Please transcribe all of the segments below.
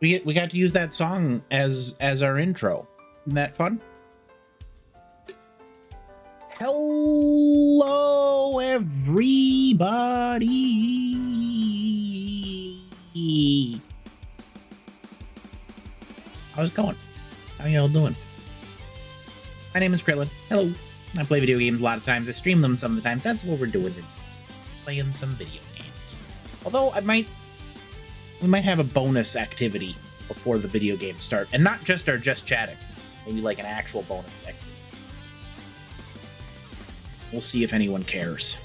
we got to use that song as our intro. Isn't that fun? Hello, everybody. How's it going? How y'all doing? My name is Krillin. Hello. I play video games a lot of times. I stream them some of the times. That's what we're doing today. Playing some video games. Although we might have a bonus activity before the video games start, and not just our just chatting. Maybe like an actual bonus activity. We'll see if anyone cares.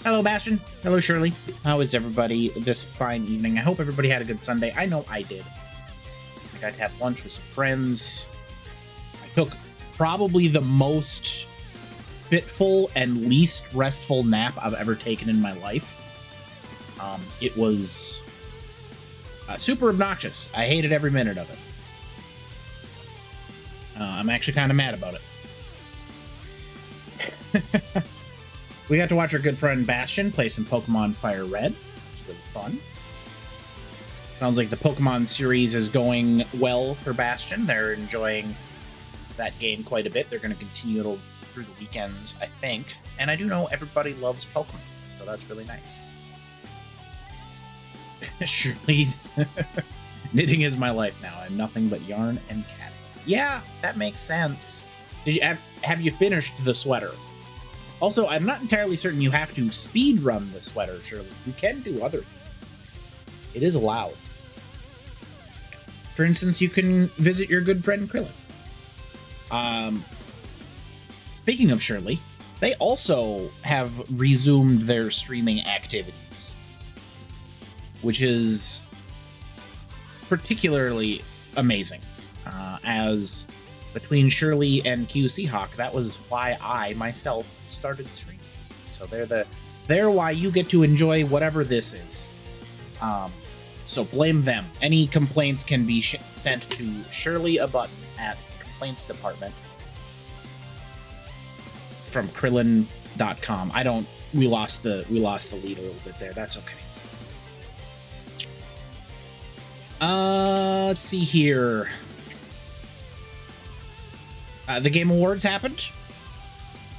Hello, Bastion. Hello, Shirley. How is everybody this fine evening? I hope everybody had a good Sunday. I know I did. I got to have lunch with some friends. I took probably the most fitful and least restful nap I've ever taken in my life. It was super obnoxious. I hated every minute of it. I'm actually kind of mad about it. We got to watch our good friend Bastion play some Pokemon Fire Red. It's really fun. Sounds like the Pokemon series is going well for Bastion. They're enjoying that game quite a bit. They're going to continue it through the weekends, I think. And I do know everybody loves Pokemon, so that's really nice. Surely, knitting is my life now. I'm nothing but yarn and cat. Yeah, that makes sense. Did you have you finished the sweater? Also, I'm not entirely certain you have to speed run the sweater, Shirley. You can do other things. It is allowed. For instance, you can visit your good friend Krillin. Speaking of Shirley, they also have resumed their streaming activities, which is particularly amazing. As between Shirley and QC Hawk, that was why I myself started streaming. So they're why you get to enjoy whatever this is. So blame them. Any complaints can be sent to Shirley a button at complaints department from Krillin.com. We lost the lead a little bit there. That's okay. Let's see here. The Game Awards happened.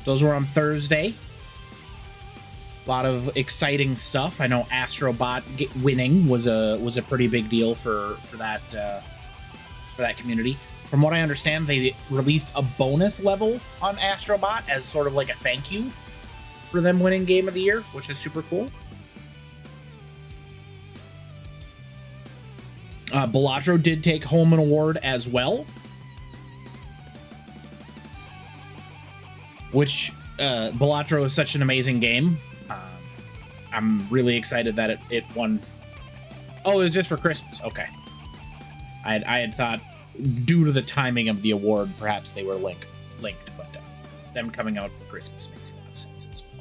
Those were on Thursday. A lot of exciting stuff. I know Astrobot winning was a pretty big deal for that community. From what I understand, they released a bonus level on Astrobot as sort of like a thank you for them winning Game of the Year, which is super cool. Balatro did take home an award as well, which Balatro is such an amazing game. I'm really excited that it won. Oh, it was just for Christmas. Okay. I had thought, due to the timing of the award, perhaps they were linked, but them coming out for Christmas makes a lot of sense as well.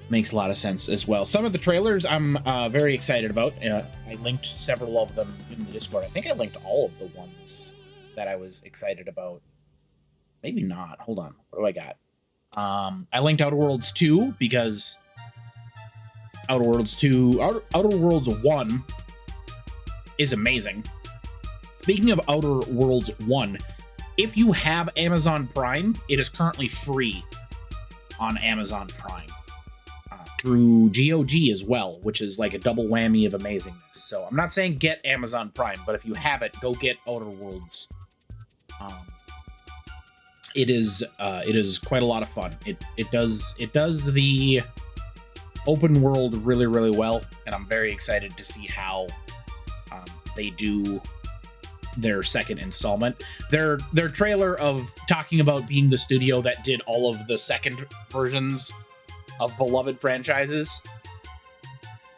Makes a lot of sense as well. Some of the trailers I'm very excited about. I linked several of them in the Discord. I think I linked all of the ones that I was excited about. Maybe not. Hold on. What do I got? I linked Outer Worlds 2 because Outer Worlds 1 is amazing. Speaking of Outer Worlds 1, if you have Amazon Prime, it is currently free on Amazon Prime through GOG as well, which is like a double whammy of amazingness. So I'm not saying get Amazon Prime, but if you have it, go get Outer Worlds. It is quite a lot of fun. It does the open world really, really well, and I'm very excited to see how they do their second installment. Their trailer of talking about being the studio that did all of the second versions of beloved franchises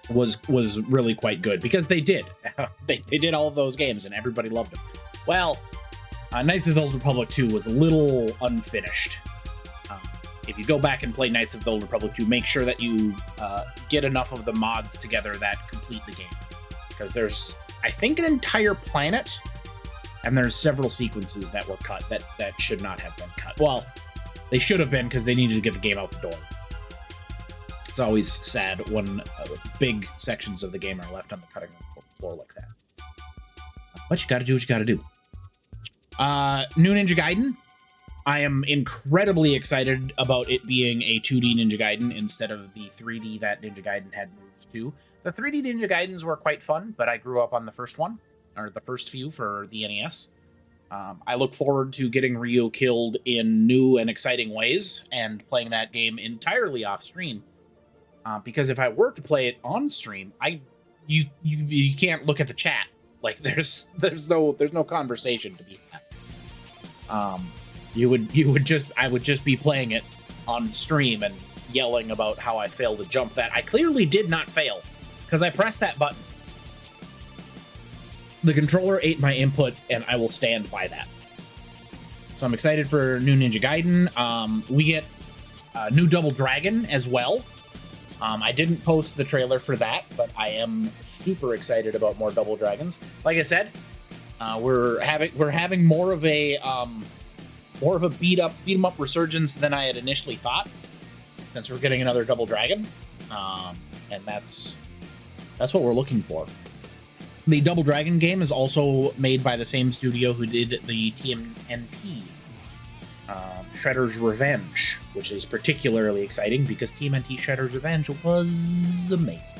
was really quite good, because they did. they did all of those games and everybody loved them. Well, Knights of the Old Republic 2 was a little unfinished. If you go back and play Knights of the Old Republic 2, make sure that you get enough of the mods together that complete the game. Because there's, I think, an entire planet, and there's several sequences that were cut that should not have been cut. Well, they should have been, because they needed to get the game out the door. It's always sad when big sections of the game are left on the cutting room floor like that. But you gotta do what you gotta do. New Ninja Gaiden. I am incredibly excited about it being a 2D Ninja Gaiden instead of the 3D that Ninja Gaiden had moved to. The 3D Ninja Gaidens were quite fun, but I grew up on the first one, or the first few for the NES. I look forward to getting Ryo killed in new and exciting ways and playing that game entirely off stream. Because if I were to play it on stream, you can't look at the chat. Like there's no conversation to be had. I would just be playing it on stream and yelling about how I failed to jump that. I clearly did not fail because I pressed that button. The controller ate my input, and I will stand by that. So I'm excited for new Ninja Gaiden. We get new Double Dragon as well. I didn't post the trailer for that, but I am super excited about more Double Dragons. Like I said, we're having more of a beat 'em up resurgence than I had initially thought, since we're getting another Double Dragon, and that's what we're looking for. The Double Dragon game is also made by the same studio who did the TMNT Shredder's Revenge, which is particularly exciting because TMNT Shredder's Revenge was amazing.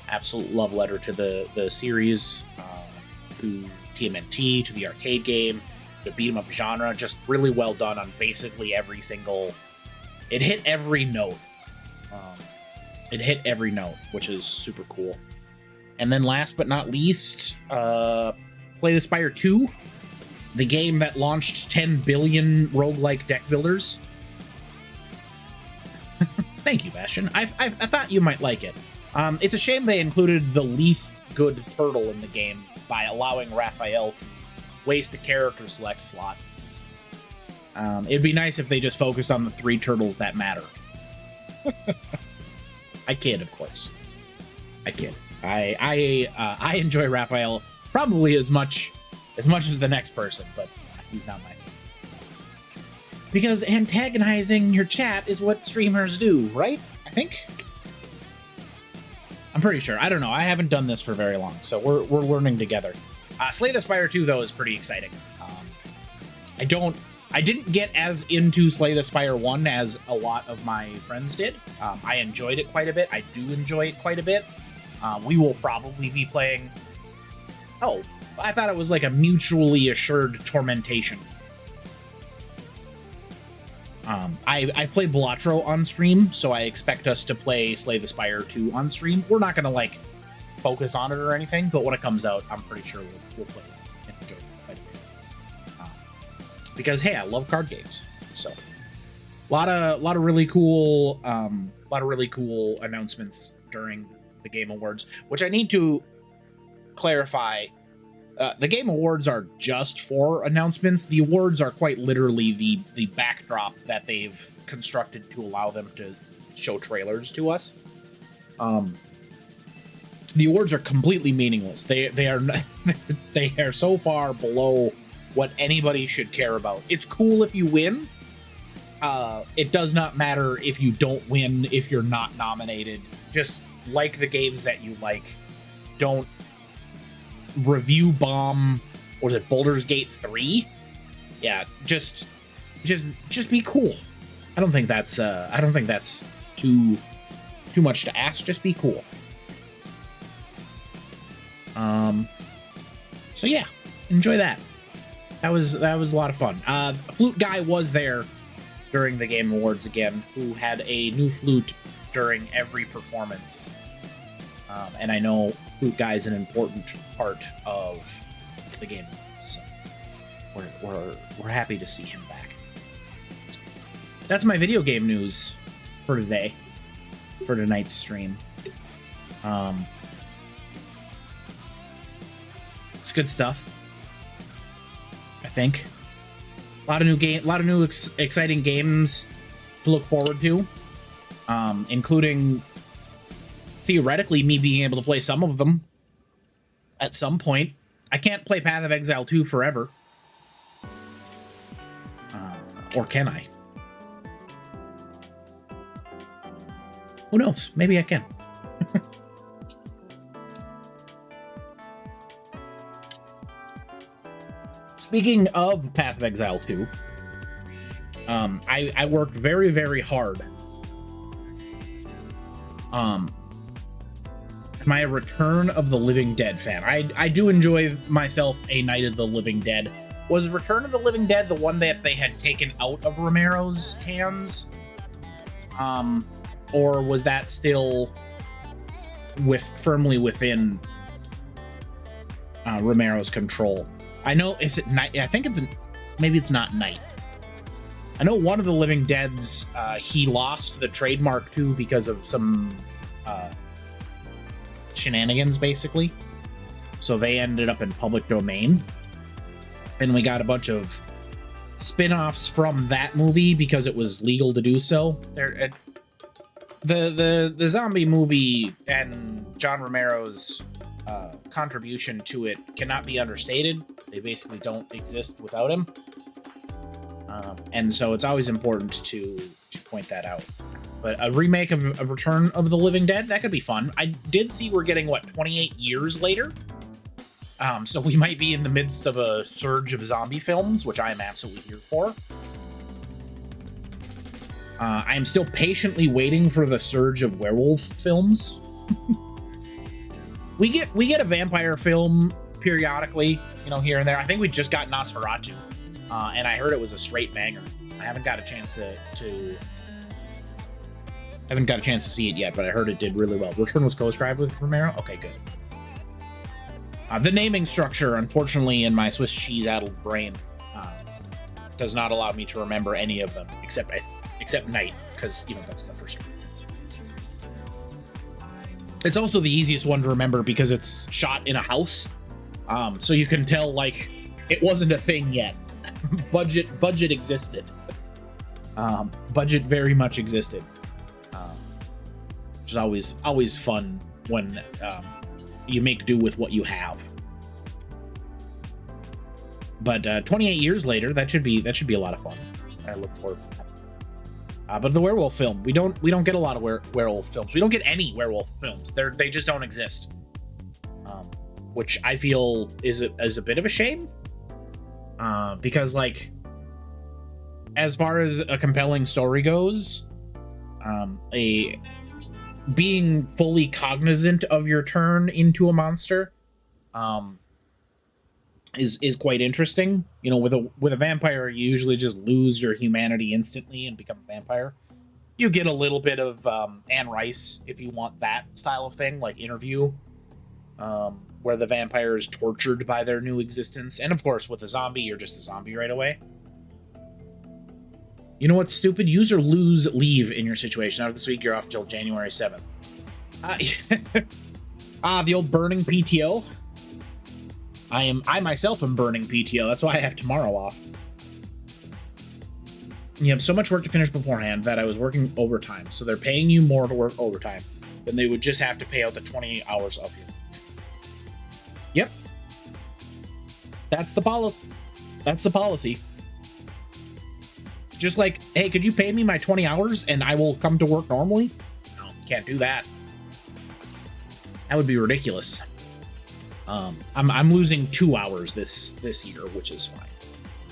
Absolute love letter to the series, to TMNT, to the arcade game, the beat 'em up genre. Just really well done on basically every single. It hit every note. Which is super cool. And then last but not least, Slay the Spire 2, the game that launched 10 billion roguelike deck builders. Thank you, Bastion. I thought you might like it. It's a shame they included the least good turtle in the game by allowing Raphael to waste a character select slot. It'd be nice if they just focused on the 3 turtles that matter. I kid, of course. I kid. I enjoy Raphael probably as much as the next person, but he's not my favorite. Because antagonizing your chat is what streamers do, right? I think. I'm pretty sure. I don't know. I haven't done this for very long, so we're learning together. Slay the Spire 2 though is pretty exciting. I didn't get as into Slay the Spire 1 as a lot of my friends did. I enjoyed it quite a bit. I do enjoy it quite a bit. We will probably be playing... Oh, I thought it was like a mutually assured tormentation. I played Balatro on stream, so I expect us to play Slay the Spire 2 on stream. We're not going to, like, focus on it or anything, but when it comes out, I'm pretty sure we'll play it and enjoy it quite a bit. Because, hey, I love card games. So, a lot of really cool announcements during the Game Awards, which I need to clarify. The Game Awards are just for announcements. The awards are quite literally the backdrop that they've constructed to allow them to show trailers to us. The awards are completely meaningless. They are so far below what anybody should care about. It's cool if you win. It does not matter if you don't win, if you're not nominated. Just like the games that you like. Don't review bomb. Was it Baldur's Gate 3? Yeah, just be cool. I don't think that's too much to ask. Just be cool. So yeah, enjoy that. That was a lot of fun. Flute Guy was there during the Game Awards again, who had a new flute during every performance. And I know Flute Guy is an important part of the Game Awards, so we're happy to see him back. That's my video game news for today, for tonight's stream. It's good stuff, I think. A lot of new exciting games to look forward to, including theoretically me being able to play some of them at some point. I can't play Path of Exile 2 forever, or can I? Who knows? Maybe I can. Speaking of Path of Exile 2, I worked very, very hard. Am I a Return of the Living Dead fan? I do enjoy myself a Night of the Living Dead. Was Return of the Living Dead the one that they had taken out of Romero's hands? Or was that still firmly within Romero's control? I know, is it Night? I think maybe it's not Night. I know one of the Living Deads, he lost the trademark to because of some shenanigans, basically. So they ended up in public domain. And we got a bunch of spin-offs from that movie because it was legal to do so. The zombie movie and John Romero's contribution to it cannot be understated. They basically don't exist without him. And so it's always important to point that out. But a remake of A Return of the Living Dead, that could be fun. I did see we're getting, 28 years later? So we might be in the midst of a surge of zombie films, which I am absolutely here for. I am still patiently waiting for the surge of werewolf films. we get a vampire film periodically, here and there. I think we just got Nosferatu, and I heard it was a straight banger. I haven't got a chance to see it yet, but I heard it did really well. Return was co-scribed with Romero. Okay, good. The naming structure, unfortunately, in my Swiss cheese-addled brain, does not allow me to remember any of them, except Night, because, that's the first one. It's also the easiest one to remember because it's shot in a house, so you can tell, it wasn't a thing yet. Budget existed. Budget very much existed. Which is always fun when you make do with what you have. But 28 years later, that should be a lot of fun. I look forward to that. But the werewolf film, we don't get a lot of werewolf films. We don't get any werewolf films. They just don't exist. Which I feel is a bit of a shame. Because as far as a compelling story goes, being fully cognizant of your turn into a monster is quite interesting. With a vampire, you usually just lose your humanity instantly and become a vampire. You get a little bit of Anne Rice if you want that style of thing, like Interview, where the vampire is tortured by their new existence. And of course, with a zombie, you're just a zombie right away. You know what's stupid? Use or lose leave in your situation. Out of this week, you're off till January 7th. The old burning PTO. I myself am burning PTO. That's why I have tomorrow off. You have so much work to finish beforehand that I was working overtime. So they're paying you more to work overtime than they would just have to pay out the 28 hours of your leave. Yep. That's the policy. That's the policy. Just like, hey, could you pay me my 20 hours and I will come to work normally? No, can't do that. That would be ridiculous. I'm losing 2 hours this year, which is fine.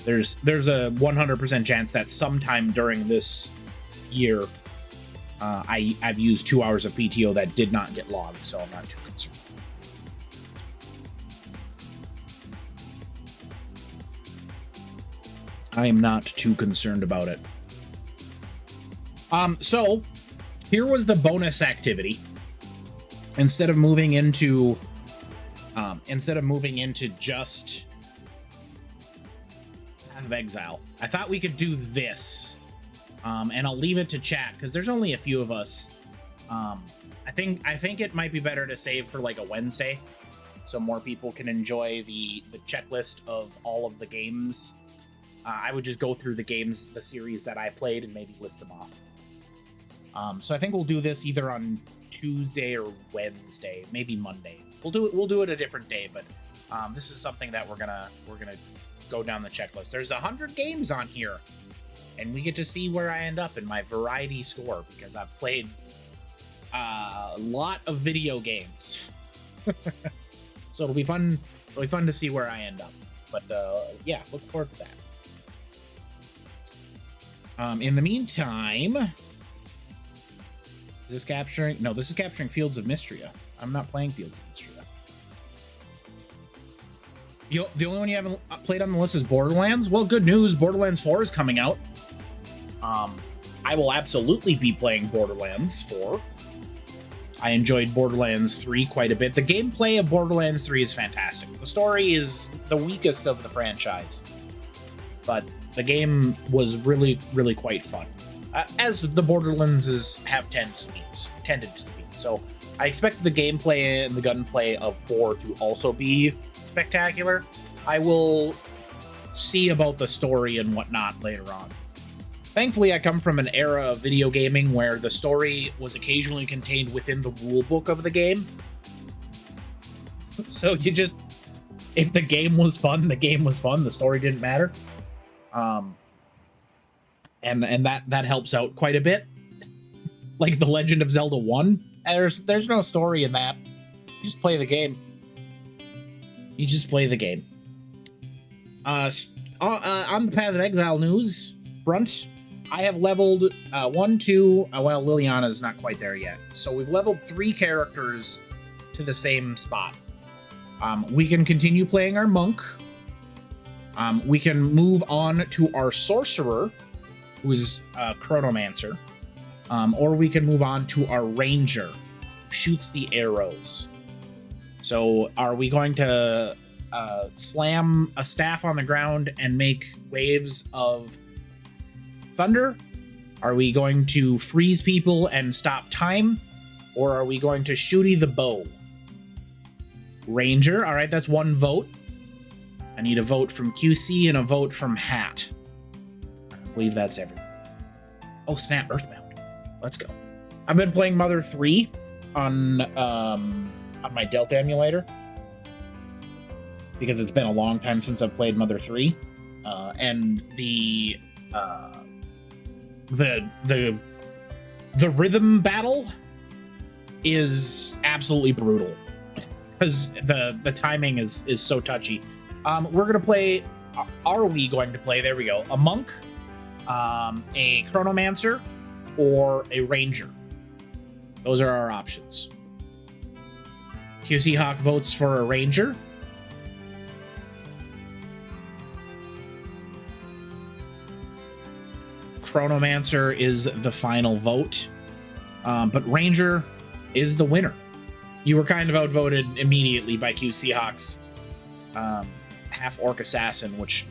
There's a 100% chance that sometime during this year, I've used 2 hours of PTO that did not get logged, so I'm not too concerned. I am not too concerned about it. So here was the bonus activity. Instead of moving into just Path of Exile, I thought we could do this. And I'll leave it to chat because there's only a few of us. I think it might be better to save for a Wednesday, so more people can enjoy the checklist of all of the games. I would just go through the series that I played, and maybe list them off. So I think we'll do this either on Tuesday or Wednesday, maybe Monday. We'll do it a different day, but this is something that we're gonna go down the checklist. There's 100 games on here, and we get to see where I end up in my variety score because I've played a lot of video games. So it'll be fun. It'll be fun to see where I end up. But yeah, look forward to that. In the meantime, is this capturing? No, this is capturing Fields of Mystria. I'm not playing Fields of Mystria. The only one you haven't played on the list is Borderlands. Well, good news. Borderlands 4 is coming out. I will absolutely be playing Borderlands 4. I enjoyed Borderlands 3 quite a bit. The gameplay of Borderlands 3 is fantastic. The story is the weakest of the franchise, but the game was really, really quite fun, as the Borderlands have tended to be. So I expect the gameplay and the gunplay of 4 to also be spectacular. I will see about the story and whatnot later on. Thankfully, I come from an era of video gaming where the story was occasionally contained within the rule book of the game. So you just, if the game was fun, the game was fun. The story didn't matter. And that helps out quite a bit. Like The Legend of Zelda 1. There's no story in that. You just play the game. You just play the game. On the Path of Exile news front, I have leveled 1, 2. Well, Liliana's not quite there yet. So we've leveled 3 characters to the same spot. We can continue playing our monk. We can move on to our sorcerer, who's a chronomancer. Or we can move on to our ranger, who shoots the arrows. So are we going to slam a staff on the ground and make waves of thunder? Are we going to freeze people and stop time? Or are we going to shooty the bow? Ranger, all right, that's 1 vote. I need a vote from QC and a vote from Hat. I believe that's everyone. Oh, snap, Earthbound. Let's go. I've been playing Mother 3 on my Delta emulator because it's been a long time since I've played Mother 3, and the rhythm battle is absolutely brutal because the timing is so touchy. We're gonna play. Are we going to play? There we go. A monk, a chronomancer, or a ranger. Those are our options. QC Hawk votes for a ranger. Chronomancer is the final vote. But ranger is the winner. You were kind of outvoted immediately by QC Hawk's half-orc assassin, which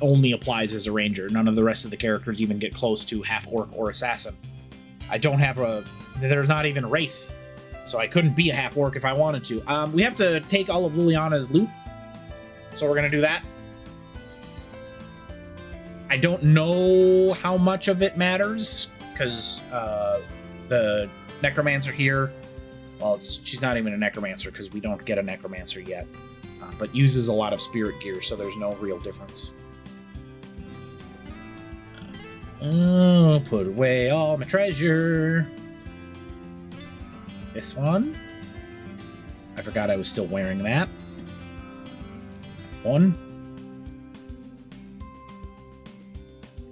only applies as a ranger. None of the rest of the characters even get close to half-orc or assassin. I don't have there's not even a race. So I couldn't be a half-orc if I wanted to. We have to take all of Liliana's loot. So we're going to do that. I don't know how much of it matters, because the necromancer here, well, she's not even a necromancer, because we don't get a necromancer yet. But uses a lot of spirit gear, so there's no real difference. Put away all my treasure. This one. I forgot I was still wearing that. One.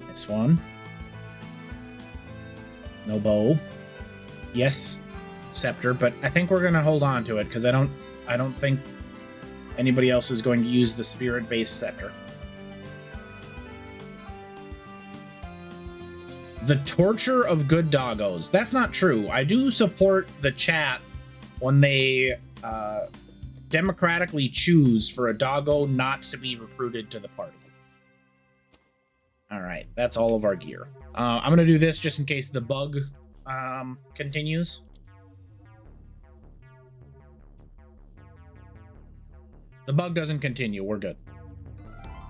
This one. No bow. Yes, scepter, but I think we're gonna hold on to it because I don't think anybody else is going to use the spirit-based scepter. The torture of good doggos. That's not true. I do support the chat when they democratically choose for a doggo not to be recruited to the party. All right, that's all of our gear. I'm gonna do this just in case the bug continues. The bug doesn't continue. We're good.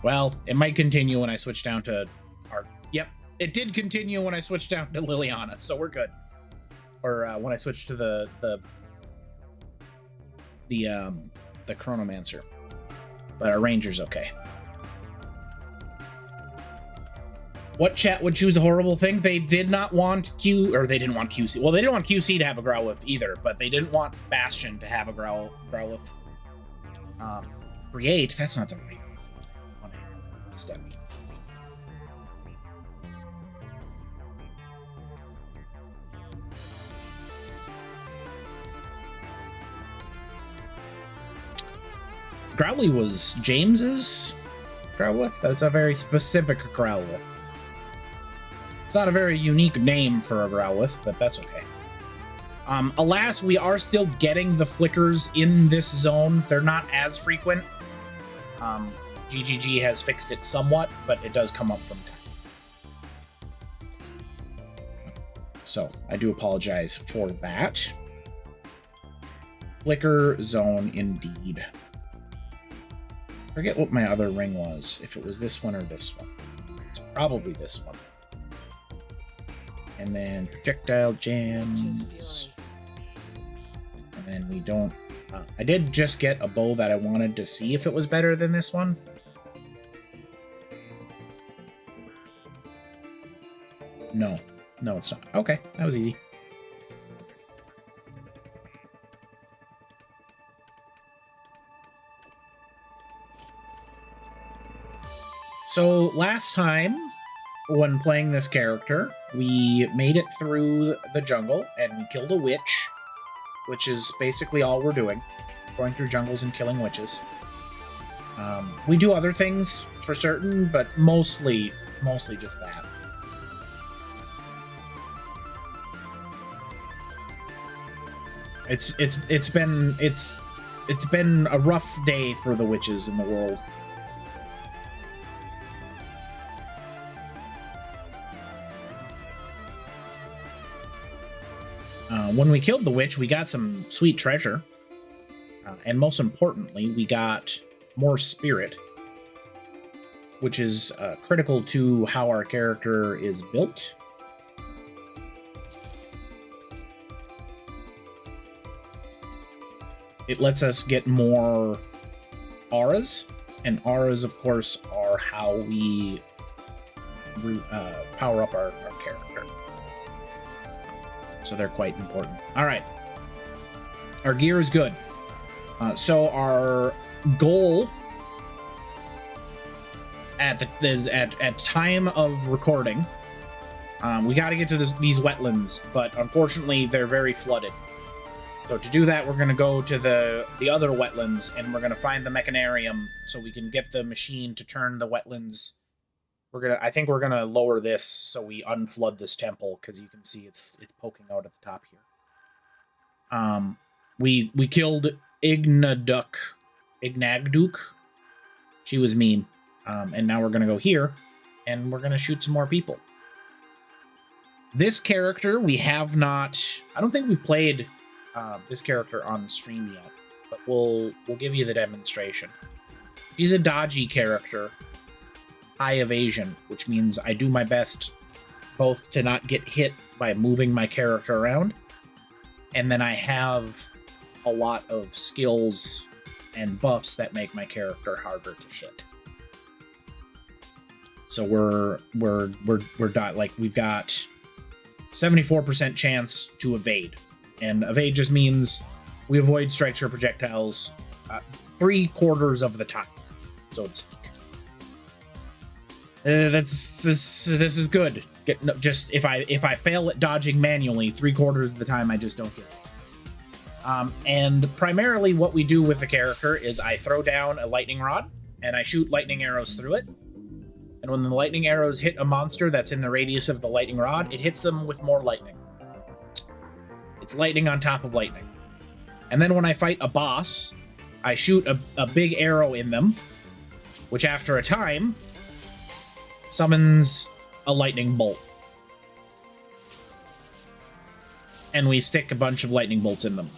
Well, it might continue when I switch down to our... Yep, it did continue when I switched down to Liliana, so we're good. Or when I switched to the Chronomancer. But our Ranger's okay. What chat would choose a horrible thing? They did not want they didn't want QC. Well, they didn't want QC to have a Growlithe either, but they didn't want Bastion to have a Growlithe. Create, that's not the right one. Step. Growlithe was James's Growlithe. That's a very specific Growlithe. It's not a very unique name for a Growlithe, but that's okay. Alas, we are still getting the flickers in this zone. They're not as frequent. GGG has fixed it somewhat, but it does come up from time. So, I do apologize for that. Flicker zone indeed. Forget what my other ring was, if it was this one or this one. It's probably this one. And then projectile jams. And then we don't... I did just get a bow that I wanted to see if it was better than this one. No. No, it's not. Okay, that was easy. So last time, when playing this character, we made it through the jungle and we killed a witch, which is basically all we're doing, going through jungles and killing witches. We do other things for certain, but mostly just that. It's been a rough day for the witches in the world. When we killed the witch, we got some sweet treasure. And most importantly, we got more spirit, which is critical to how our character is built. It lets us get more auras, and auras, of course, are how we power up our character. So they're quite important. All right. Our gear is good. So our goal at time of recording, we got to get to these wetlands, but unfortunately they're very flooded. So to do that, we're going to go to the other wetlands, and we're going to find the mechanarium so we can get the machine to turn the wetlands. I think we're gonna lower this so we unflood this temple, because you can see it's poking out at the top here. We killed Ignagduk. She was mean. And now we're gonna go here, and we're gonna shoot some more people. This character we have not. I don't think we've played this character on stream yet, but we'll give you the demonstration. She's a dodgy character. High evasion, which means I do my best both to not get hit by moving my character around, and then I have a lot of skills and buffs that make my character harder to hit. So we've got 74% chance to evade, and evade just means we avoid strikes or projectiles 3/4 of the time, so to speak. This is good. Just if I fail at dodging manually 3/4 of the time, I just don't get it. And primarily what we do with the character is I throw down a lightning rod and I shoot lightning arrows through it. And when the lightning arrows hit a monster that's in the radius of the lightning rod, it hits them with more lightning. It's lightning on top of lightning. And then when I fight a boss, I shoot a big arrow in them, which after a time summons a lightning bolt. And we stick a bunch of lightning bolts in them.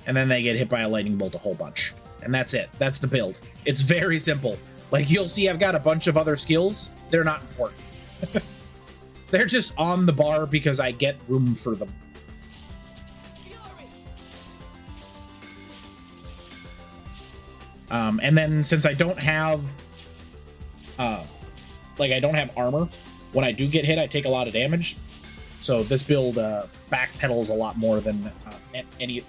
And then they get hit by a lightning bolt a whole bunch. And that's it. That's the build. It's very simple. Like, you'll see I've got a bunch of other skills. They're not important. They're just on the bar because I get room for them. And then since I don't have like I don't have armor. When I do get hit, I take a lot of damage. So this build backpedals a lot more than any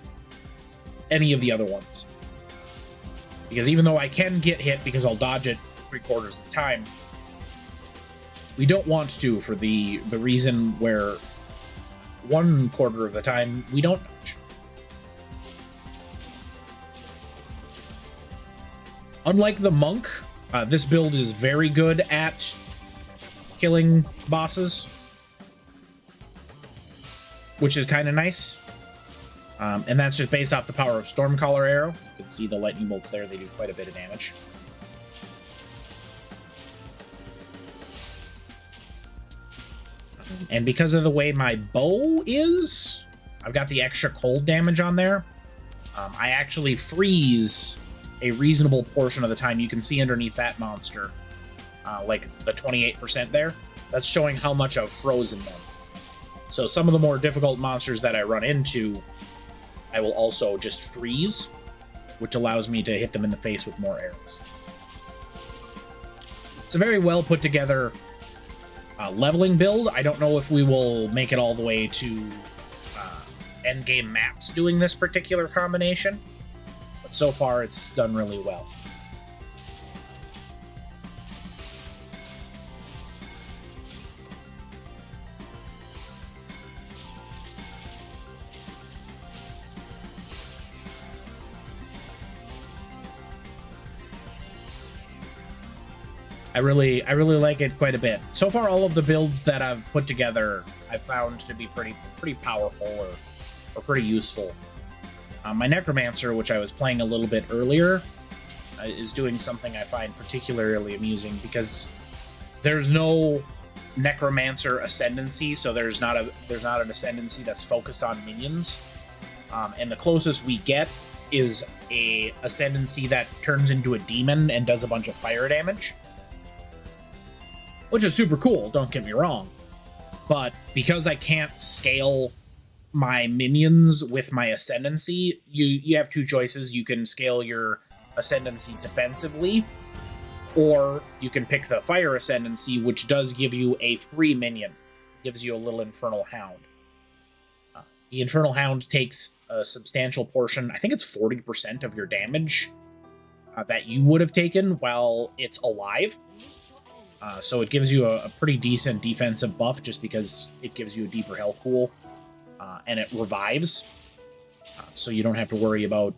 of the other ones. Because even though I can get hit because I'll dodge it 3/4 of the time, we don't want to, for the reason where 1/4 of the time we don't dodge. Unlike the monk, this build is very good at killing bosses, which is kind of nice. And that's just based off the power of Stormcaller Arrow. You can see the lightning bolts there, they do quite a bit of damage. And because of the way my bow is, I've got the extra cold damage on there. I actually freeze a reasonable portion of the time. You can see underneath that monster, like the 28% there. That's showing how much I've frozen them. So some of the more difficult monsters that I run into, I will also just freeze, which allows me to hit them in the face with more arrows. It's a very well put together leveling build. I don't know if we will make it all the way to endgame maps doing this particular combination, but so far it's done really well. I really like it quite a bit. So far, all of the builds that I've put together, I've found to be pretty powerful or pretty useful. My Necromancer, which I was playing a little bit earlier, is doing something I find particularly amusing because there's no Necromancer ascendancy, so there's not an ascendancy that's focused on minions, and the closest we get is a ascendancy that turns into a demon and does a bunch of fire damage. Which is super cool, don't get me wrong. But because I can't scale my minions with my ascendancy, you have two choices. You can scale your ascendancy defensively, or you can pick the fire ascendancy, which does give you a free minion. Gives you a little Infernal Hound. The Infernal Hound takes a substantial portion, I think it's 40% of your damage that you would have taken while it's alive. So it gives you a pretty decent defensive buff just because it gives you a deeper health pool, and it revives. So you don't have to worry about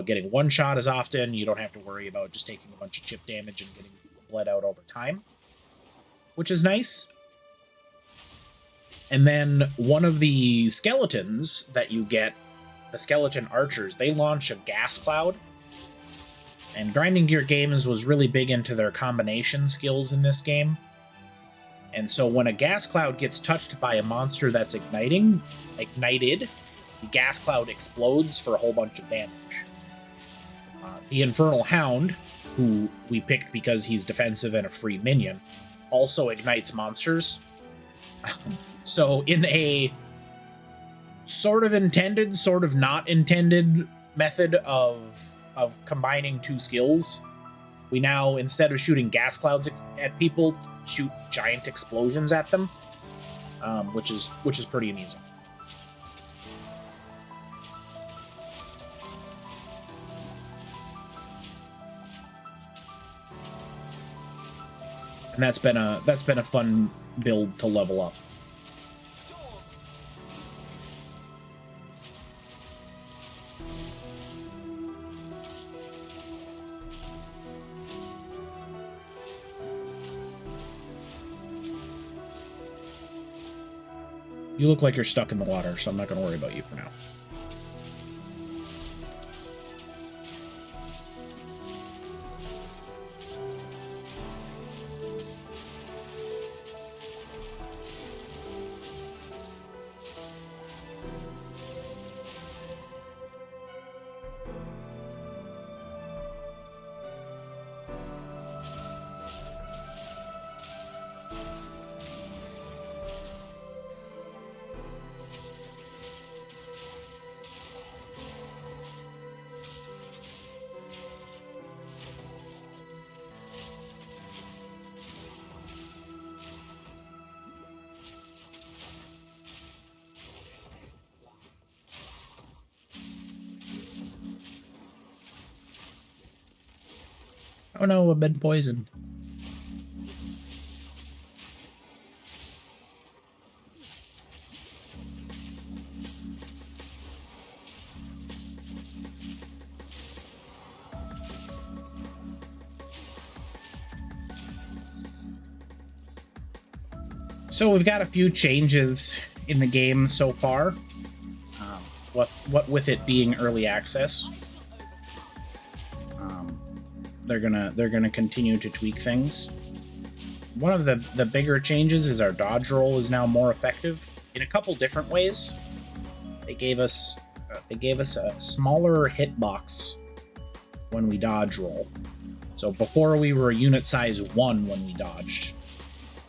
getting one shot as often. You don't have to worry about just taking a bunch of chip damage and getting bled out over time, which is nice. And then one of the skeletons that you get, the skeleton archers, they launch a gas cloud. And Grinding Gear Games was really big into their combination skills in this game. And so when a gas cloud gets touched by a monster that's ignited, the gas cloud explodes for a whole bunch of damage. The Infernal Hound, who we picked because he's defensive and a free minion, also ignites monsters. So in a sort of intended, sort of not intended method of combining two skills, we now, instead of shooting gas clouds at people, shoot giant explosions at them, which is pretty amusing. And that's been a fun build to level up. You look like you're stuck in the water, so I'm not going to worry about you for now. Oh no, I've been poisoned. So we've got a few changes in the game so far. What with it being early access, they're gonna continue to tweak things. One of the bigger changes is our dodge roll is now more effective in a couple different ways. They gave us a smaller hitbox when we dodge roll. So before we were a unit size 1 when we dodged.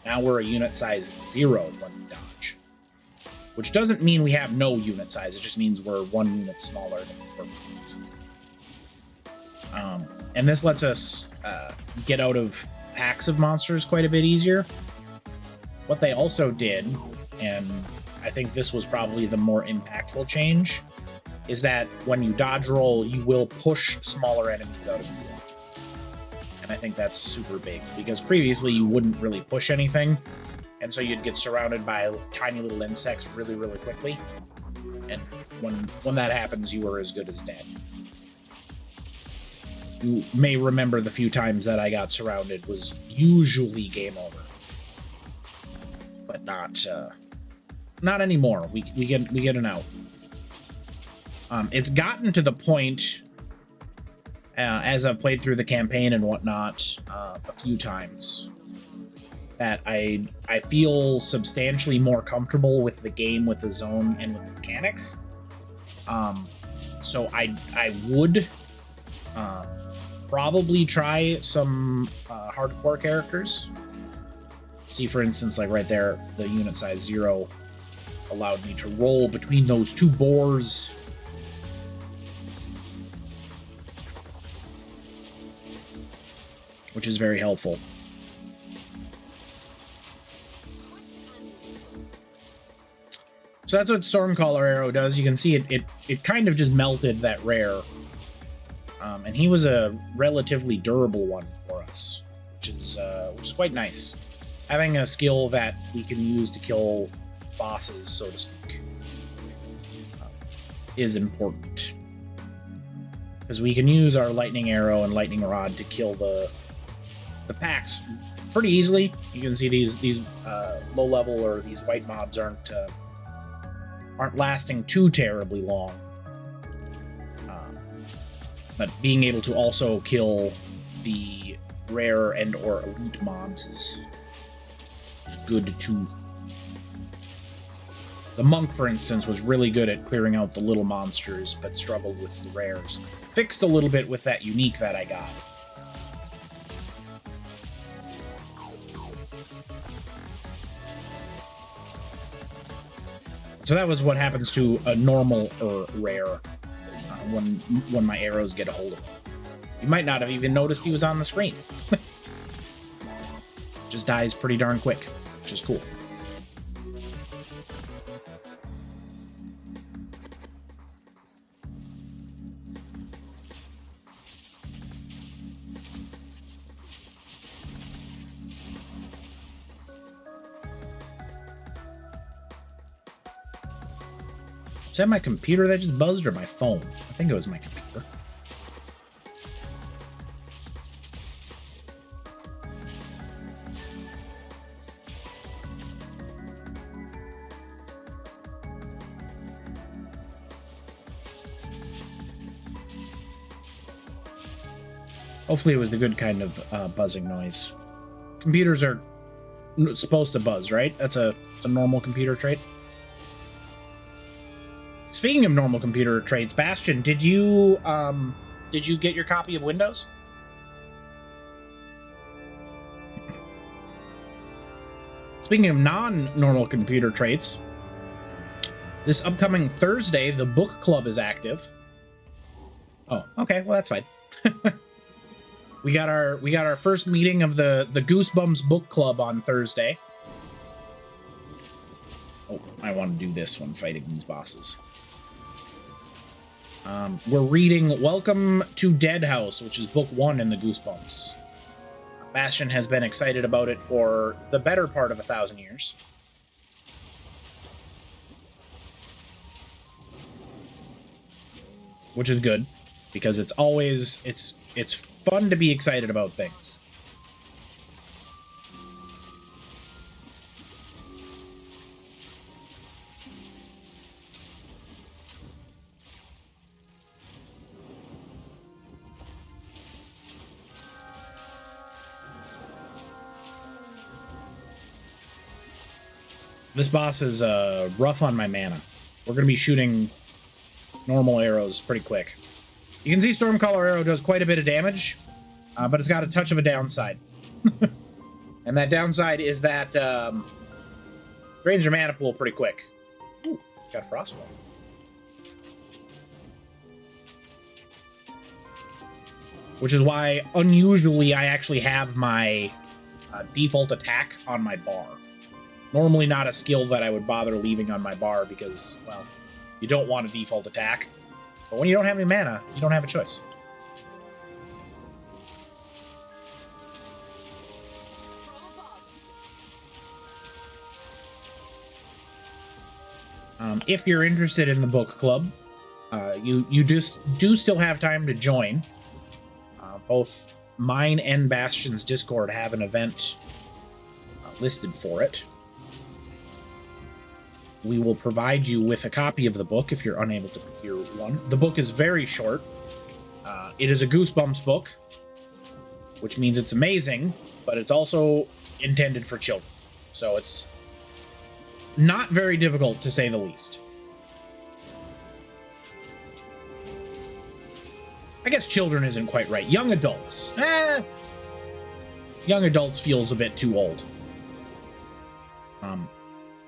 Now we're a unit size 0 when we dodge. Which doesn't mean we have no unit size, it just means we're 1 unit smaller than we were previously. And this lets us get out of packs of monsters quite a bit easier. What they also did, and I think this was probably the more impactful change, is that when you dodge roll, you will push smaller enemies out of you. And I think that's super big, because previously you wouldn't really push anything, and so you'd get surrounded by tiny little insects really, really quickly. And when that happens, you are as good as dead. You may remember the few times that I got surrounded was usually game over. But not anymore. We get an out. It's gotten to the point, as I've played through the campaign and whatnot a few times, that I feel substantially more comfortable with the game, with the zone, and with the mechanics. So I would probably try some hardcore characters. See, for instance, like right there, the unit size 0 allowed me to roll between those 2 boars. Which is very helpful. So that's what Stormcaller Arrow does. You can see it kind of just melted that rare. And he was a relatively durable one for us, which is quite nice. Having a skill that we can use to kill bosses, so to speak, is important. Because we can use our Lightning Arrow and Lightning Rod to kill the packs pretty easily. You can see these low level or these white mobs aren't lasting too terribly long. But being able to also kill the rare and or elite mobs is good too. The monk, for instance, was really good at clearing out the little monsters, but struggled with the rares. Fixed a little bit with that unique that I got. So that was what happens to a normal or rare when my arrows get a hold of him. You might not have even noticed he was on the screen. Just dies pretty darn quick, which is cool. Is that my computer that just buzzed or my phone? I think it was my computer. Hopefully it was the good kind of buzzing noise. Computers are supposed to buzz, right? It's a normal computer trait. Speaking of normal computer traits, Bastion, did you get your copy of Windows? Speaking of non-normal computer traits, this upcoming Thursday, the book club is active. Oh, okay, well that's fine. we got our first meeting of the Goosebumps book club on Thursday. Oh, I want to do this one, fighting these bosses. We're reading Welcome to Dead House, which is book 1 in the Goosebumps Bastion has been excited about it for the better part of 1,000 years. Which is good, because it's always, it's fun to be excited about things. This boss is rough on my mana. We're going to be shooting normal arrows pretty quick. You can see Stormcaller Arrow does quite a bit of damage, but it's got a touch of a downside. And that downside is that drains your mana pool pretty quick. Ooh, got Frostwall. Which is why, unusually, I actually have my default attack on my bar. Normally not a skill that I would bother leaving on my bar because, well, you don't want a default attack. But when you don't have any mana, you don't have a choice. If you're interested in the book club, you do still have time to join. Both mine and Bastion's Discord have an event listed for it. We will provide you with a copy of the book if you're unable to procure one. The book is very short. It is a Goosebumps book, which means it's amazing, but it's also intended for children. So it's not very difficult, to say the least. I guess children isn't quite right. Young adults. Young adults feels a bit too old.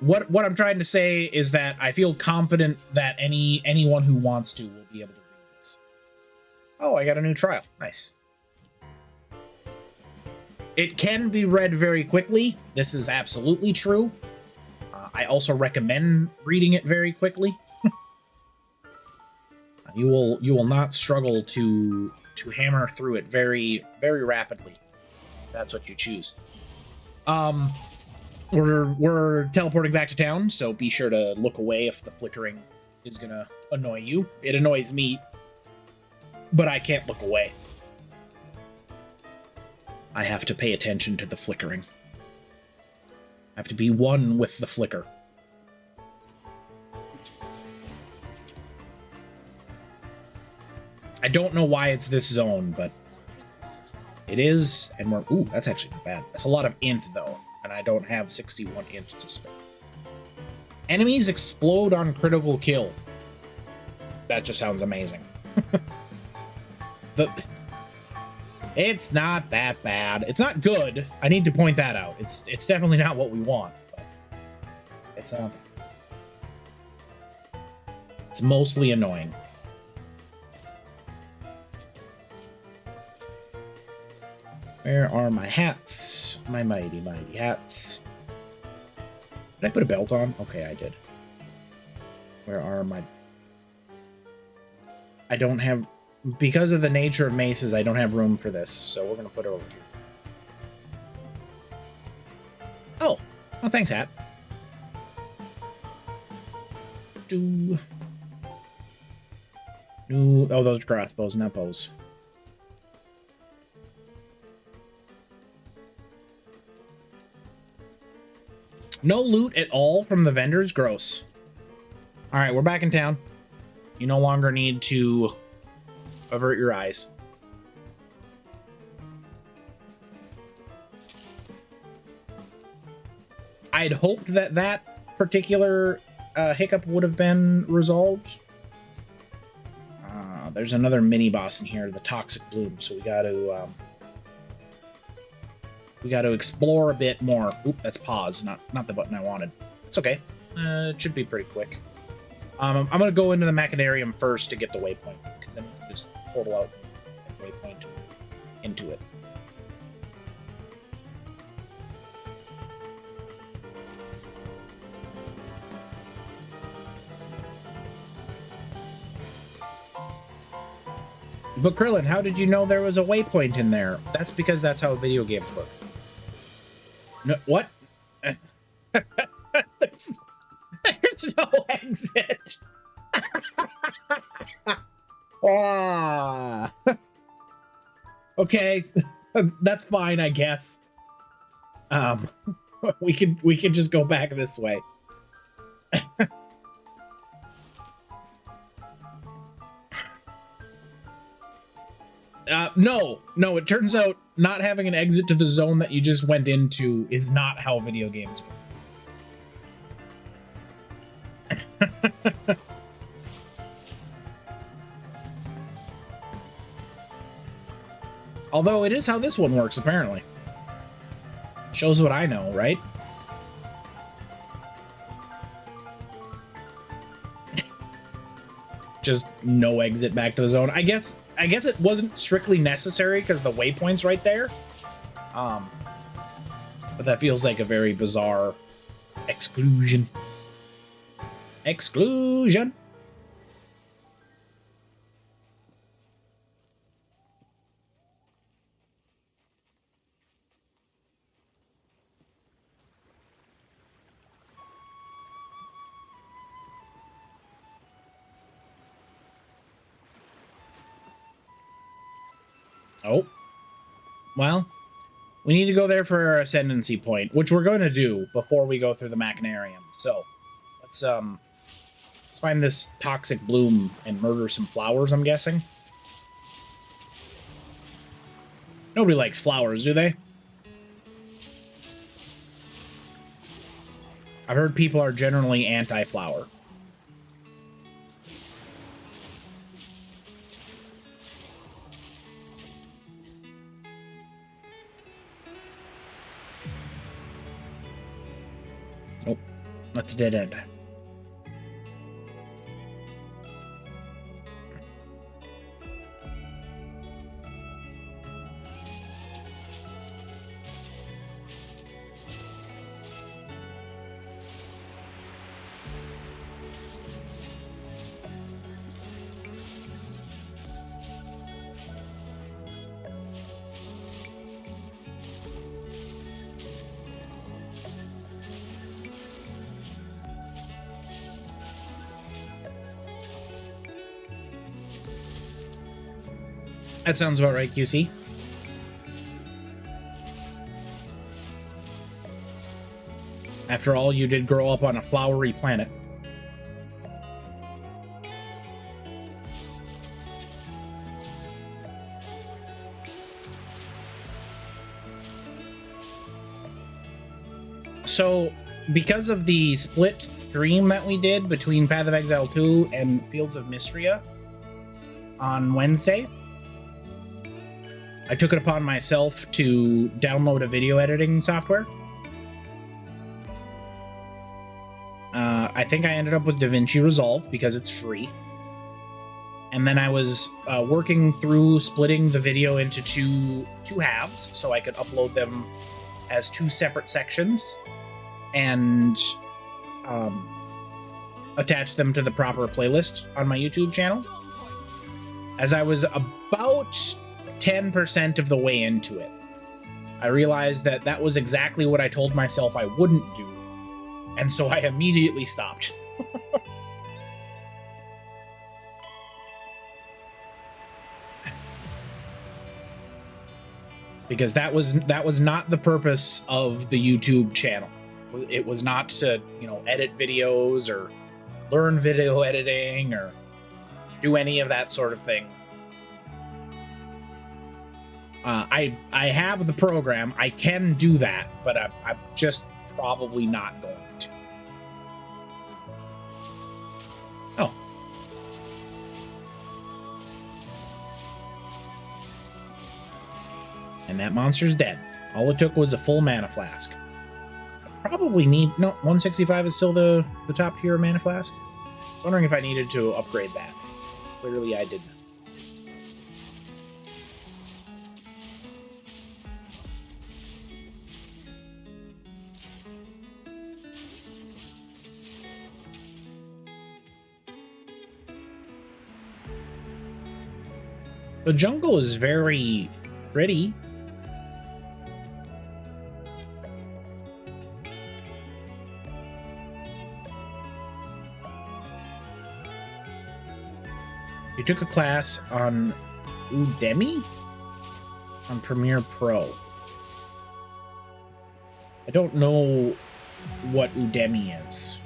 What I'm trying to say is that I feel confident that anyone who wants to will be able to read this. Oh, I got a new trial. Nice. It can be read very quickly. This is absolutely true. I also recommend reading it very quickly. You will not struggle to hammer through it very, very rapidly. That's what you choose. We're teleporting back to town, so be sure to look away if the flickering is gonna annoy you. It annoys me, but I can't look away. I have to pay attention to the flickering. I have to be one with the flicker. I don't know why it's this zone, but it is, and we're... Ooh, that's actually not bad. That's a lot of int, though, and I don't have 61 int to spare. Enemies explode on critical kill. That just sounds amazing. It's not that bad. It's not good. I need to point that out. It's definitely not what we want. But it's it's mostly annoying. Where are my hats? My mighty, mighty hats. Did I put a belt on? Okay, I did. Where are my... I don't have... Because of the nature of maces, I don't have room for this, so we're going to put it over here. Oh! Oh, thanks, hat. Oh, those are crossbows, not bows. No loot at all from the vendors? Gross. Alright, we're back in town. You no longer need to avert your eyes. I'd hoped that that particular hiccup would have been resolved. There's another mini-boss in here, the Toxic Bloom, so we got to explore a bit more. Oop, that's pause, not the button I wanted. It's okay. It should be pretty quick. I'm gonna go into the Machinarium first to get the waypoint, because then we can just portal out the waypoint into it. But Krillin, how did you know there was a waypoint in there? That's because that's how video games work. No, what? there's no exit. Ah. Okay, that's fine, I guess. We could just go back this way. No, it turns out not having an exit to the zone that you just went into is not how video games work. Although it is how this one works, apparently. Shows what I know, right? Just no exit back to the zone. I guess it wasn't strictly necessary because the waypoint's right there. But that feels like a very bizarre exclusion. Exclusion. Oh, well, we need to go there for our ascendancy point, which we're going to do before we go through the Machinarium. So let's find this toxic bloom and murder some flowers, I'm guessing. Nobody likes flowers, do they? I've heard people are generally anti-flower. Oh, that's a dead end. That sounds about right, QC. After all, you did grow up on a flowery planet. So, because of the split stream that we did between Path of Exile 2 and Fields of Mystria on Wednesday, I took it upon myself to download a video editing software. I think I ended up with DaVinci Resolve because it's free. And then I was working through splitting the video into two halves so I could upload them as two separate sections and attach them to the proper playlist on my YouTube channel. As I was about 10% of the way into it, I realized that that was exactly what I told myself I wouldn't do, and so I immediately stopped. Because that was not the purpose of the YouTube channel. It was not to, edit videos or learn video editing or do any of that sort of thing. I have the program. I can do that, but I'm just probably not going to. Oh. And that monster's dead. All it took was a full mana flask. I probably need... No, 165 is still the top tier mana flask. Wondering if I needed to upgrade that. Clearly I didn't. The jungle is very pretty. You took a class on Udemy? On Premiere Pro. I don't know what Udemy is.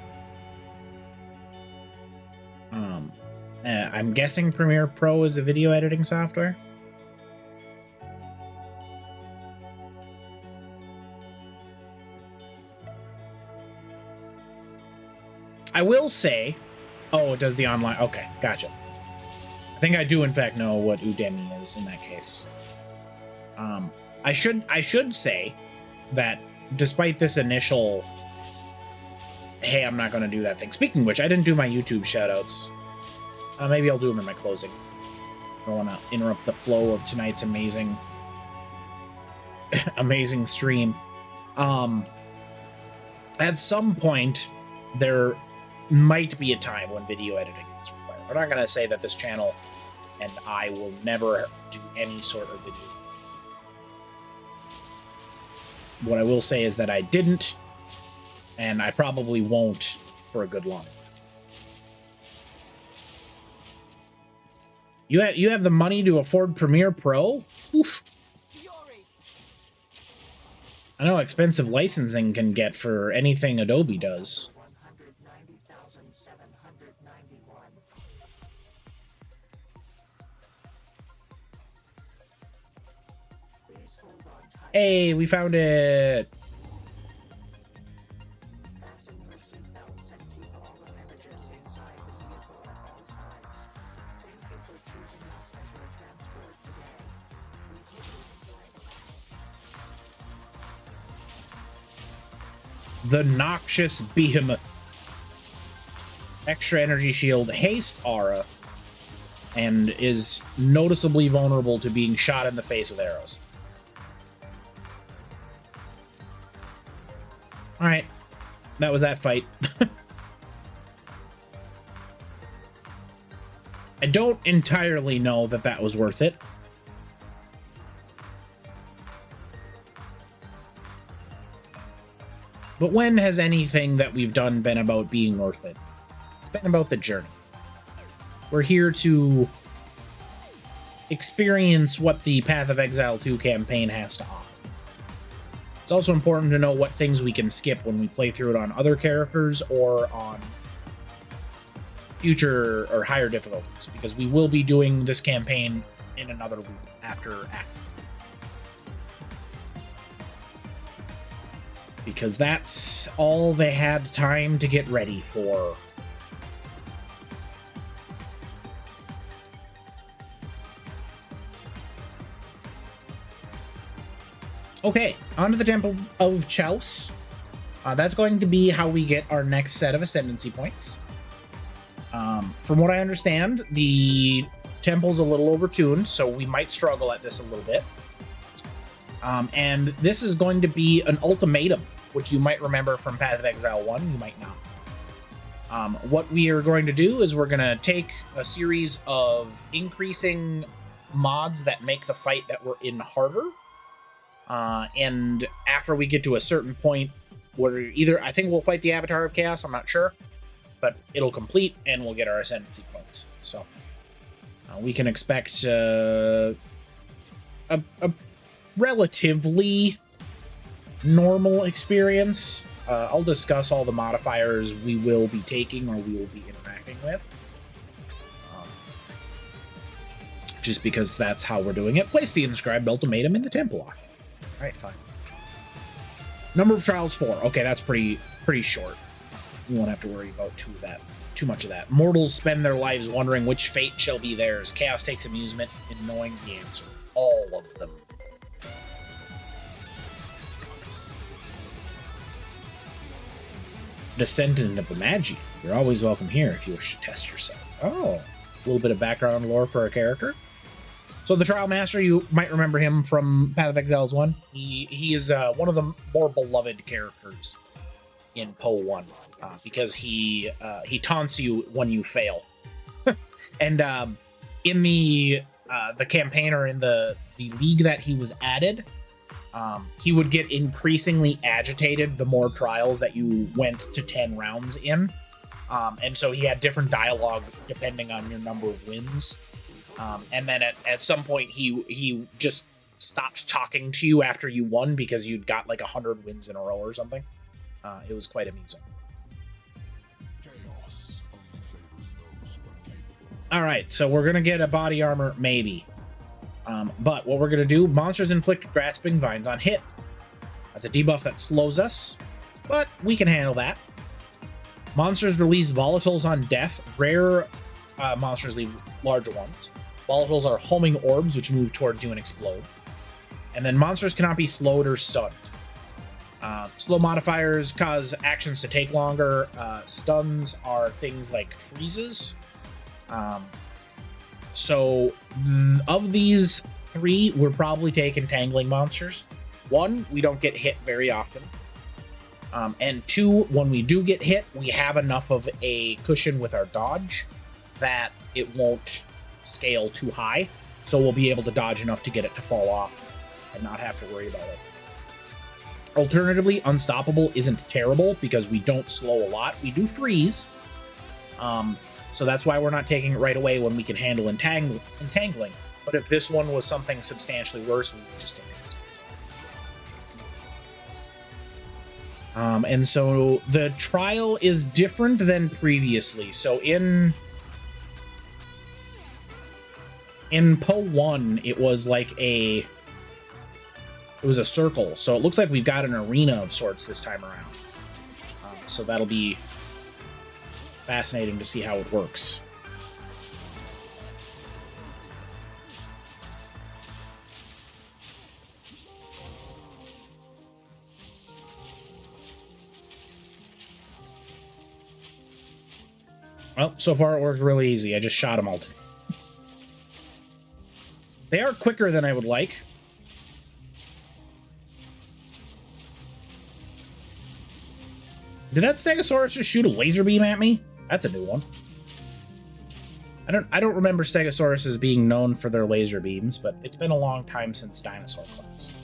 I'm guessing Premiere Pro is a video editing software. I will say, oh, it does the online. Okay, gotcha. I think I do in fact know what Udemy is in that case. I should say that despite this initial, hey, I'm not going to do that thing. Speaking of which, I didn't do my YouTube shoutouts. Maybe I'll do them in my closing. I don't want to interrupt the flow of tonight's amazing, amazing stream. At some point, there might be a time when video editing is required. I'm not going to say that this channel and I will never do any sort of video. What I will say is that I didn't, and I probably won't for a good long time. You have the money to afford Premiere Pro? Oof. I know how expensive licensing can get for anything Adobe does. Hey, we found it. The Noxious Behemoth. Extra energy shield, haste aura, and is noticeably vulnerable to being shot in the face with arrows. All right, that was that fight. I don't entirely know that that was worth it. But when has anything that we've done been about being worth it? It's been about the journey. We're here to experience what the Path of Exile 2 campaign has to offer. It's also important to know what things we can skip when we play through it on other characters or on future or higher difficulties, because we will be doing this campaign in another loop after Act 3. Because that's all they had time to get ready for. Okay, on to the Temple of Chaos. That's going to be how we get our next set of Ascendancy points. From what I understand, the temple's a little overtuned, so we might struggle at this a little bit. And this is going to be an ultimatum, which you might remember from Path of Exile 1, you might not. What we are going to do is we're going to take a series of increasing mods that make the fight that we're in harder. And after we get to a certain point, where either, I think we'll fight the Avatar of Chaos, I'm not sure, but it'll complete and we'll get our Ascendancy points. So we can expect a relatively normal experience. I'll discuss all the modifiers we will be taking or we will be interacting with. Just because that's how we're doing it. Place the inscribed ultimatum in the temple lock. All right, fine. Number of trials 4. Okay, that's pretty short. We won't have to worry about too much of that. Mortals spend their lives wondering which fate shall be theirs. Chaos takes amusement in knowing the answer. All of them. Descendant of the Magi. You're always welcome here if you wish to test yourself. Oh, a little bit of background lore for our character. So the Trial Master, you might remember him from Path of Exiles 1. He is one of the more beloved characters in PoE 1 because he taunts you when you fail. And in the the campaigner in the league that he was added, he would get increasingly agitated the more trials that you went to 10 rounds in. And so he had different dialogue depending on your number of wins. And then at some point he just stopped talking to you after you won because you'd got like 100 wins in a row or something. It was quite amusing. All right, so we're gonna get a body armor, maybe. But what we're gonna do, monsters inflict grasping vines on hit. That's a debuff that slows us, but we can handle that. Monsters release volatiles on death. Rare monsters leave larger ones. Volatiles are homing orbs, which move towards you and explode. And then monsters cannot be slowed or stunned. Slow modifiers cause actions to take longer. Stuns are things like freezes. So of these three, we're probably taking tangling monsters. One, we don't get hit very often. And two, when we do get hit, we have enough of a cushion with our dodge that it won't scale too high. So we'll be able to dodge enough to get it to fall off and not have to worry about it. Alternatively, Unstoppable isn't terrible because we don't slow a lot. We do freeze. So that's why we're not taking it right away when we can handle entangling. But if this one was something substantially worse, we would just take it. And so the trial is different than previously. So in Po 1, it was like it was a circle. So it looks like we've got an arena of sorts this time around. So that'll be fascinating to see how it works. Well, so far it works really easy. I just shot them all. They are quicker than I would like. Did that Stegosaurus just shoot a laser beam at me? That's a new one. I don't remember Stegosauruses being known for their laser beams, but it's been a long time since Dinosaur class.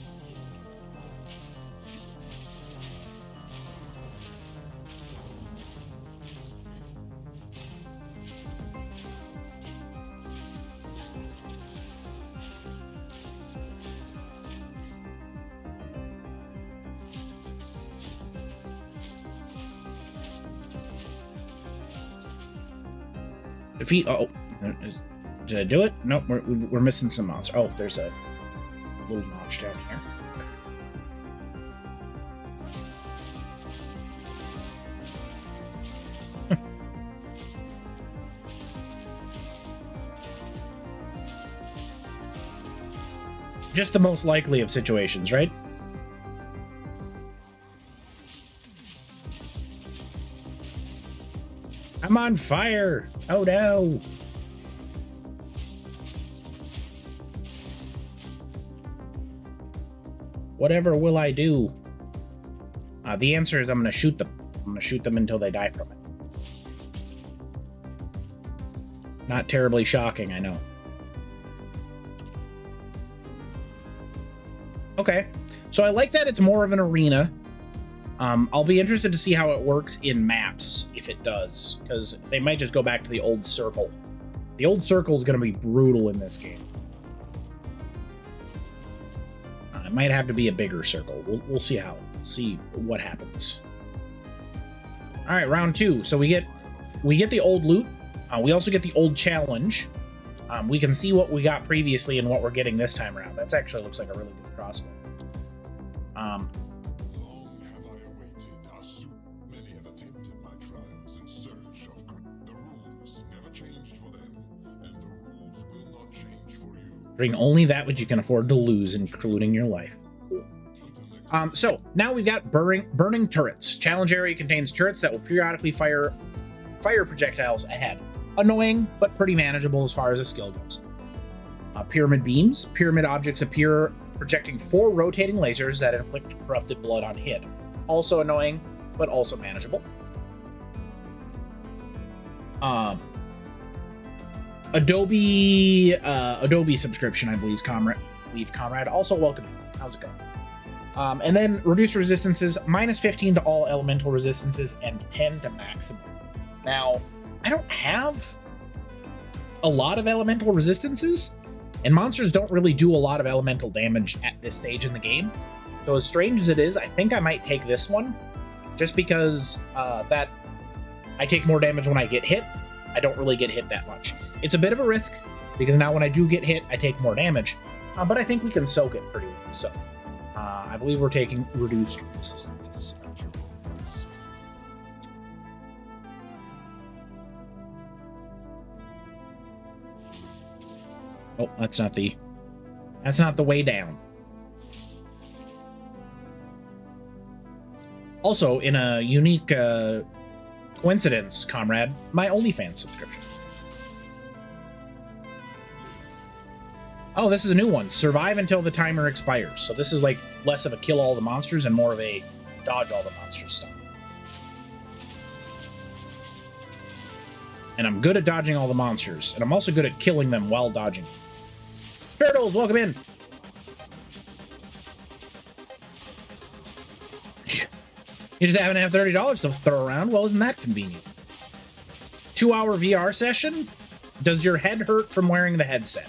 Defeat. Oh, did I do it? Nope, we're missing some monsters. Oh, there's a little notch down here. Just the most likely of situations, right? I'm on fire! Oh no! Whatever will I do? The answer is I'm gonna shoot them. I'm gonna shoot them until they die from it. Not terribly shocking, I know. Okay, so I like that it's more of an arena. I'll be interested to see how it works in maps, if it does, because they might just go back to the old circle. The old circle is going to be brutal in this game. It might have to be a bigger circle. We'll see what happens. All right, round 2. So we get the old loot. We also get the old challenge. We can see what we got previously and what we're getting this time around. That's actually looks like a really good crossbow. Bring only that which you can afford to lose, including your life. So now we've got burning turrets. Challenge area contains turrets that will periodically fire projectiles ahead. Annoying, but pretty manageable as far as the skill goes. Pyramid beams. Pyramid objects appear projecting 4 rotating lasers that inflict corrupted blood on hit. Also annoying, but also manageable. Adobe subscription, I believe, Comrade. Also, welcome. How's it going? And then reduced resistances, -15 to all elemental resistances and 10 to maximum. Now, I don't have a lot of elemental resistances, and monsters don't really do a lot of elemental damage at this stage in the game. So as strange as it is, I think I might take this one, just because that I take more damage when I get hit. I don't really get hit that much. It's a bit of a risk, because now when I do get hit, I take more damage, but I think we can soak it pretty well. So I believe we're taking reduced resistances. Oh, that's not the way down. Also, in a unique coincidence, Comrade, my OnlyFans subscription. Oh, this is a new one. Survive until the timer expires. So this is like less of a kill all the monsters and more of a dodge all the monsters stuff. And I'm good at dodging all the monsters, and I'm also good at killing them while dodging. Turtles, welcome in. You just happen to have $30 to throw around. Well, isn't that convenient? 2-hour VR session? Does your head hurt from wearing the headset?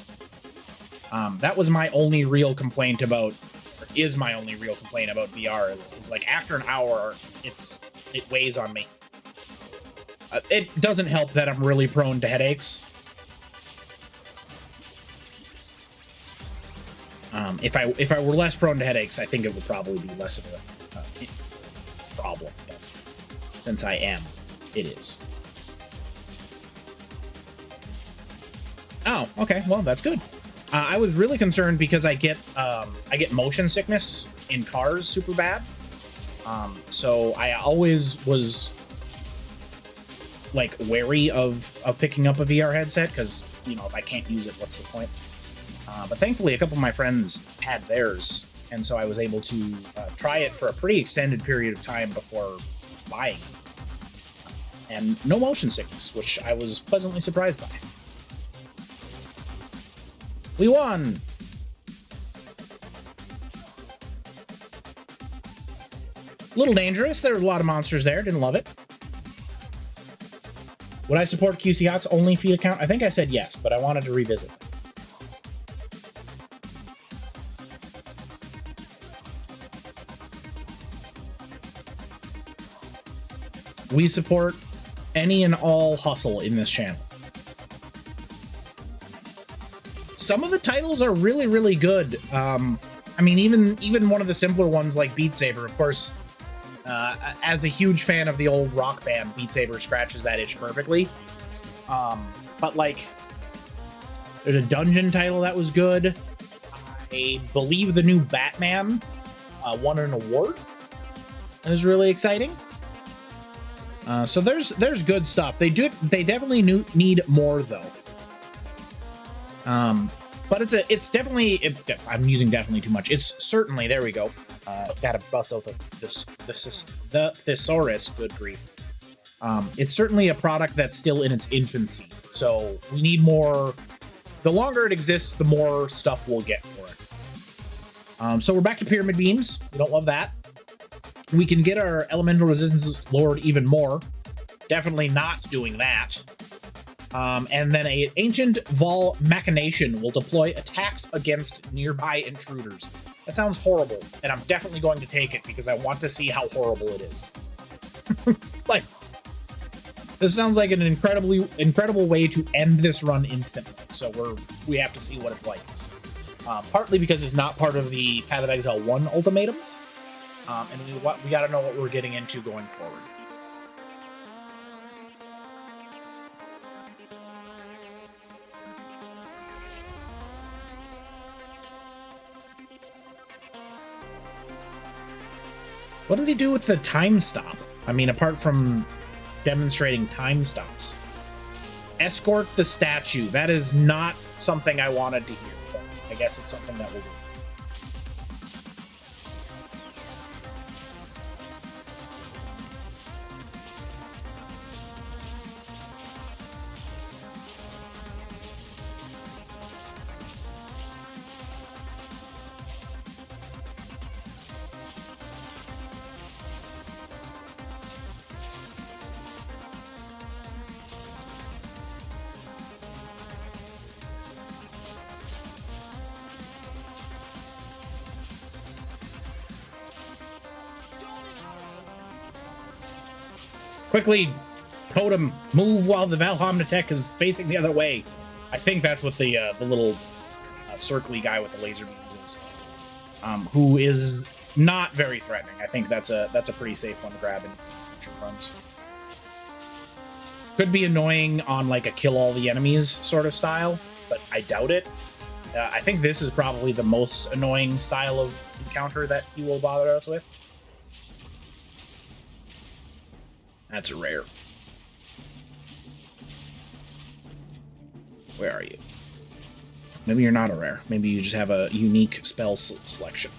That was my only real complaint about, or is my only real complaint about VR. It's like after an hour, it weighs on me. It doesn't help that I'm really prone to headaches. If I were less prone to headaches, I think it would probably be less of a problem. But since I am, it is. Oh, okay. Well, that's good. I was really concerned because I get motion sickness in cars super bad. So I always was like wary of picking up a VR headset because, you know, if I can't use it, what's the point? But thankfully, a couple of my friends had theirs, and so I was able to try it for a pretty extended period of time before buying it. And no motion sickness, which I was pleasantly surprised by. We won! A little dangerous. There were a lot of monsters there. Didn't love it. Would I support QC Hawk's only feed account? I think I said yes, but I wanted to revisit it. We support any and all hustle in this channel. Some of the titles are really, really good. I mean, even one of the simpler ones like Beat Saber, of course, as a huge fan of the old Rock Band, Beat Saber scratches that itch perfectly. But like, there's a dungeon title that was good. I believe the new Batman won an award. It was really exciting. So there's good stuff. They definitely need more though. But it's definitely, I'm using definitely too much. It's certainly, there we go. Gotta bust out the thesaurus, good grief. It's certainly a product that's still in its infancy. So we need more. The longer it exists, the more stuff we'll get for it. So we're back to pyramid beams. We don't love that. We can get our elemental resistances lowered even more. Definitely not doing that. And then an Ancient Vol Machination will deploy attacks against nearby intruders. That sounds horrible, and I'm definitely going to take it because I want to see how horrible it is. Like, this sounds like an incredible way to end this run instantly. So we have to see what it's like. Partly because it's not part of the Path of Exile 1 ultimatums. And we got to know what we're getting into going forward. What did he do with the time stop? I mean, apart from demonstrating time stops. Escort the statue. That is not something I wanted to hear, but I guess it's something that we'll do. Quickly, totem, move while the Valhamnatech is facing the other way. I think that's what the little circly guy with the laser beams is, who is not very threatening. I think that's a pretty safe one to grab in future runs. Could be annoying on like a kill all the enemies sort of style, but I doubt it. I think this is probably the most annoying style of encounter that he will bother us with. That's a rare. Where are you? Maybe you're not a rare. Maybe you just have a unique spell selection.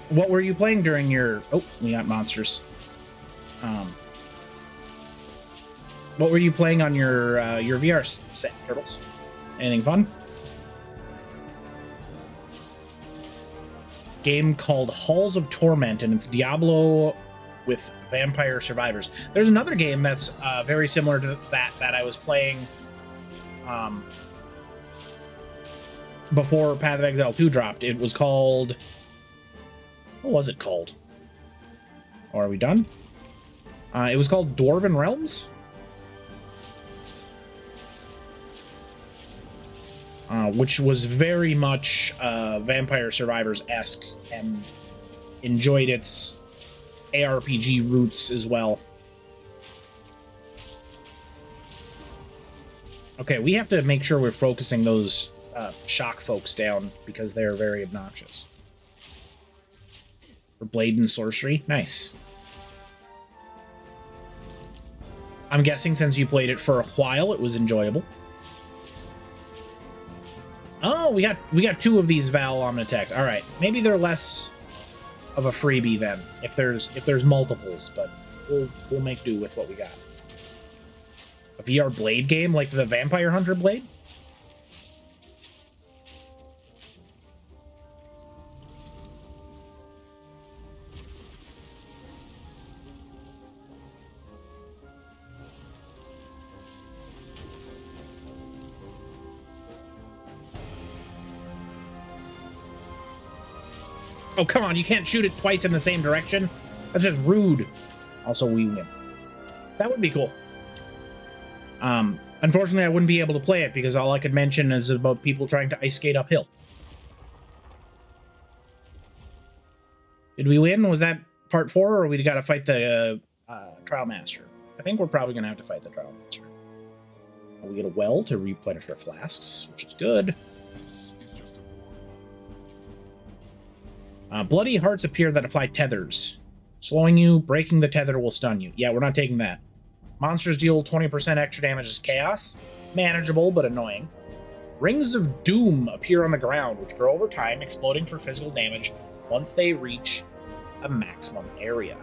What were you playing during your... Oh, we got monsters. What were you playing on your VR set, Turtles? Anything fun? Game called Halls of Torment, and it's Diablo with vampire survivors. There's another game that's very similar to that I was playing before Path of Exile 2 dropped. It was called... What was it called? Or are we done? It was called Dwarven Realms? Which was very much Vampire Survivors-esque and enjoyed its ARPG roots as well. Okay, we have to make sure we're focusing those shock folks down because they're very obnoxious. For Blade and Sorcery, nice. I'm guessing since you played it for a while, it was enjoyable. Oh, we got two of these Valhamnatechs. All right, maybe they're less of a freebie then, if there's multiples, but we'll make do with what we got. A VR Blade game like the Vampire Hunter Blade? Oh, come on, you can't shoot it twice in the same direction. That's just rude. Also, we win. That would be cool. Unfortunately, I wouldn't be able to play it because all I could mention is about people trying to ice skate uphill. Did we win? Was that part 4, or we got to fight the Trial Master? I think we're probably going to have to fight the Trial Master. We get a well to replenish our flasks, which is good. Bloody hearts appear that apply tethers. Slowing you, breaking the tether will stun you. Yeah, we're not taking that. Monsters deal 20% extra damage as chaos. Manageable, but annoying. Rings of Doom appear on the ground, which grow over time, exploding for physical damage once they reach a maximum area.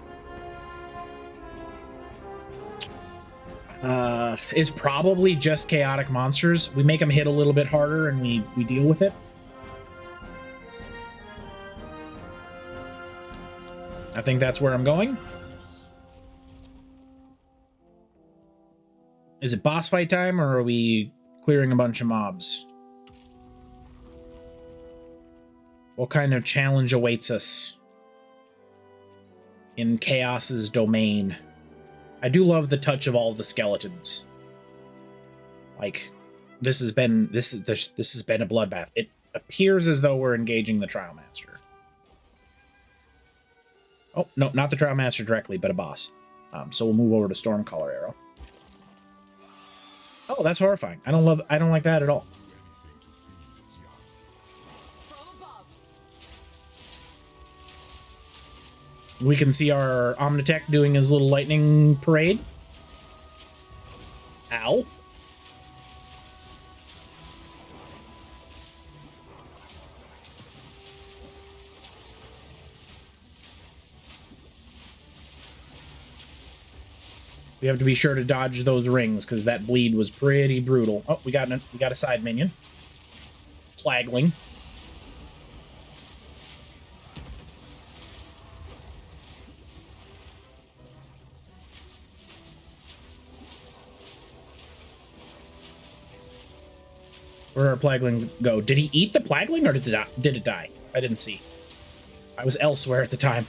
It's probably just chaotic monsters. We make them hit a little bit harder and we deal with it. I think that's where I'm going. Is it boss fight time, or are we clearing a bunch of mobs? What kind of challenge awaits us in Chaos's domain? I do love the touch of all the skeletons. Like, this has been a bloodbath. It appears as though we're engaging the Trial Master. Oh, no, not the Trial Master directly, but a boss. So we'll move over to Stormcaller Arrow. Oh, that's horrifying. I don't like that at all. We can see our Omnitech doing his little lightning parade. Ow. We have to be sure to dodge those rings because that bleed was pretty brutal. Oh, we got a side minion. Plagling. Where did our Plagling go? Did he eat the Plagling or did it die? I didn't see. I was elsewhere at the time.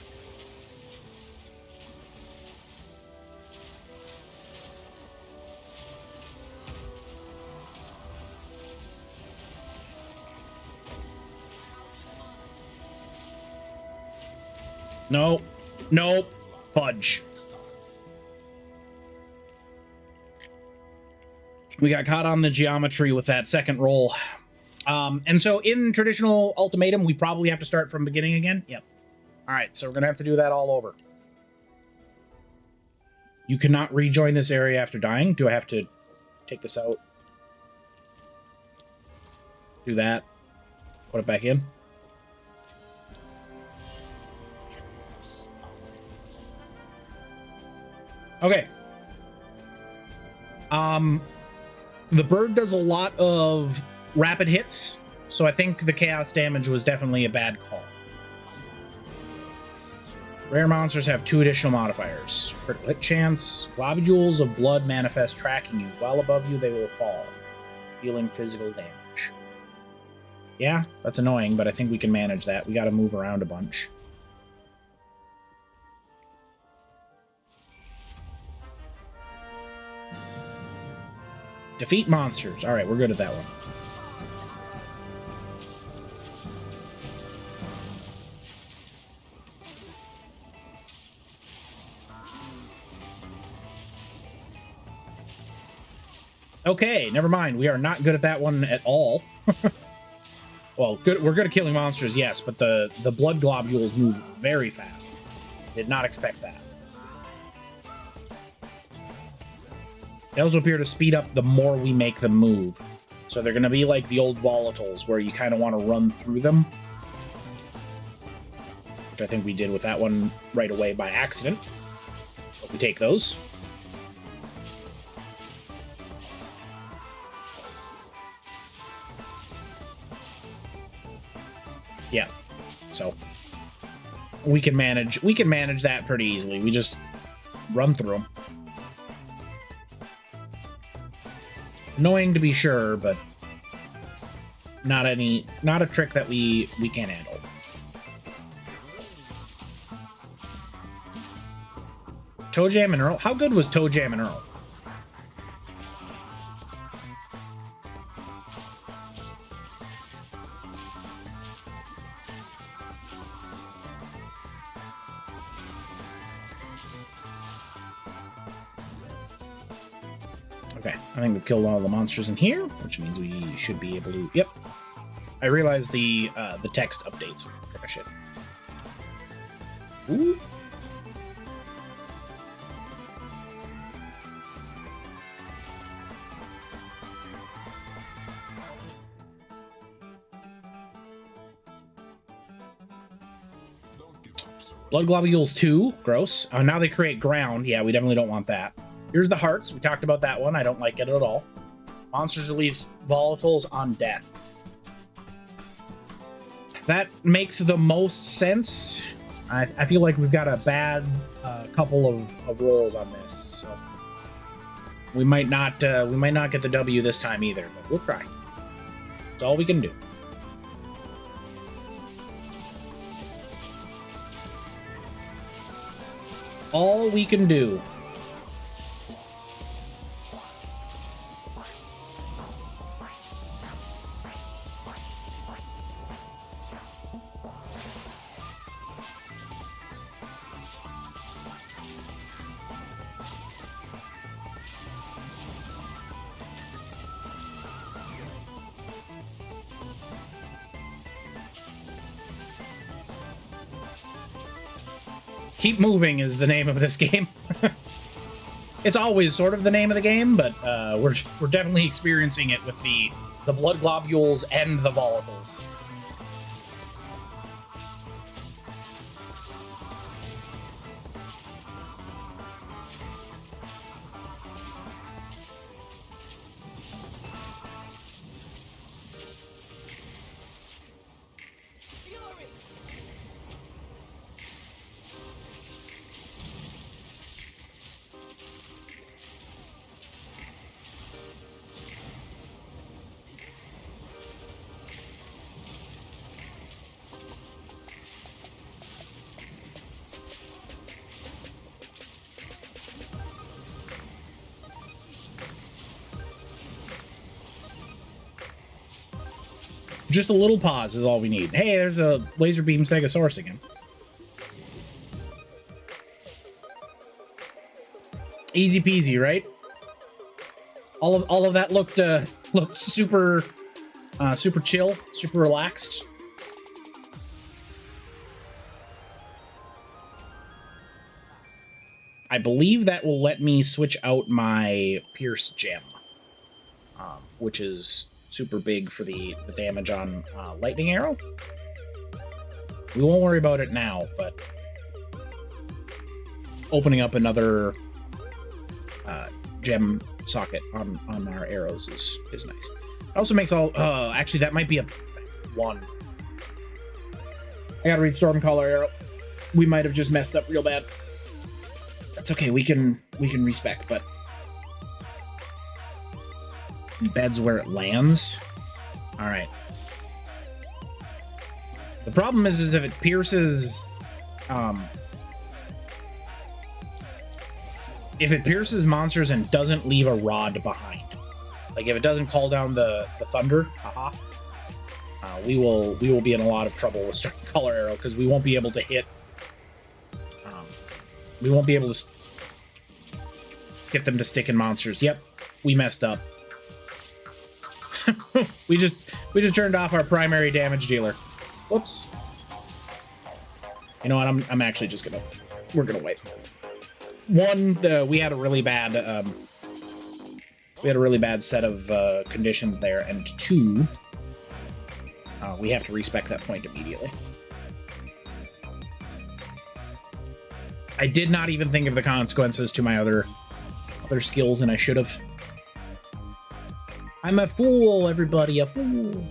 No. Nope. Fudge. We got caught on the geometry with that second roll. And so in traditional ultimatum, we probably have to start from beginning again. Yep. All right, so we're going to have to do that all over. You cannot rejoin this area after dying. Do I have to take this out? Do that. Put it back in. Okay. The bird does a lot of rapid hits, so I think the chaos damage was definitely a bad call. Rare monsters have 2 additional modifiers. Critical hit chance, globules of blood manifest tracking you. While above you, they will fall, dealing physical damage. Yeah, that's annoying, but I think we can manage that. We gotta move around a bunch. Defeat monsters. All right, we're good at that one. Okay, never mind. We are not good at that one at all. Well, good. We're good at killing monsters, yes, but the blood globules move very fast. Did not expect that. They also appear to speed up the more we make them move. So they're going to be like the old volatiles, where you kind of want to run through them. Which I think we did with that one right away by accident. But we take those. Yeah. So we can manage that pretty easily. We just run through them. Annoying to be sure, but not a trick that we can't handle. Toe Jam and Earl? How good was Toe Jam and Earl? Okay, I think we've killed all the monsters in here, which means we should be able to... Yep. I realized the text updates. Finish it. Ooh. Blood globules 2. Gross. Now they create ground. Yeah, we definitely don't want that. Here's the hearts. We talked about that one. I don't like it at all. Monsters release volatiles on death. That makes the most sense. I feel like we've got a bad couple of rolls on this, so we might not get the W this time either, but we'll try. That's all we can do. All we can do. Keep moving is the name of this game. It's always sort of the name of the game, but we're definitely experiencing it with the blood globules and the volatiles. Just a little pause is all we need. Hey, there's a laser beam stegosaurus again. Easy peasy, right? All of that looked super super chill, super relaxed. I believe that will let me switch out my Pierce gem, which is super big for the damage on lightning arrow. We won't worry about it now, but opening up another gem socket on our arrows is nice. It also makes all actually that might be a 1. I gotta read Stormcaller arrow. We might have just messed up real bad. That's okay, we can respec, but bed's where it lands. All right. The problem is if it pierces, monsters and doesn't leave a rod behind, like if it doesn't call down the thunder, we will be in a lot of trouble with Stormcaller arrow because we won't be able to hit. We won't be able to get them to stick in monsters. Yep, we messed up. we just turned off our primary damage dealer. Whoops. You know what? I'm actually just we're gonna wait. 1, we had a really bad set of conditions there, and 2, we have to respec that point immediately. I did not even think of the consequences to my other skills, and I should have. I'm a fool, everybody, a fool.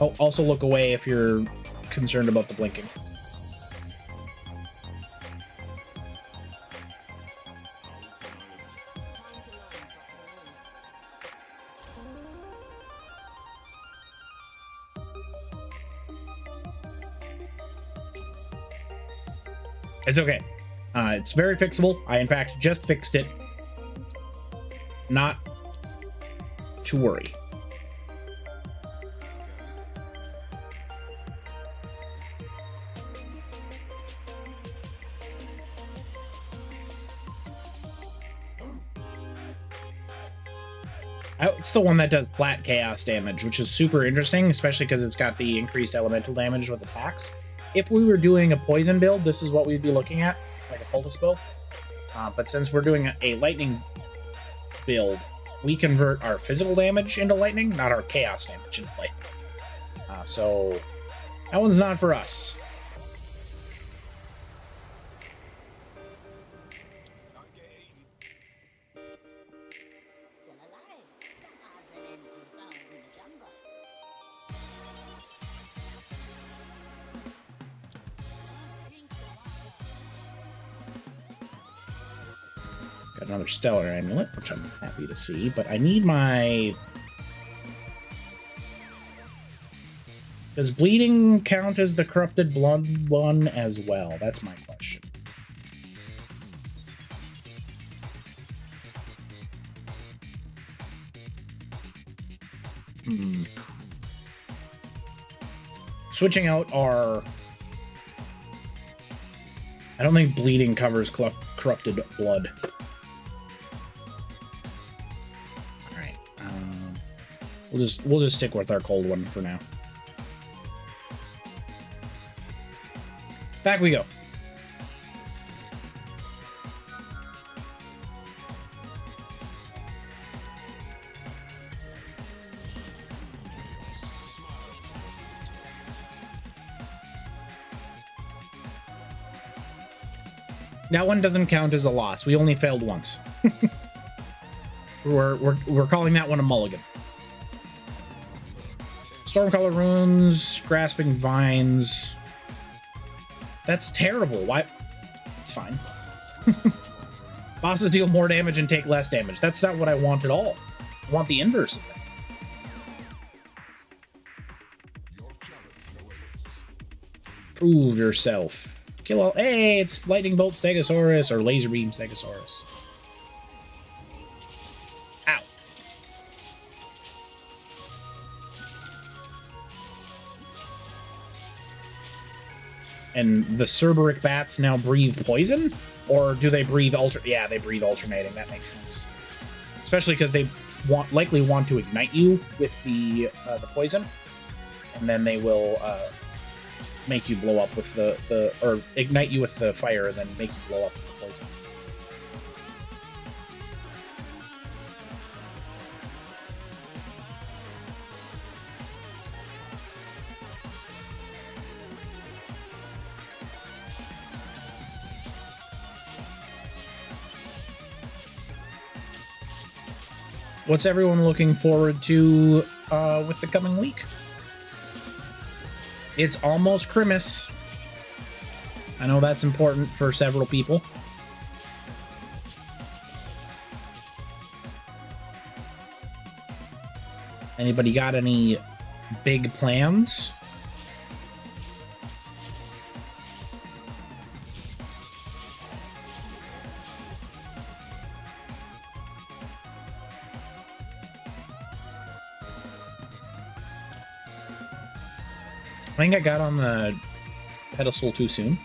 Oh, also look away if you're concerned about the blinking. It's okay. It's very fixable. I, in fact, just fixed it. Not to worry. It's the one that does flat chaos damage, which is super interesting, especially because it's got the increased elemental damage with attacks. If we were doing a poison build, this is what we'd be looking at, like a poultice build. But since we're doing a lightning build, we convert our physical damage into lightning, not our chaos damage into lightning. So that one's not for us. Got another stellar amulet, which I'm happy to see, but I need my... Does bleeding count as the corrupted blood one as well? That's my question. Switching out our... I don't think bleeding covers corrupted blood. Alright. We'll just stick with our cold one for now. Back we go. That one doesn't count as a loss. We only failed once. We're calling that one a mulligan. Stormcaller runes, grasping vines. That's terrible. Why? It's fine. Bosses deal more damage and take less damage. That's not what I want at all. I want the inverse of that. Prove yourself. Kill all. Hey, it's Lightning Bolt Stegosaurus or Laser Beam Stegosaurus. Ow. And the Cerberic bats now breathe poison? Or do they breathe yeah, they breathe alternating. That makes sense. Especially because they likely want to ignite you with the poison. And then they will make you blow up with or ignite you with the fire and then make you blow up with the poison. What's everyone looking forward to with the coming week? It's almost Christmas. I know that's important for several people. Anybody got any big plans? I think I got on the pedestal too soon.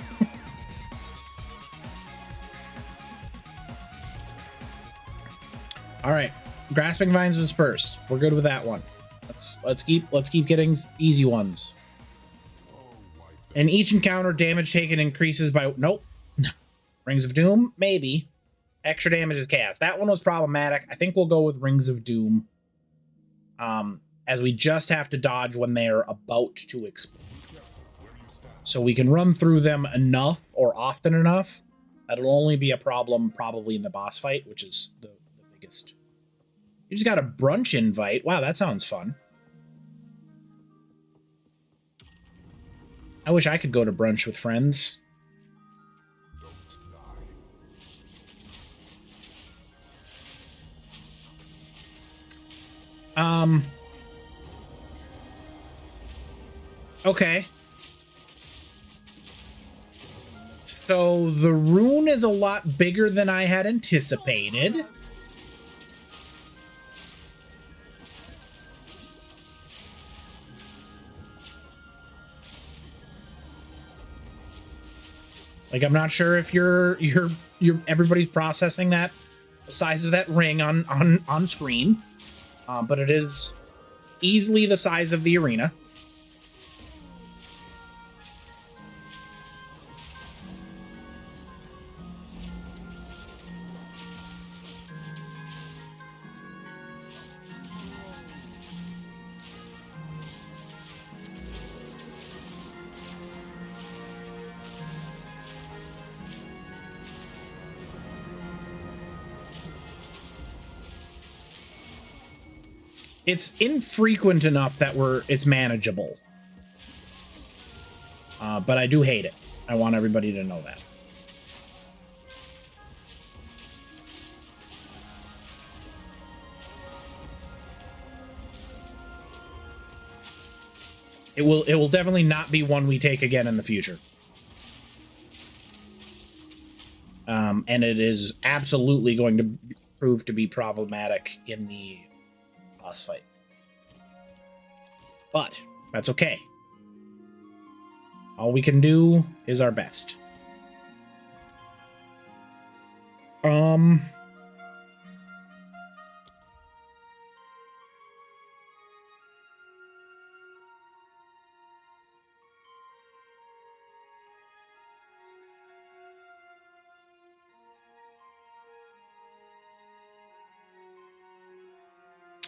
All right, grasping vines was first. We're good with that one. Let's keep getting easy ones. In each encounter, damage taken increases by nope. Rings of Doom, maybe. Extra damage is chaos. That one was problematic. I think we'll go with Rings of Doom. As we just have to dodge when they are about to explode. So we can run through them enough or often enough. That'll only be a problem probably in the boss fight, which is the biggest. You just got a brunch invite. Wow, that sounds fun. I wish I could go to brunch with friends. Okay. So the rune is a lot bigger than I had anticipated. Like, I'm not sure if everybody's processing that, the size of that ring on screen, but it is easily the size of the arena. It's infrequent enough that it's manageable. But I do hate it. I want everybody to know that. It will definitely not be one we take again in the future. And it is absolutely going to prove to be problematic in the boss fight. But that's okay. All we can do is our best.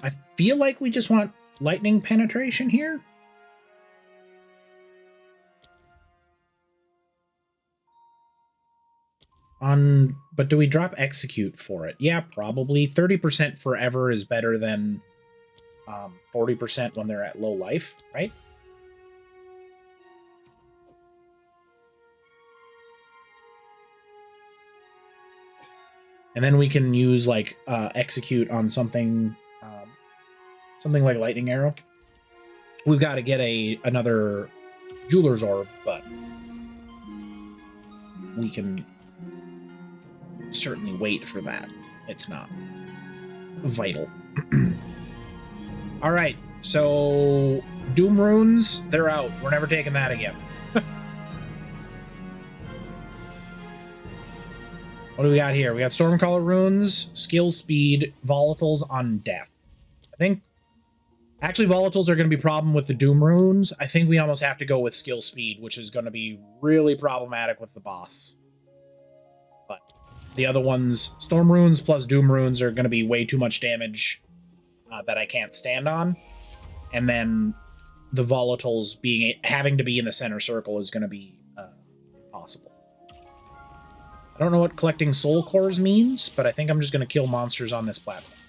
I feel like we just want lightning penetration here. But do we drop execute for it? Yeah, probably. 30% forever is better than 40% when they're at low life, right? And then we can use like execute on something like lightning arrow. We've got to get another jeweler's orb, but we can certainly wait for that. It's not vital. All right, so Doom runes, they're out. We're never taking that again. What do we got here? We got Stormcaller runes, skill speed, volatiles on death. I think actually volatiles are going to be a problem with the Doom runes. I think we almost have to go with skill speed, which is going to be really problematic with the boss. But the other ones, Storm runes plus Doom runes, are going to be way too much damage that I can't stand on. And then the volatiles having to be in the center circle is going to be impossible. I don't know what collecting soul cores means, but I think I'm just going to kill monsters on this platform.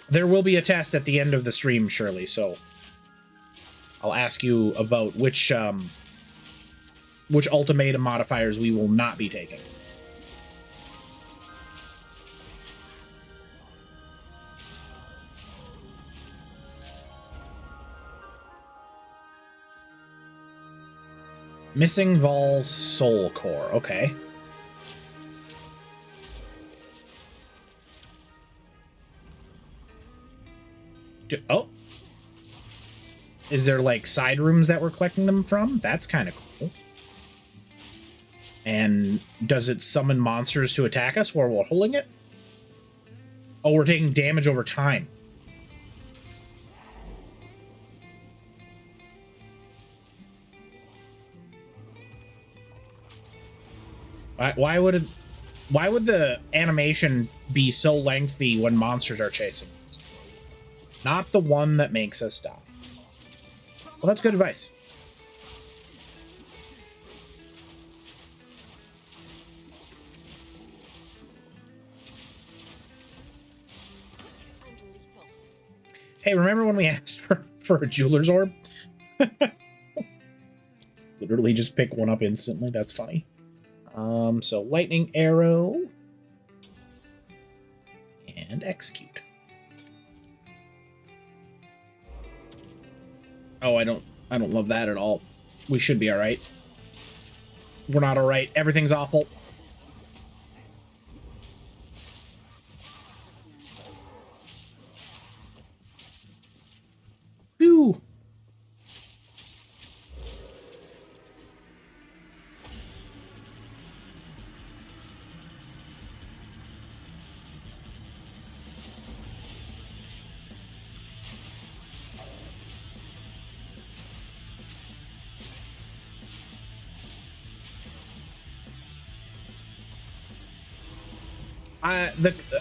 There will be a test at the end of the stream, surely, so I'll ask you about which ultimatum modifiers we will not be taking. Missing Vol Soul Core. Okay. Oh. Is there, like, side rooms that we're collecting them from? That's kind of cool. And does it summon monsters to attack us while we're holding it? Oh, we're taking damage over time. Why would the animation be so lengthy when monsters are chasing us? Not the one that makes us die. Well, that's good advice. Hey, remember when we asked for a jeweler's orb? Literally just pick one up instantly. That's funny. So lightning arrow and execute. Oh, I don't love that at all. We should be all right. We're not all right. Everything's awful. Whew.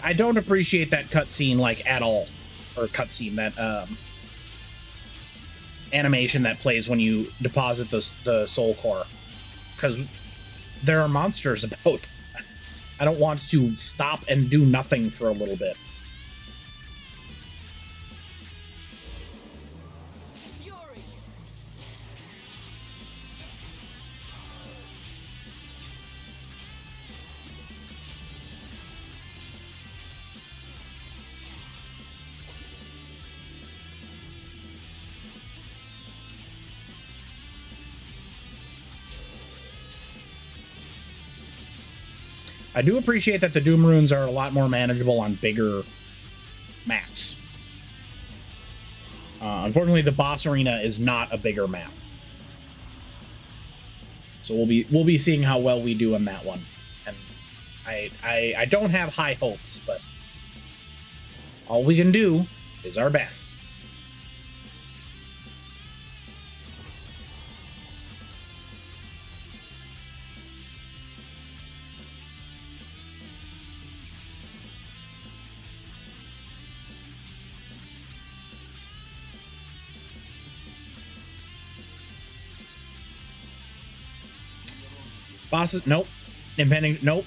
I don't appreciate that cutscene like at all, or cutscene that animation that plays when you deposit the soul core, because there are monsters about. I don't want to stop and do nothing for a little bit. I do appreciate that the Doom runes are a lot more manageable on bigger maps. Unfortunately, the boss arena is not a bigger map, so we'll be seeing how well we do on that one. And I don't have high hopes, but all we can do is our best. Bosses, nope. Impending, nope.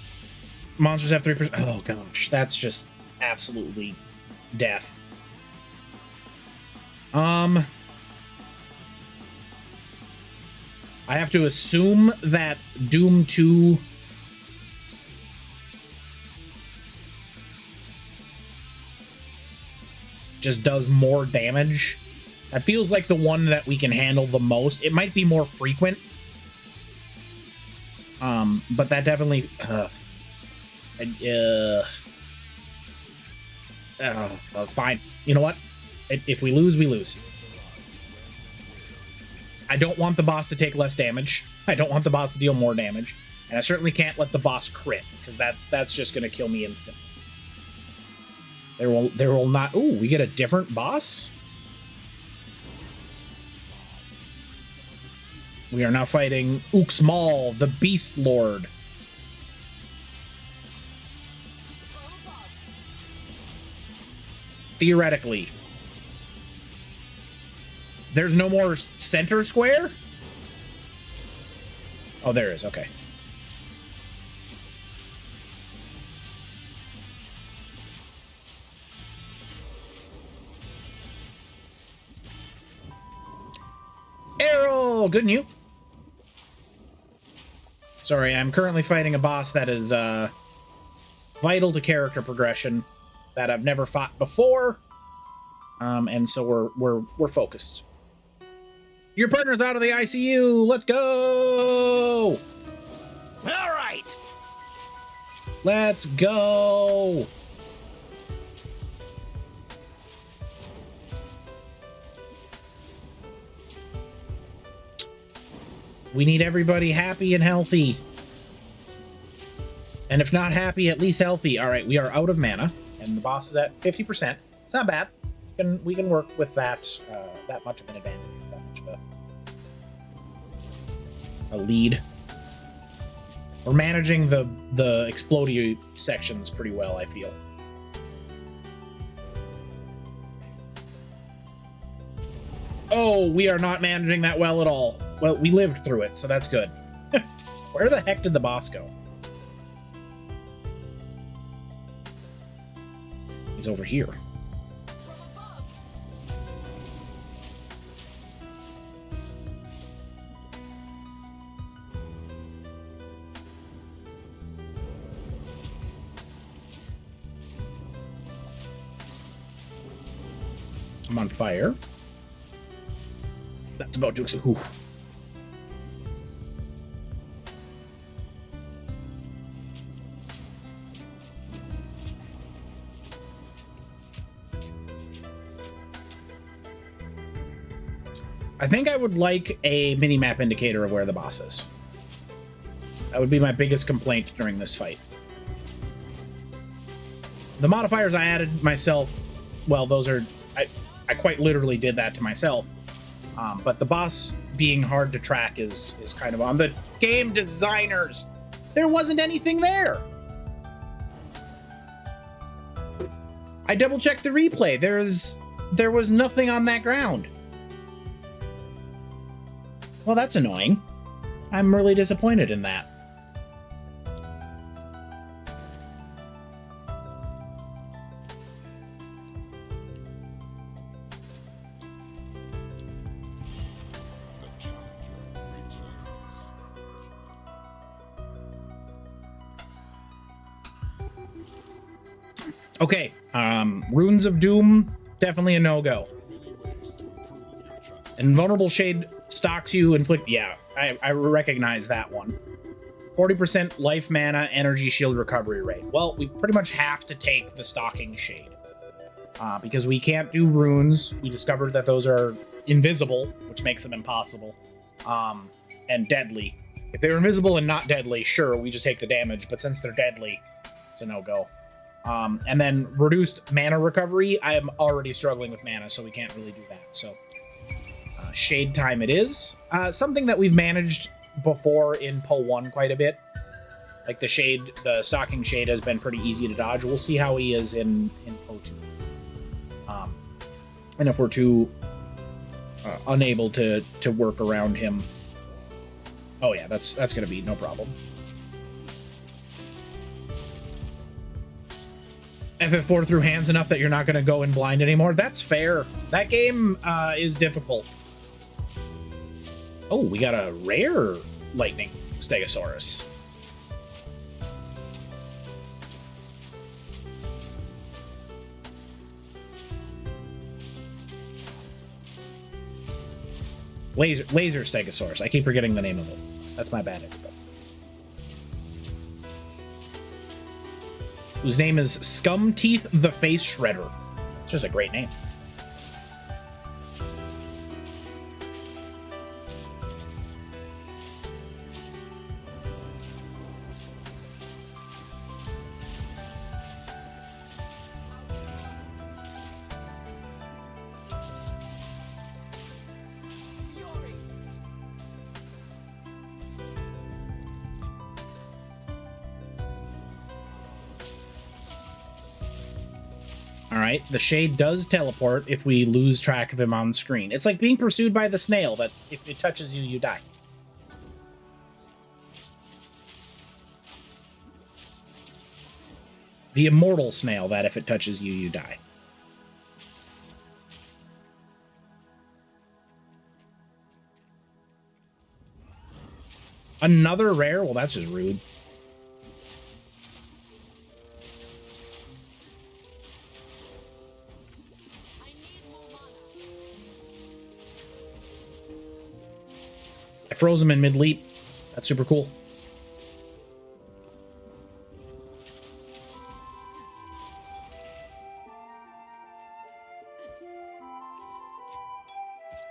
Monsters have 3%. Oh gosh, that's just absolutely death. I have to assume that Doom 2 just does more damage. That feels like the one that we can handle the most. It might be more frequent. But that definitely, fine. You know what? If we lose, we lose. I don't want the boss to take less damage. I don't want the boss to deal more damage. And I certainly can't let the boss crit, because that's just going to kill me instantly. There will not... Ooh, we get a different boss? We are now fighting Uxmal, the Beast Lord. Theoretically. There's no more center square? Oh, there is. Okay. Errol! Good news. Sorry, I'm currently fighting a boss that is vital to character progression that I've never fought before. And so we're focused. Your partner's out of the ICU. Let's go. All right. Let's go. We need everybody happy and healthy. And if not happy, at least healthy. All right, we are out of mana, and the boss is at 50%. It's not bad. We can work with that that much of an advantage, that much of a lead. We're managing the explodey sections pretty well, I feel. Oh, we are not managing that well at all. Well, we lived through it, so that's good. Where the heck did the boss go? He's over here. I'm on fire. That's about to... Ooh. I think I would like a mini-map indicator of where the boss is. That would be my biggest complaint during this fight. The modifiers I added myself, well, those are... I quite literally did that to myself. But the boss being hard to track is kind of on the game designers. There wasn't anything there. I double-checked the replay. There was nothing on that ground. Well, that's annoying. I'm really disappointed in that. Okay, Runes of Doom, definitely a no-go. Invulnerable Shade stocks you, inflict... Yeah, I recognize that one. 40% life mana, energy shield recovery rate. Well, we pretty much have to take the Stalking Shade. Because we can't do runes. We discovered that those are invisible, which makes them impossible. And deadly. If they're invisible and not deadly, sure, we just take the damage. But since they're deadly, it's a no-go. And then reduced mana recovery. I am already struggling with mana, so we can't really do that. So Shade time it is. Something that we've managed before in Poe 1 quite a bit. Like the Stalking Shade has been pretty easy to dodge. We'll see how he is in Poe 2. And if we're too unable to work around him. Oh yeah, that's gonna be no problem. FF4 through hands enough that you're not going to go in blind anymore. That's fair. That game is difficult. Oh, we got a rare lightning Stegosaurus. Laser Stegosaurus. I keep forgetting the name of it. That's my bad, everybody. Whose name is Scum Teeth the Face Shredder. It's just a great name. All right, the Shade does teleport if we lose track of him on screen. It's like being pursued by the snail that if it touches you, you die. The immortal snail that if it touches you, you die. Another rare? Well, that's just rude. I froze him in mid-leap. That's super cool.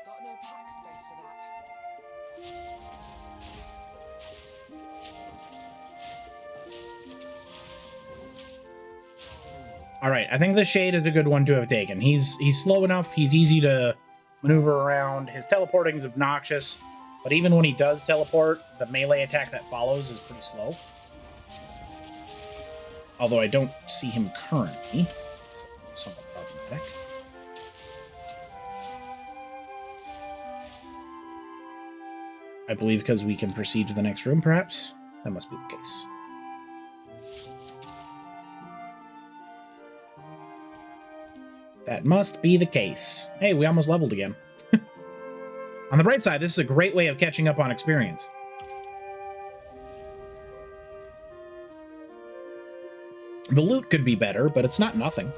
Got no pack space for that. All right, I think the Shade is a good one to have taken. He's slow enough. He's easy to maneuver around. His teleporting is obnoxious, but even when he does teleport, the melee attack that follows is pretty slow. Although I don't see him currently. Somewhat problematic. I believe because we can proceed to the next room, perhaps? That must be the case. That must be the case. Hey, we almost leveled again. On the bright side, this is a great way of catching up on experience. The loot could be better, but it's not nothing.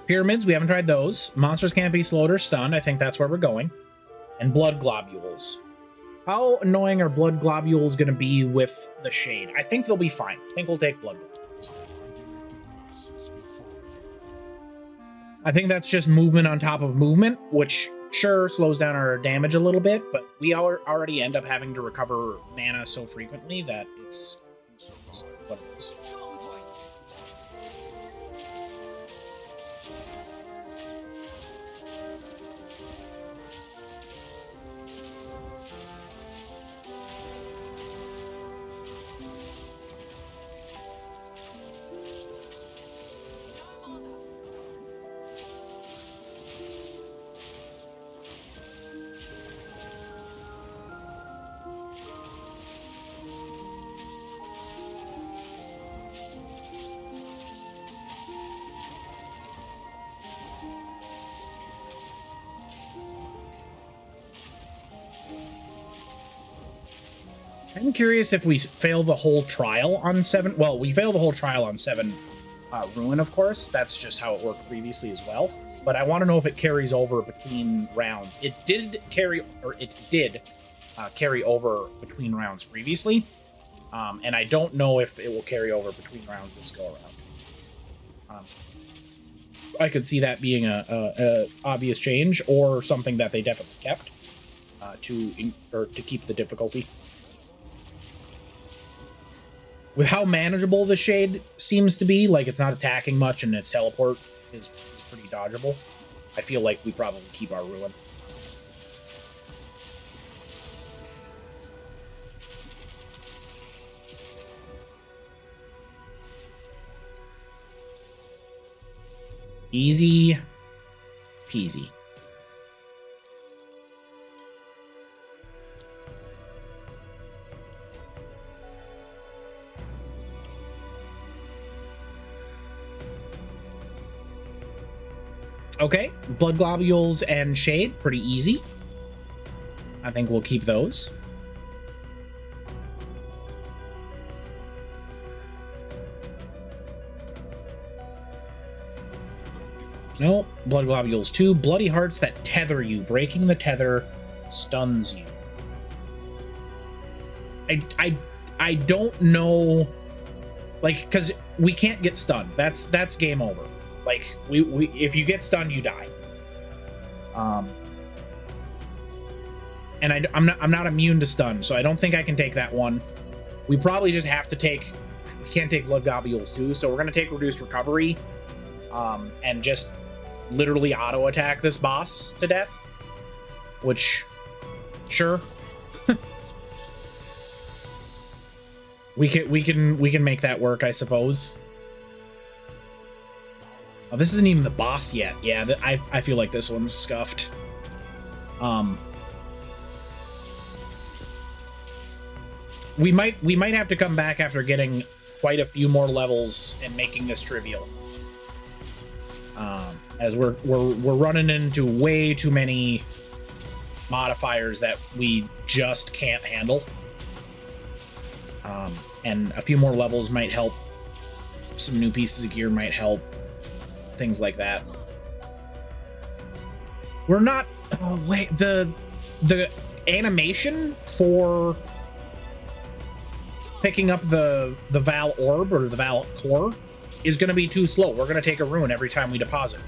Pyramids, we haven't tried those. Monsters can't be slowed or stunned. I think that's where we're going. And blood globules. How annoying are blood globules going to be with the Shade? I think they'll be fine. I think we'll take blood globules. I think that's just movement on top of movement, which sure slows down our damage a little bit, but we already end up having to recover mana so frequently that it's what it is. I'm curious if we fail the whole trial on 7. Well, we failed the whole trial on 7 Ruin, of course. That's just how it worked previously as well. But I want to know if it carries over between rounds. It did carry over between rounds previously. And I don't know if it will carry over between rounds this go around. I could see that being a obvious change or something that they definitely kept to keep the difficulty. With how manageable the Shade seems to be, like it's not attacking much and its teleport is pretty dodgeable, I feel like we probably keep our Ruin. Easy peasy. Okay, blood globules and Shade, pretty easy. I think we'll keep those. No, blood globules 2. Bloody hearts that tether you. Breaking the tether stuns you. I don't know, like, because we can't get stunned. That's game over. Like, we if you get stunned, you die. And I'm not immune to stun, so I don't think I can take that one. We probably just have to take. We can't take blood globules too, so we're gonna take reduced recovery, and just literally auto attack this boss to death. which, sure. we can make that work, I suppose. Oh, this isn't even the boss yet. Yeah, I feel like this one's scuffed. We might have to come back after getting quite a few more levels and making this trivial. As we're running into way too many modifiers that we just can't handle. And a few more levels might help. Some new pieces of gear might help. Things like that. We're not... Oh, wait. The animation for picking up the Val Orb or the Val Core is going to be too slow. We're going to take a ruin every time we deposit.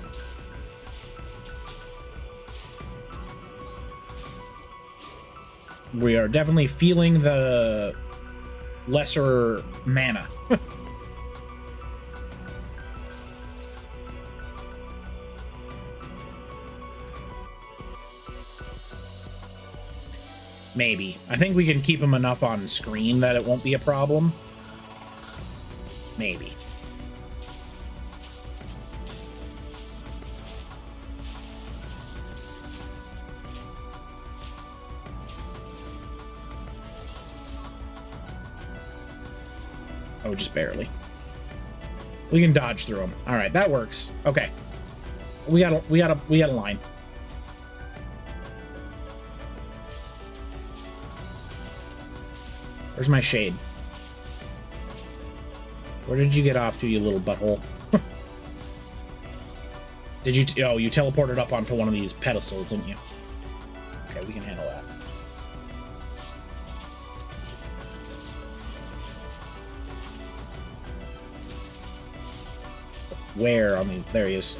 We are definitely feeling the lesser mana. Maybe. I think we can keep them enough on screen that it won't be a problem. Maybe. Oh, just barely. We can dodge through them. All right, that works. Okay. We got a line. Where's my shade? Where did you get off to, you little butthole? Did you... Oh, you teleported up onto one of these pedestals, didn't you? Okay, we can handle that. Where? I mean, there he is.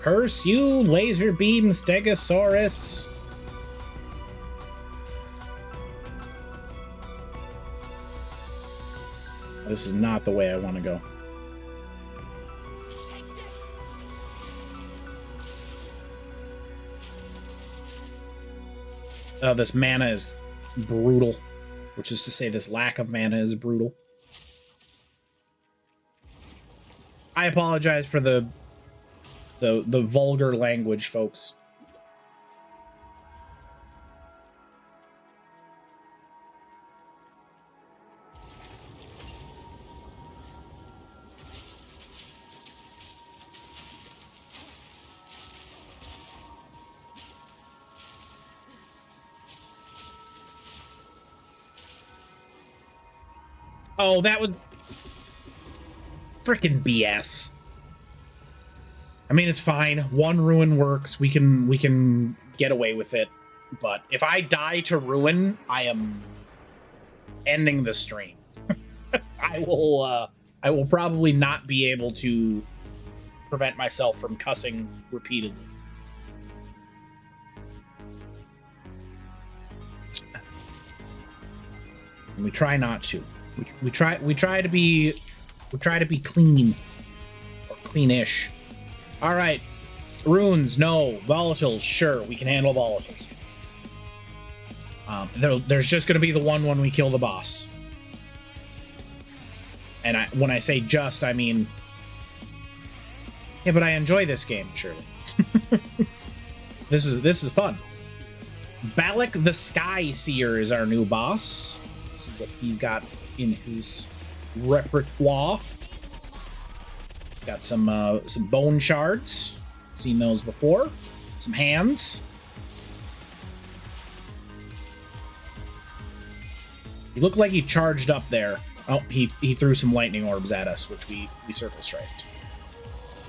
Curse you, laser beam stegosaurus. This is not the way I want to go. This mana is brutal, which is to say this lack of mana is brutal. I apologize for the vulgar language, folks. Oh, that would... Frickin' BS. I mean, it's fine. One ruin works. We can get away with it. But if I die to ruin, I am ending the stream. I will probably not be able to prevent myself from cussing repeatedly. And we try not to. We try to be clean or cleanish. All right, runes, no. Volatiles, sure. We can handle volatiles. There's just going to be the one when we kill the boss. And when I say just, I mean... Yeah, but I enjoy this game, surely. This is fun. Balak the Sky Seer is our new boss. Let's see what he's got in his repertoire. Got some bone shards. Seen those before. Some hands. He looked like he charged up there. Oh, he threw some lightning orbs at us, which we circle striked.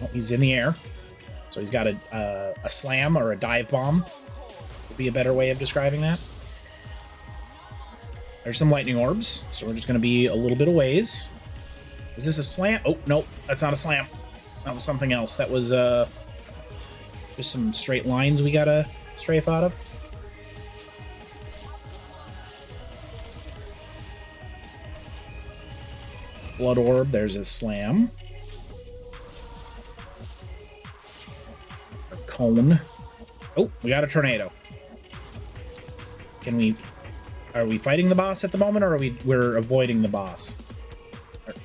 Oh, he's in the air. So he's got a slam or a dive bomb. Would be a better way of describing that. There's some lightning orbs, so we're just going to be a little bit of ways. Is this a slam? Oh, no, that's not a slam. That was something else. That was just some straight lines we gotta strafe out of. Blood orb, there's a slam. A cone. Oh, we got a tornado. Are we fighting the boss at the moment, or we're avoiding the boss?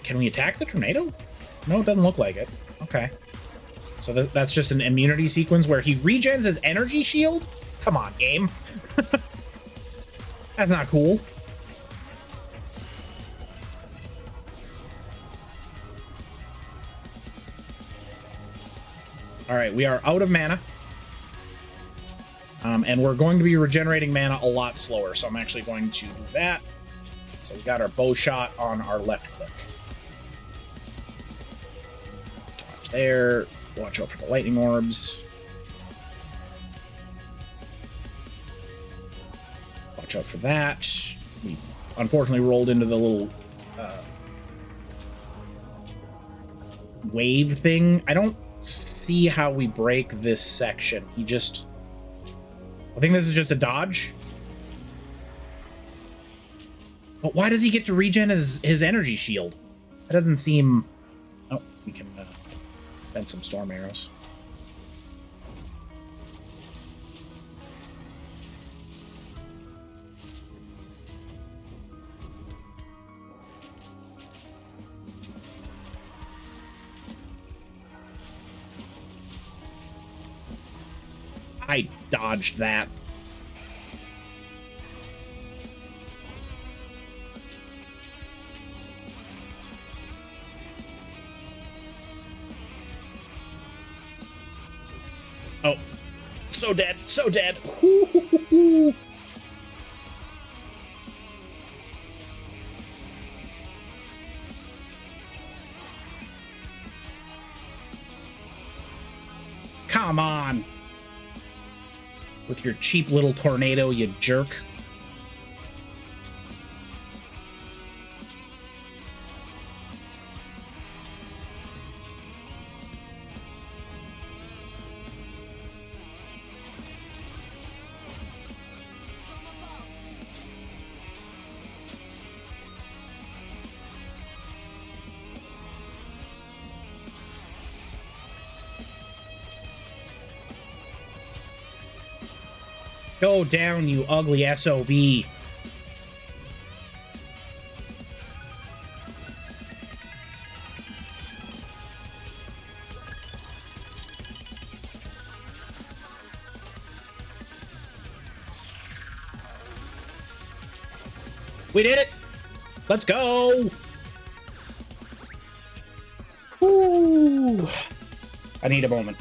Can we attack the tornado? No, it doesn't look like it. Okay. So that's just an immunity sequence where he regens his energy shield? Come on, game. That's not cool. All right, we are out of mana. And we're going to be regenerating mana a lot slower, so I'm actually going to do that. So we got our bow shot on our left click. Dodge there. Watch out for the lightning orbs. Watch out for that. We unfortunately rolled into the little wave thing. I don't see how we break this section. I think this is just a dodge. But why does he get to regen his energy shield? That doesn't seem... Oh, we can bend some storm arrows. I dodged that. Oh, so dead, so dead. Ooh. Come on. With your cheap little tornado, you jerk. Go down, you ugly SOB. We did it! Let's go! Woo! I need a moment.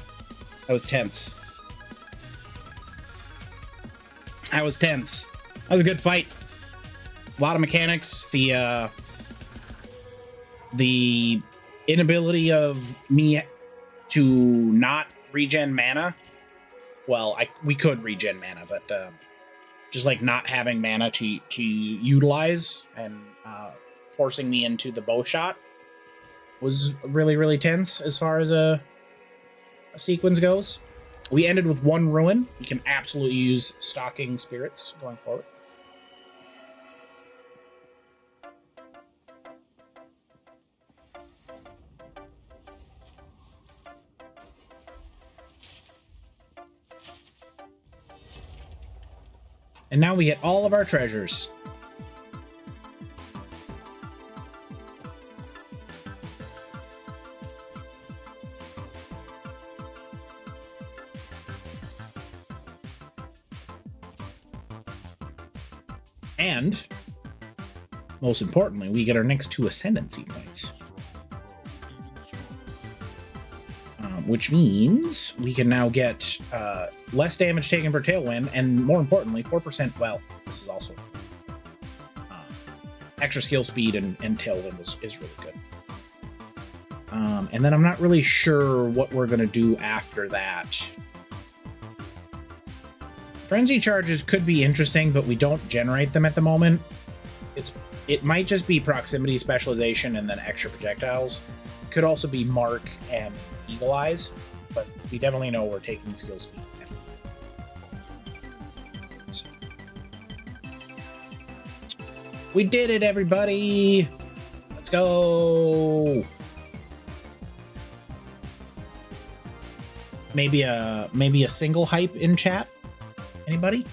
That was tense. That was tense. That was a good fight. A lot of mechanics. The inability of me to not regen mana. Well, we could regen mana, but just like not having mana to utilize and forcing me into the bow shot was really, really tense as far as a sequence goes. We ended with 1 ruin. You can absolutely use stocking spirits going forward. And now we get all of our treasures. And, most importantly, we get our next 2 ascendancy points. Which means we can now get less damage taken per tailwind, and more importantly, 4%, well, this is also extra skill speed and tailwind is really good. And then I'm not really sure what we're going to do after that. Frenzy charges could be interesting, but we don't generate them at the moment. it might just be proximity specialization and then extra projectiles. Could also be Mark and Eagle Eyes, but we definitely know we're taking skill speed. So. We did it, everybody! Let's go! Maybe a single hype in chat? Anybody?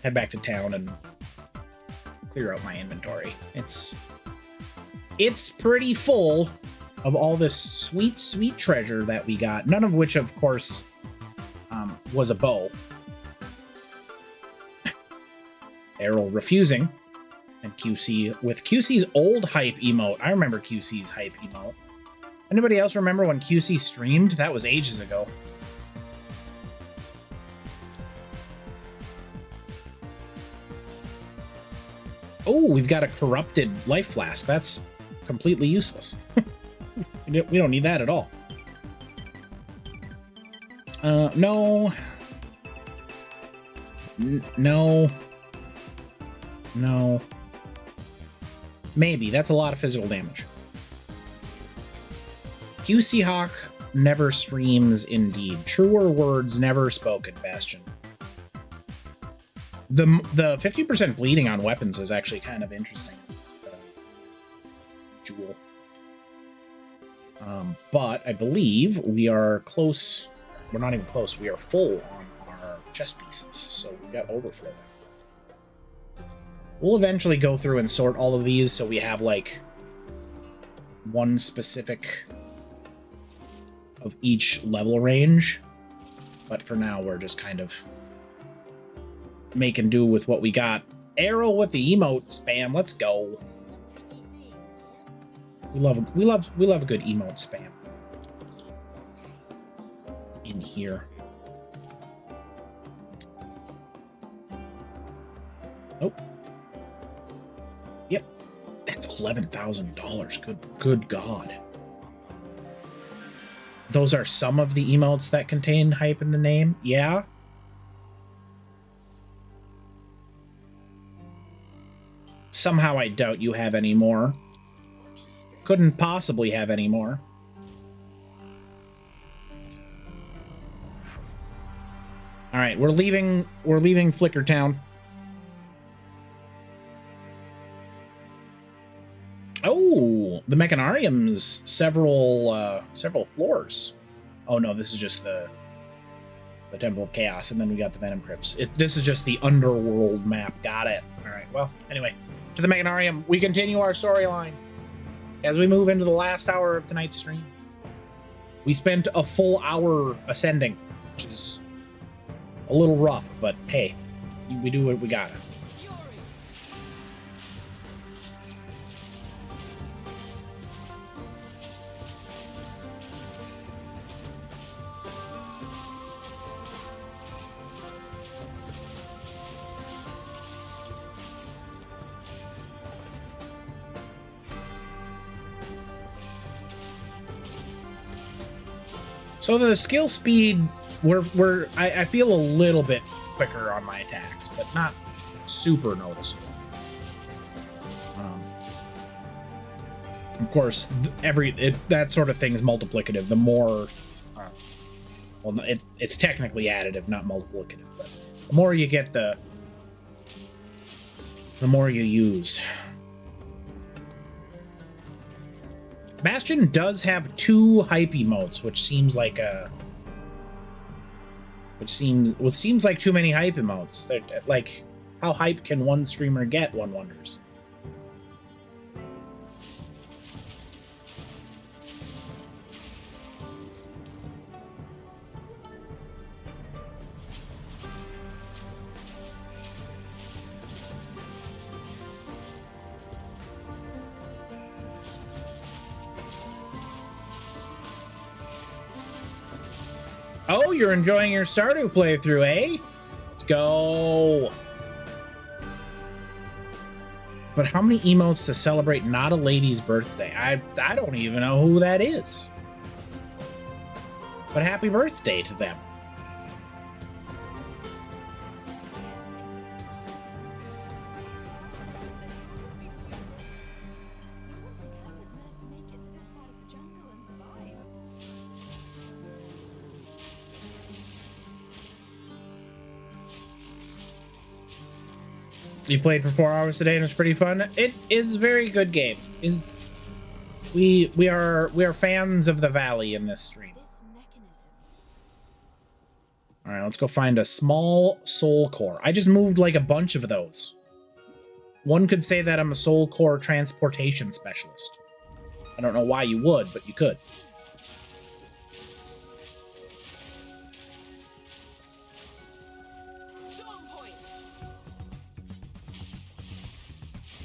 Head back to town and clear out my inventory. It's pretty full of all this sweet, sweet treasure that we got. None of which, of course, was a bow. Errol refusing. And QC with QC's old hype emote. I remember QC's hype emote. Anybody else remember when QC streamed? That was ages ago. Oh, we've got a corrupted life flask. That's completely useless. We don't need that at all. No. No. No. Maybe. That's a lot of physical damage. QC Hawk never streams indeed. Truer words never spoken, Bastion. The 50% bleeding on weapons is actually kind of interesting. Jewel. But I believe we are close. We're not even close. We are full on our chest pieces, so we got overflow. We'll eventually go through and sort all of these so we have like one specific of each level range. But for now, we're just kind of making do with what we got. Arrow with the emote spam. Let's go. We love a good emote spam. In here. Nope. Yep. That's $11,000. Good God. Those are some of the emotes that contain hype in the name. Yeah. Somehow I doubt you have any more. Couldn't possibly have any more. All right, we're leaving Flicker Town. Oh, the Mechanarium's several floors. Oh no, this is just the Temple of Chaos, and then we got the Venom Crypts. This is just the underworld map. Got it. All right. Well, anyway, to the Mechanarium, we continue our storyline as we move into the last hour of tonight's stream. We spent a full hour ascending, which is a little rough, but hey, we do what we gotta. So the skill speed, I feel a little bit quicker on my attacks, but not super noticeable. Of course, that sort of thing is multiplicative. The more, well, it's technically additive, not multiplicative. But the more you get, the more you use. Bastion does have 2 hype emotes, which seems like seems like too many hype emotes. They're, like, how hype can one streamer get, one wonders. Oh, you're enjoying your Stardew playthrough, eh? Let's go. But how many emotes to celebrate not a lady's birthday? I don't even know who that is. But happy birthday to them. You played for 4 hours today and it's pretty fun. It is a very good game. We are fans of the Valley in this stream. All right, let's go find a small soul core. I just moved like a bunch of those. One could say that I'm a soul core transportation specialist. I don't know why you would, but you could.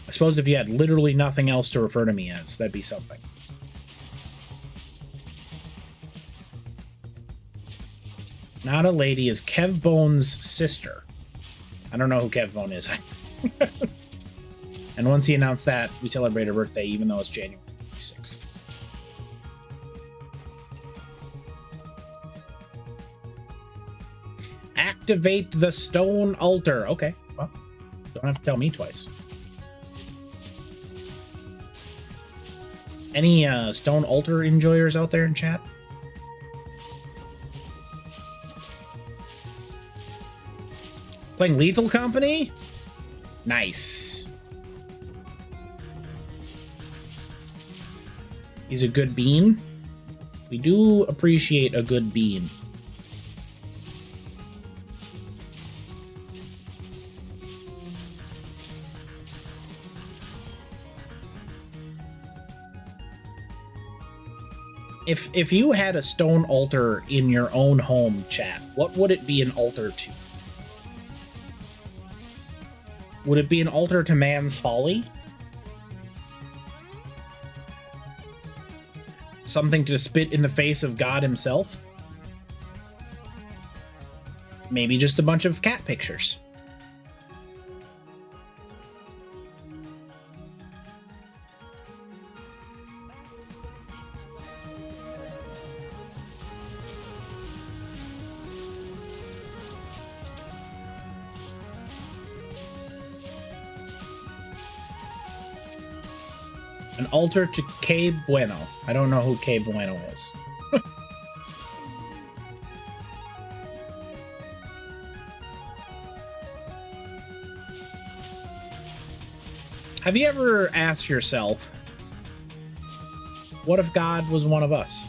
I suppose if you had literally nothing else to refer to me as, that'd be something. Not a lady is Kev Bone's sister. I don't know who Kev Bone is. And once he announced that, we celebrate her birthday, even though it's January 6th. Activate the stone altar. Okay, well, don't have to tell me twice. Any stone altar enjoyers out there in chat? Playing Lethal Company? Nice. He's a good bean. We do appreciate a good bean. If you had a stone altar in your own home, chat, what would it be an altar to? Would it be an altar to man's folly? Something to spit in the face of God himself? Maybe just a bunch of cat pictures. An altar to K Bueno. I don't know who K Bueno is. Have you ever asked yourself, what if God was one of us?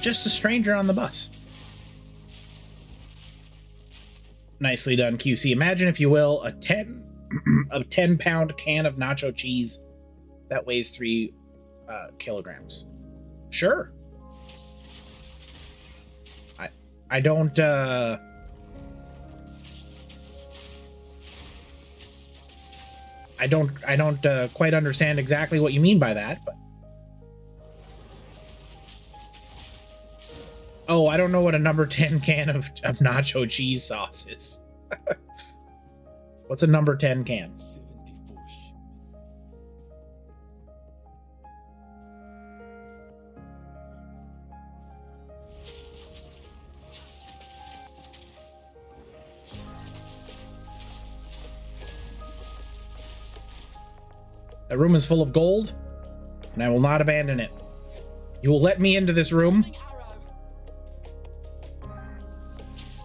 Just a stranger on the bus. Nicely done, QC. Imagine, if you will, a 10-pound can of nacho cheese that weighs 3 kilograms. Sure. I don't quite understand exactly what you mean by that, but oh, I don't know what a number 10 can of nacho cheese sauce is. What's a number 10 can? The room is full of gold, and I will not abandon it. You will let me into this room.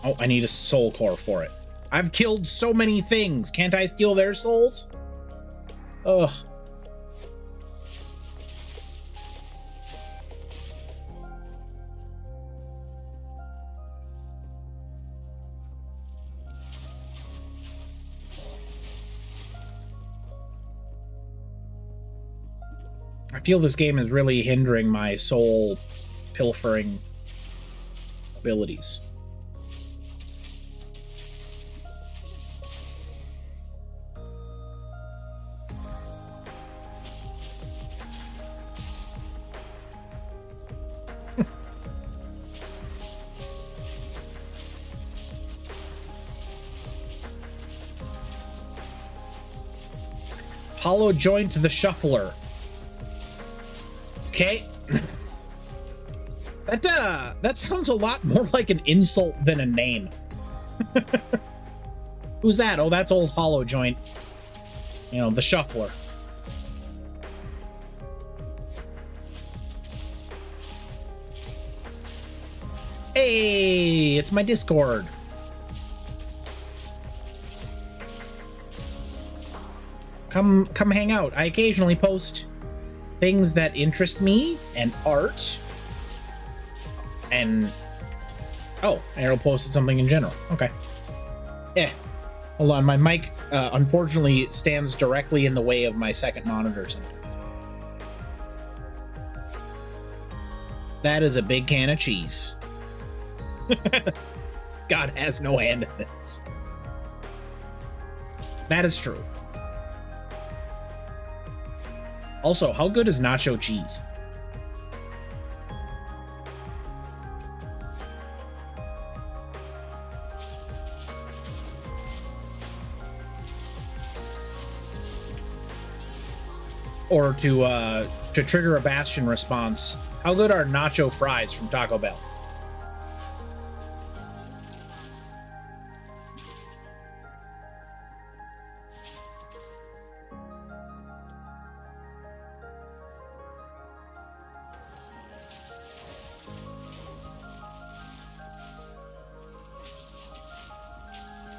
Oh, I need a soul core for it. I've killed so many things. Can't I steal their souls? Ugh. I feel this game is really hindering my soul pilfering abilities. Hollow joint the shuffler. Okay. That sounds a lot more like an insult than a name. Who's that? Oh, that's old Hollow Joint. You know, the shuffler. Hey, it's my Discord. Come hang out. I occasionally post things that interest me and art. And oh, Errol posted something in general. Okay. Hold on, my mic unfortunately stands directly in the way of my second monitor sometimes. That is a big can of cheese. God has no hand in this. That is true. Also, how good is nacho cheese? Or to trigger a Bastion response, how good are nacho fries from Taco Bell?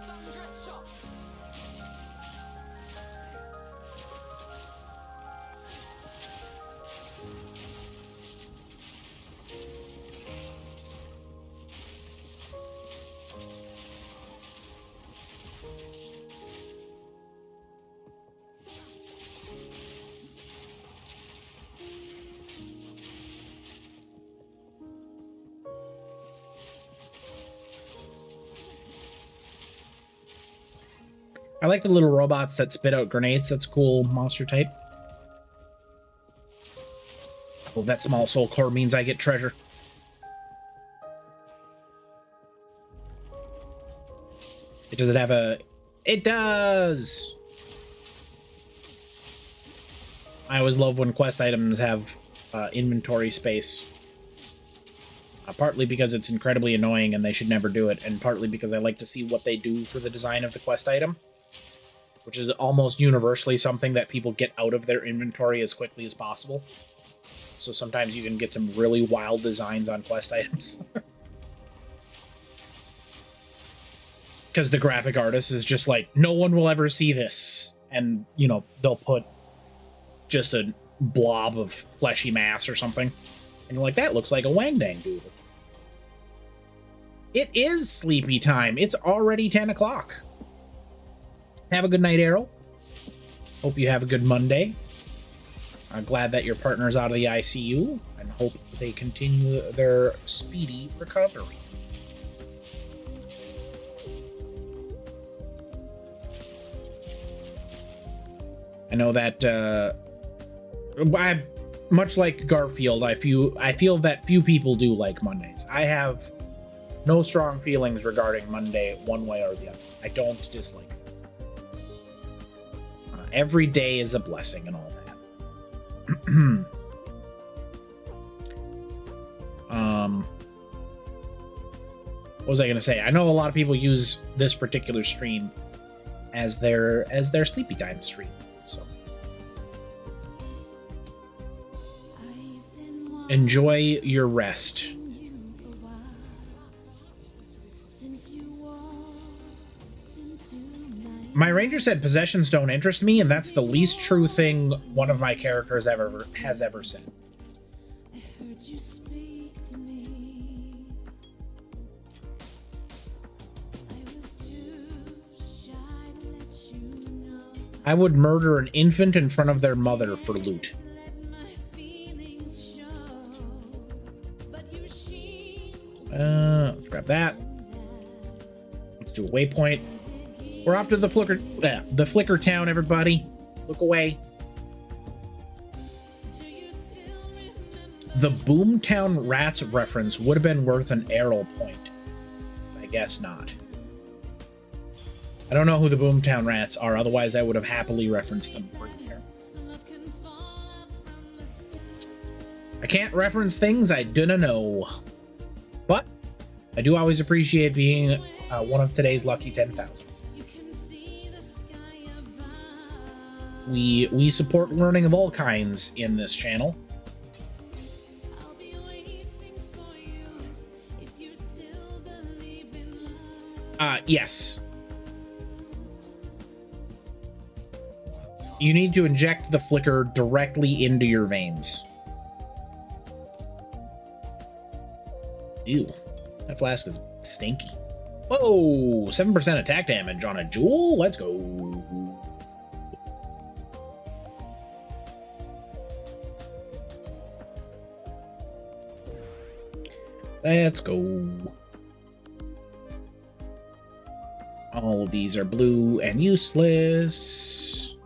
Thunderous shot. I like the little robots that spit out grenades. That's a cool monster type. Oh, that small soul core means I get treasure. Does it have a... It does! I always love when quest items have inventory space. Partly because it's incredibly annoying and they should never do it, and partly because I like to see what they do for the design of the quest item, which is almost universally something that people get out of their inventory as quickly as possible. So sometimes you can get some really wild designs on quest items. Because the graphic artist is just like, no one will ever see this. And, you know, they'll put just a blob of fleshy mass or something. And you're like, that looks like a Wang Dang doodle. It is sleepy time. It's already 10 o'clock. Have a good night, Errol. Hope you have a good Monday. I'm glad that your partner's out of the ICU, and hope they continue their speedy recovery. I know that much like Garfield, I feel that few people do like Mondays. I have no strong feelings regarding Monday one way or the other. I don't dislike them. Every day is a blessing and all that. What was I gonna say? I know a lot of people use this particular stream as their sleepy time stream. So enjoy your rest. My ranger said possessions don't interest me, and that's the least true thing one of my characters has ever said. I would murder an infant in front of their mother for loot. Let's grab that. Let's do a waypoint. We're off to the Flicker Town, everybody. Look away. The Boomtown Rats reference would have been worth an Errol point. I guess not. I don't know who the Boomtown Rats are, otherwise I would have happily referenced them right here. I can't reference things I don't know. But I do always appreciate being one of today's lucky 10,000. We support learning of all kinds in this channel. I'll be waiting for you if you still believe in love. Yes. You need to inject the flicker directly into your veins. Ew. That flask is stinky. Whoa! 7% attack damage on a jewel? Let's go. Let's go. All of these are blue and useless.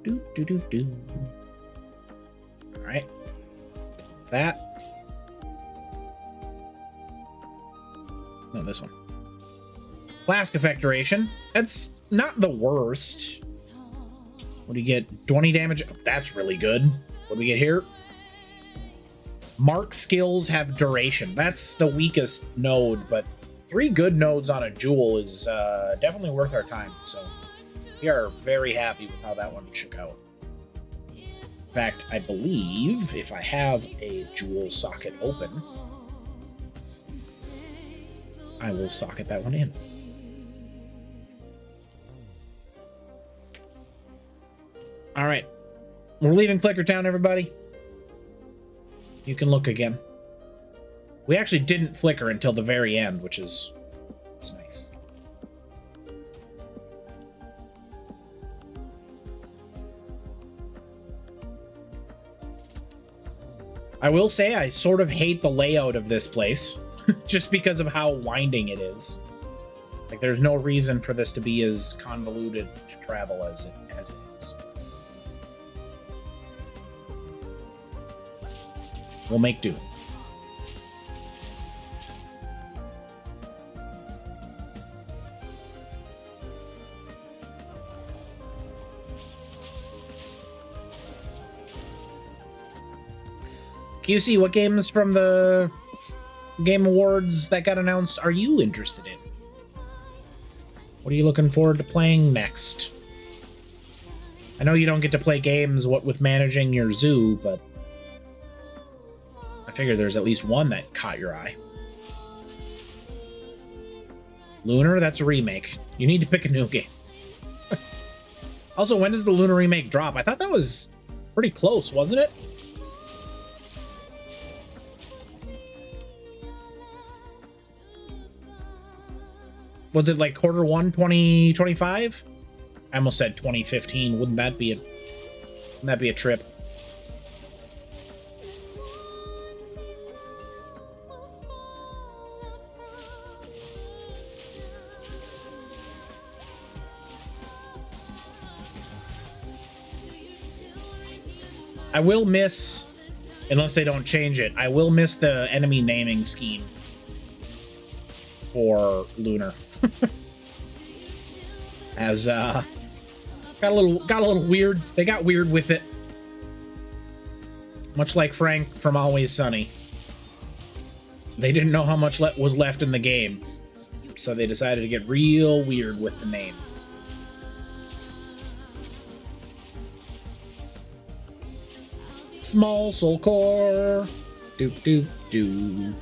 Do, do, do, do. All right. That. No, this one. Flask effect duration. That's not the worst. What do you get? 20 damage. Oh, that's really good. What do we get here? Mark skills have duration. That's the weakest node, but 3 good nodes on a jewel is definitely worth our time. So we are very happy with how that one shook out. In fact, I believe if I have a jewel socket open, I will socket that one in. All right. We're leaving Clicker Town, everybody. You can look again. We actually didn't flicker until the very end, which is nice. I will say I sort of hate the layout of this place just because of how winding it is. Like, there's no reason for this to be as convoluted to travel as it is. We'll make do. QC, what games from the Game Awards that got announced are you interested in? What are you looking forward to playing next? I know you don't get to play games with managing your zoo, but I figure there's at least one that caught your eye. Lunar, that's a remake. You need to pick a new game. Also, when does the Lunar remake drop? I thought that was pretty close, wasn't it? Was it like Q1 2025? I almost said 2015. Wouldn't that be a trip? I will miss, unless they don't change it, I will miss the enemy naming scheme for Lunar. As got a little weird. They got weird with it. Much like Frank from Always Sunny. They didn't know how much was left in the game, so they decided to get real weird with the names. Small Soul Core. Doop doop doo.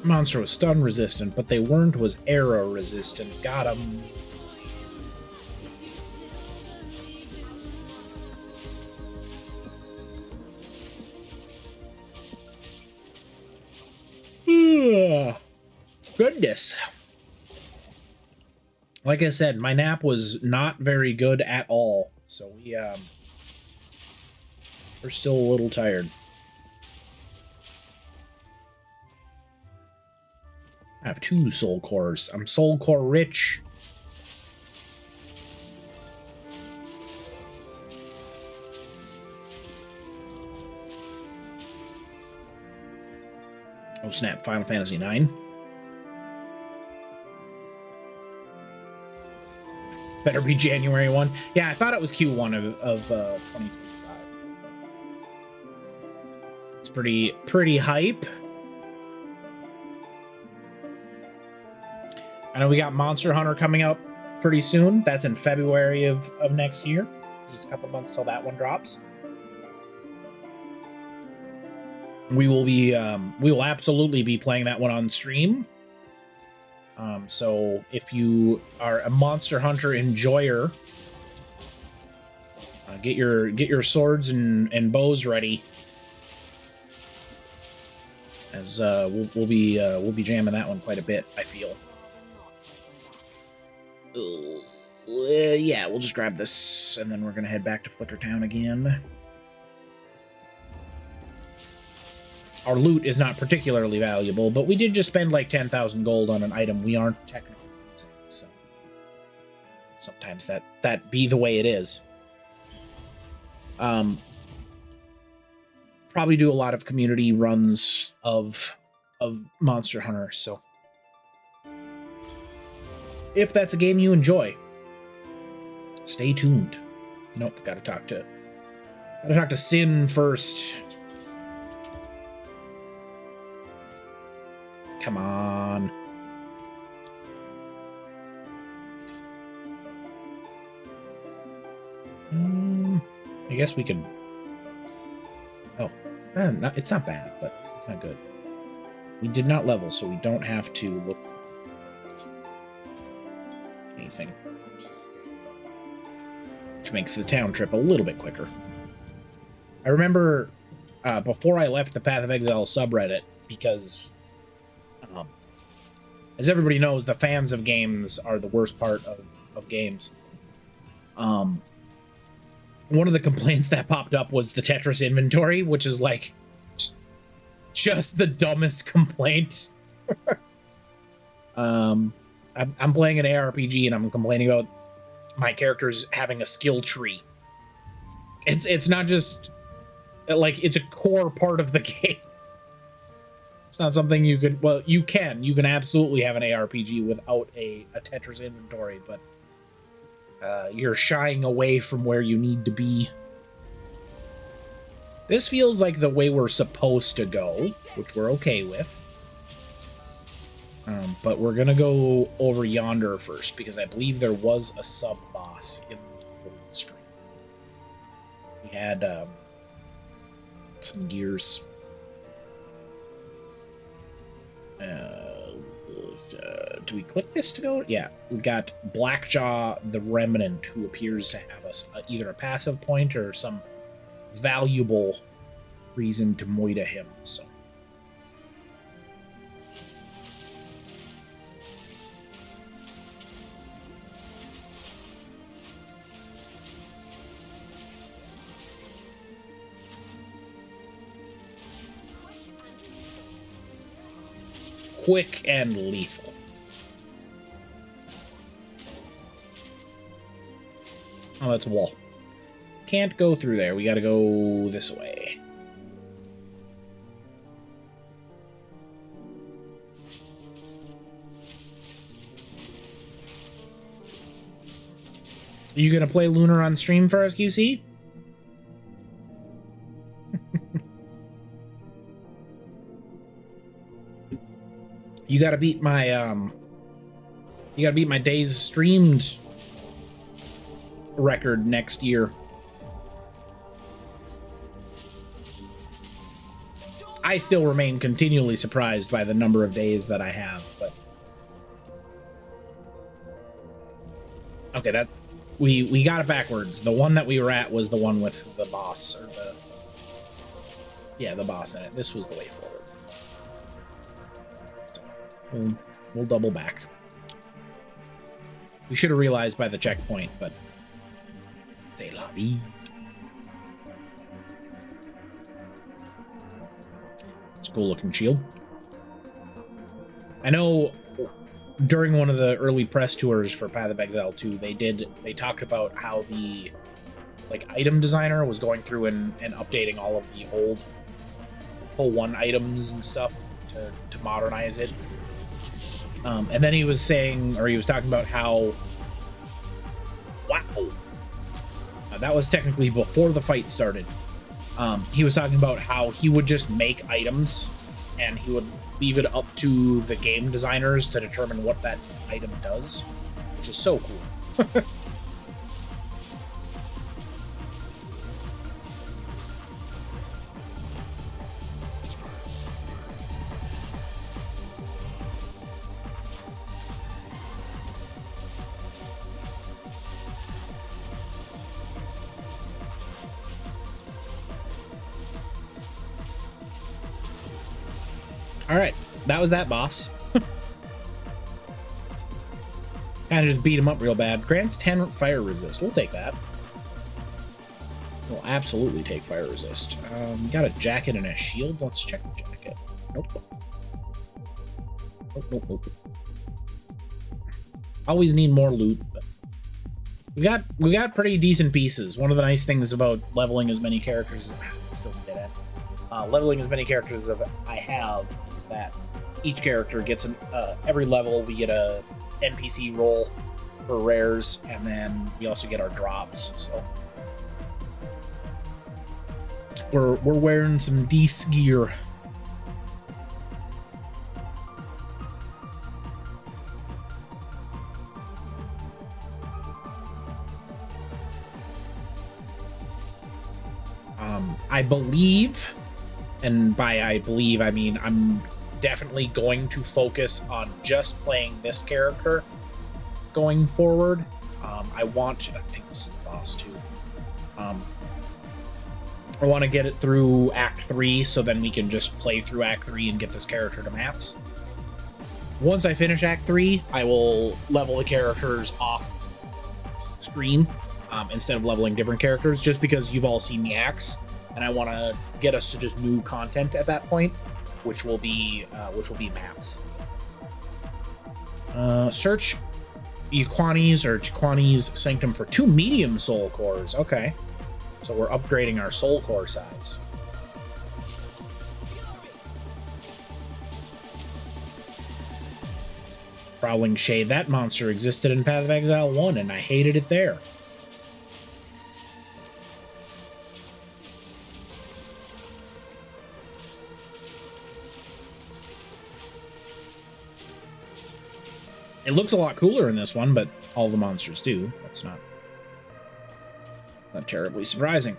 Monster was stun resistant, but they weren't was arrow resistant. Got him. Goodness. Like I said, my nap was not very good at all, so we're still a little tired. I have 2 soul cores. I'm soul core rich. Oh snap, Final Fantasy IX. Better be January 1. Yeah, I thought it was Q1 of 2025. It's pretty hype. I know we got Monster Hunter coming out pretty soon. That's in February of next year. Just a couple months till that one drops. We will absolutely be playing that one on stream. So if you are a Monster Hunter enjoyer, get your swords and bows ready, as we'll be jamming that one quite a bit, I feel. Yeah, we'll just grab this, and then we're gonna head back to Flicker Town again. Our loot is not particularly valuable, but we did just spend like 10,000 gold on an item we aren't technically using, so sometimes that be the way it is. Probably do a lot of community runs of Monster Hunter, so if that's a game you enjoy, stay tuned. Nope, gotta talk to Sin first. Come on. I guess we could. Oh, it's not bad, but it's not good. We did not level, so we don't have to look for anything, which makes the town trip a little bit quicker. I remember before I left the Path of Exile subreddit, because as everybody knows, the fans of games are the worst part of games. One of the complaints that popped up was the Tetris inventory, which is like just the dumbest complaint. I'm playing an ARPG and I'm complaining about my characters having a skill tree. It's not just like, it's a core part of the game. It's not something you could, well, you can absolutely have an ARPG without a Tetris inventory, but you're shying away from where you need to be. This feels like the way we're supposed to go, which we're okay with. But we're gonna go over yonder first, because I believe there was a sub-boss in the stream. We had some gears. Do we click this to go? Yeah, we've got Blackjaw the Remnant, who appears to have us either a passive point or some valuable reason to moida him. So quick and lethal. Oh, that's a wall. Can't go through there. We gotta go this way. Are you gonna play Lunar on stream for us, QC? You gotta beat my days streamed record next year. I still remain continually surprised by the number of days that I have, but okay, that we got it backwards. The one that we were at was the one with the boss, or the boss in it. This was the way forward. So we'll double back. We should have realized by the checkpoint, but c'est la vie. It's a cool looking shield. I know during one of the early press tours for Path of Exile 2, they talked about how the like item designer was going through and updating all of the old Pull 1 items and stuff to modernize it. And then he was saying, or he was talking about how, wow, that was technically before the fight started. He was talking about how he would just make items and he would leave it up to the game designers to determine what that item does, which is so cool. All right, that was that boss. Kind of just beat him up real bad. Grants 10 fire resist. We'll take that. We'll absolutely take fire resist. Got a jacket and a shield. Let's check the jacket. Nope. Nope. Always need more loot, but we got pretty decent pieces. One of the nice things about leveling as many characters, still dead end. Leveling as many characters as I have is that each character gets every level we get a NPC roll for rares, and then we also get our drops. So we're wearing some decent gear. I believe, and by I believe I mean I'm definitely going to focus on just playing this character going forward. I think this is the boss too. I want to get it through Act 3 so then we can just play through Act 3 and get this character to maps. Once I finish Act 3, I will level the characters off screen instead of leveling different characters, just because you've all seen the acts, and I want to get us to just new content at that point, which will be maps. Search Chiquani's Sanctum for 2 medium soul cores. Okay, so we're upgrading our soul core size. Prowling Shade. That monster existed in Path of Exile 1, and I hated it there. It looks a lot cooler in this one, but all the monsters do. That's not terribly surprising.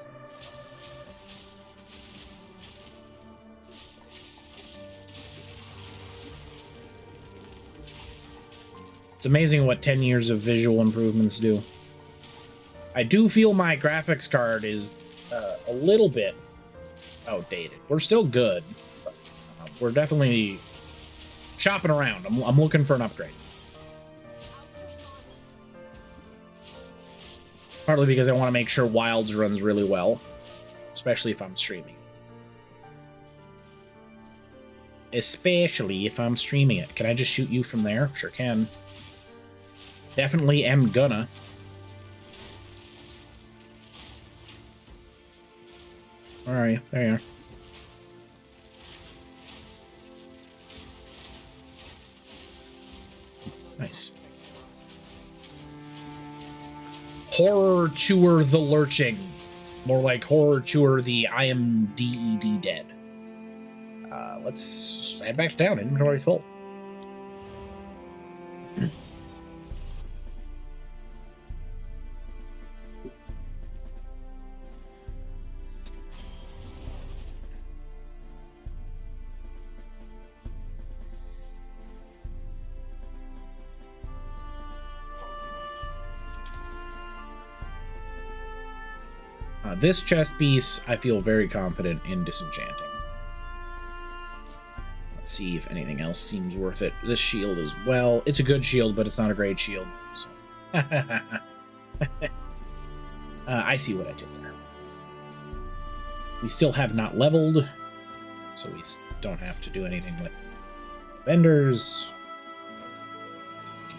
It's amazing what 10 years of visual improvements do. I do feel my graphics card is a little bit outdated. We're still good, but we're definitely shopping around. I'm looking for an upgrade. Partly because I want to make sure Wilds runs really well, especially if I'm streaming. Especially if I'm streaming it. Can I just shoot you from there? Sure can. Definitely am gonna. Where are you? There you are. Nice. Horror Chewer the Lurching. More like Horror Chewer the I am DED dead. Let's head back to town. Inventory's full. This chest piece, I feel very confident in disenchanting. Let's see if anything else seems worth it. This shield as well. It's a good shield, but it's not a great shield. So. I see what I did there. We still have not leveled, so we don't have to do anything with vendors.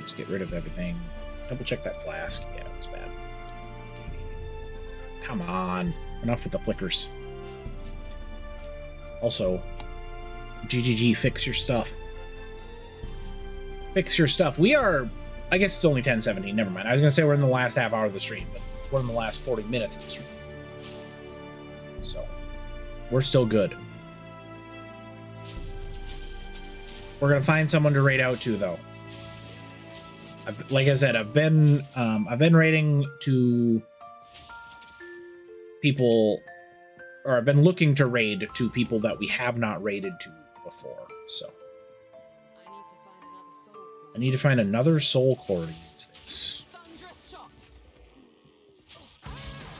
Just get rid of everything. Double check that flask. Yeah, it was bad. Come on. Enough with the flickers. Also, GGG, fix your stuff. Fix your stuff. We are, I guess it's only 10:17. Never mind. I was going to say we're in the last half hour of the stream, but we're in the last 40 minutes of the stream. So, we're still good. We're going to find someone to raid out to, though. Like I said, I've been raiding to people, or I've been looking to raid to people that we have not raided to before, so. I need to find another soul core to use this.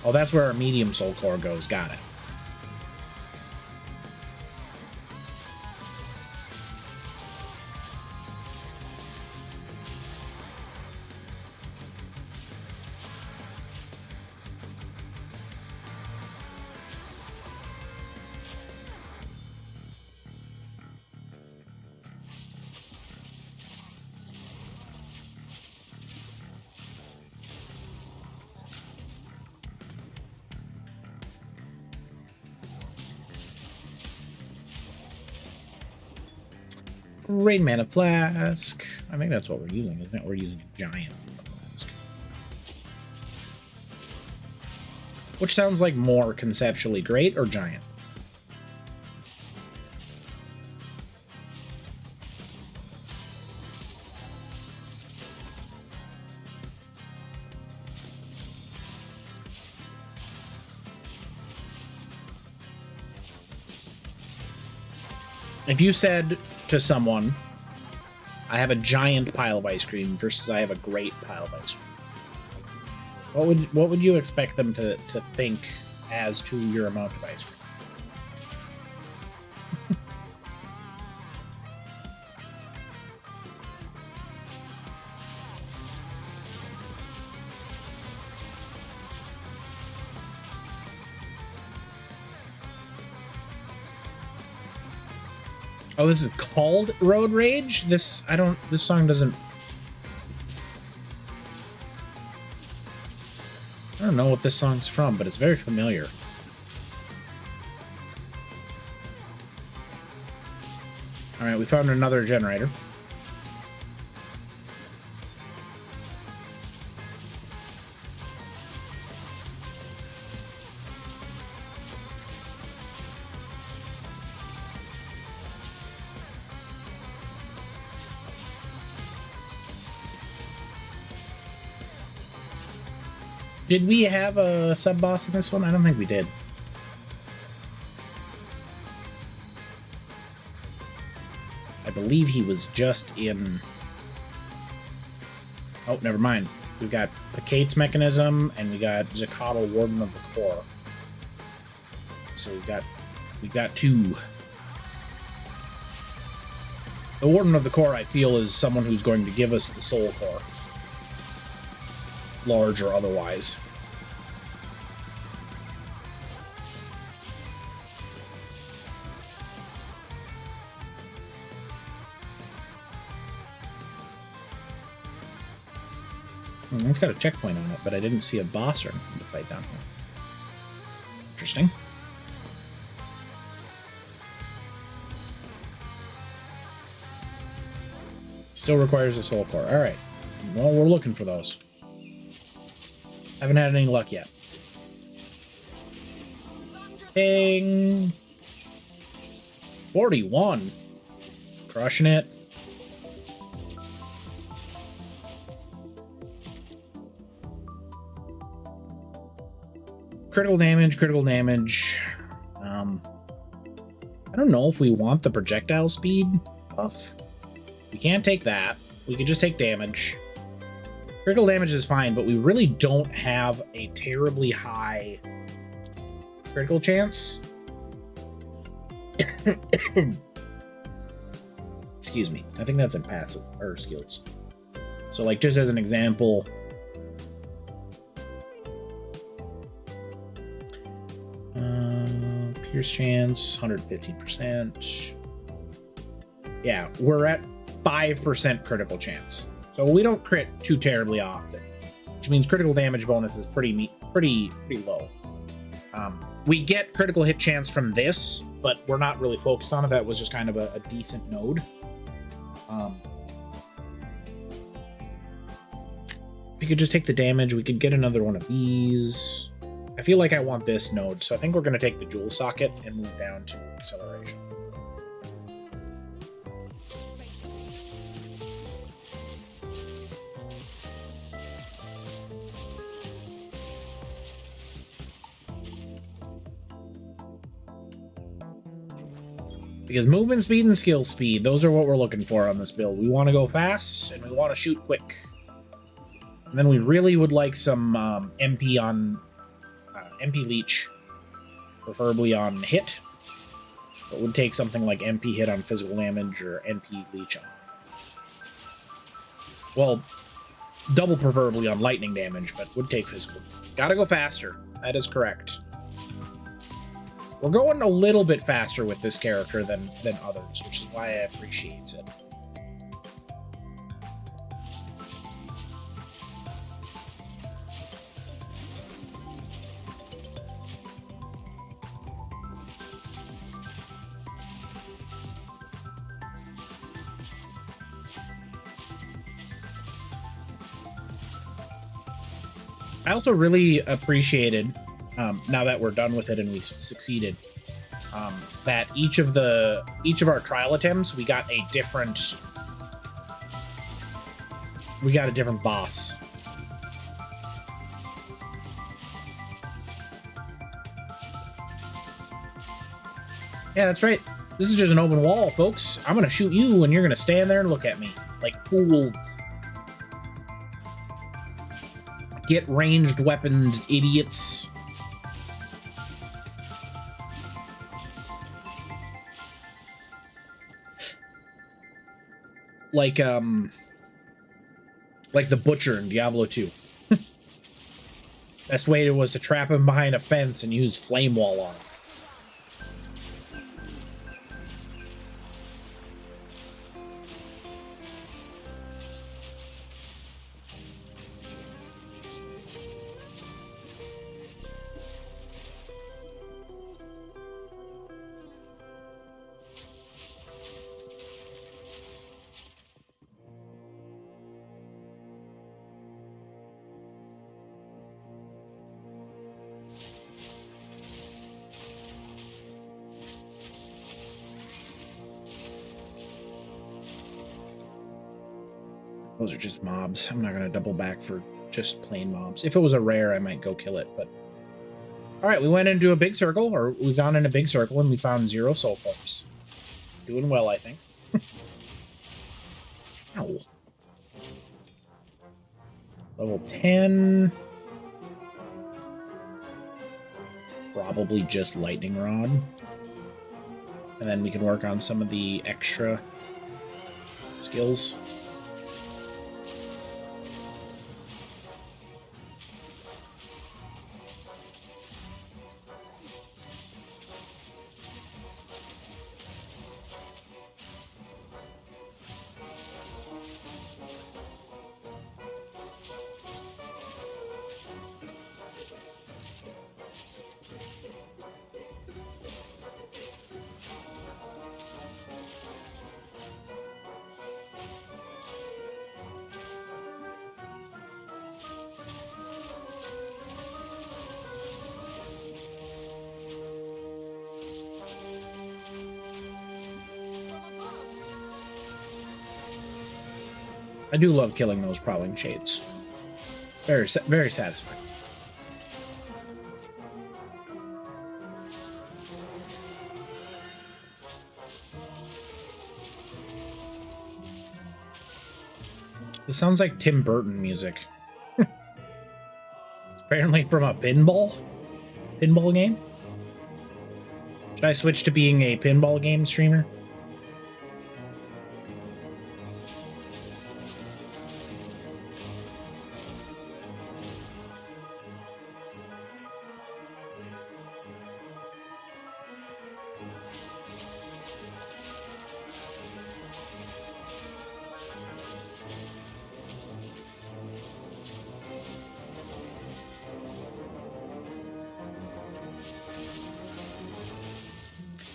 Oh, that's where our medium soul core goes. Got it. Raid mana flask. I think that's what we're using, isn't it? We're using a giant flask. Which sounds like more conceptually, great or giant? If you said to someone, I have a giant pile of ice cream versus I have a great pile of ice cream, what would you expect them to think as to your amount of ice cream? Oh, this is called Road Rage? This song doesn't... I don't know what this song's from, but it's very familiar. Alright, we found another generator. Did we have a sub-boss in this one? I don't think we did. I believe he was just in... Oh, never mind. We've got Picate's Mechanism, and we got Zakatl, Warden of the Core. So we've got two. The Warden of the Core, I feel, is someone who's going to give us the Soul Core. Large or otherwise. It's got a checkpoint on it, but I didn't see a boss or anything to fight down here. Interesting. Still requires a soul core. Alright. Well, we're looking for those. Haven't had any luck yet. Ding! 41. Crushing it. Critical damage, critical damage. I don't know if we want the projectile speed buff. We can't take that. We could just take damage. Critical damage is fine, but we really don't have a terribly high critical chance. Excuse me. I think that's in passive or skills. So, like, just as an example, pierce chance 115%. Yeah, we're at 5% critical chance. So we don't crit too terribly often, which means critical damage bonus is pretty low. We get critical hit chance from this, but we're not really focused on it. That was just kind of a decent node. We could just take the damage. We could get another one of these. I feel like I want this node, so I think we're going to take the jewel socket and move down to acceleration. Because movement speed and skill speed, those are what we're looking for on this build. We want to go fast, and we want to shoot quick. And then we really would like some MP on MP leech, preferably on hit. But would take something like MP hit on physical damage or MP leech on. Well, double preferably on lightning damage, but would take physical. Gotta go faster. That is correct. We're going a little bit faster with this character than others, which is why I appreciate it. I also really appreciated, now that we're done with it and we succeeded, that each of our trial attempts we got a different boss. Yeah, that's right. This is just an open wall, folks. I'm gonna shoot you and you're gonna stand there and look at me like fools. Get ranged weaponed idiots. Like the Butcher in Diablo 2. Best way was to trap him behind a fence and use Flame Wall on him. Those are just mobs. I'm not going to double back for just plain mobs. If it was a rare, I might go kill it, but... Alright, we went into a big circle, or we've gone in a big circle, and we found 0 soul corpse. Doing well, I think. Ow. Level 10. Probably just lightning rod. And then we can work on some of the extra skills. I do love killing those prowling shades. Very satisfying. This sounds like Tim Burton music. Apparently from a pinball game. Should I switch to being a pinball game streamer?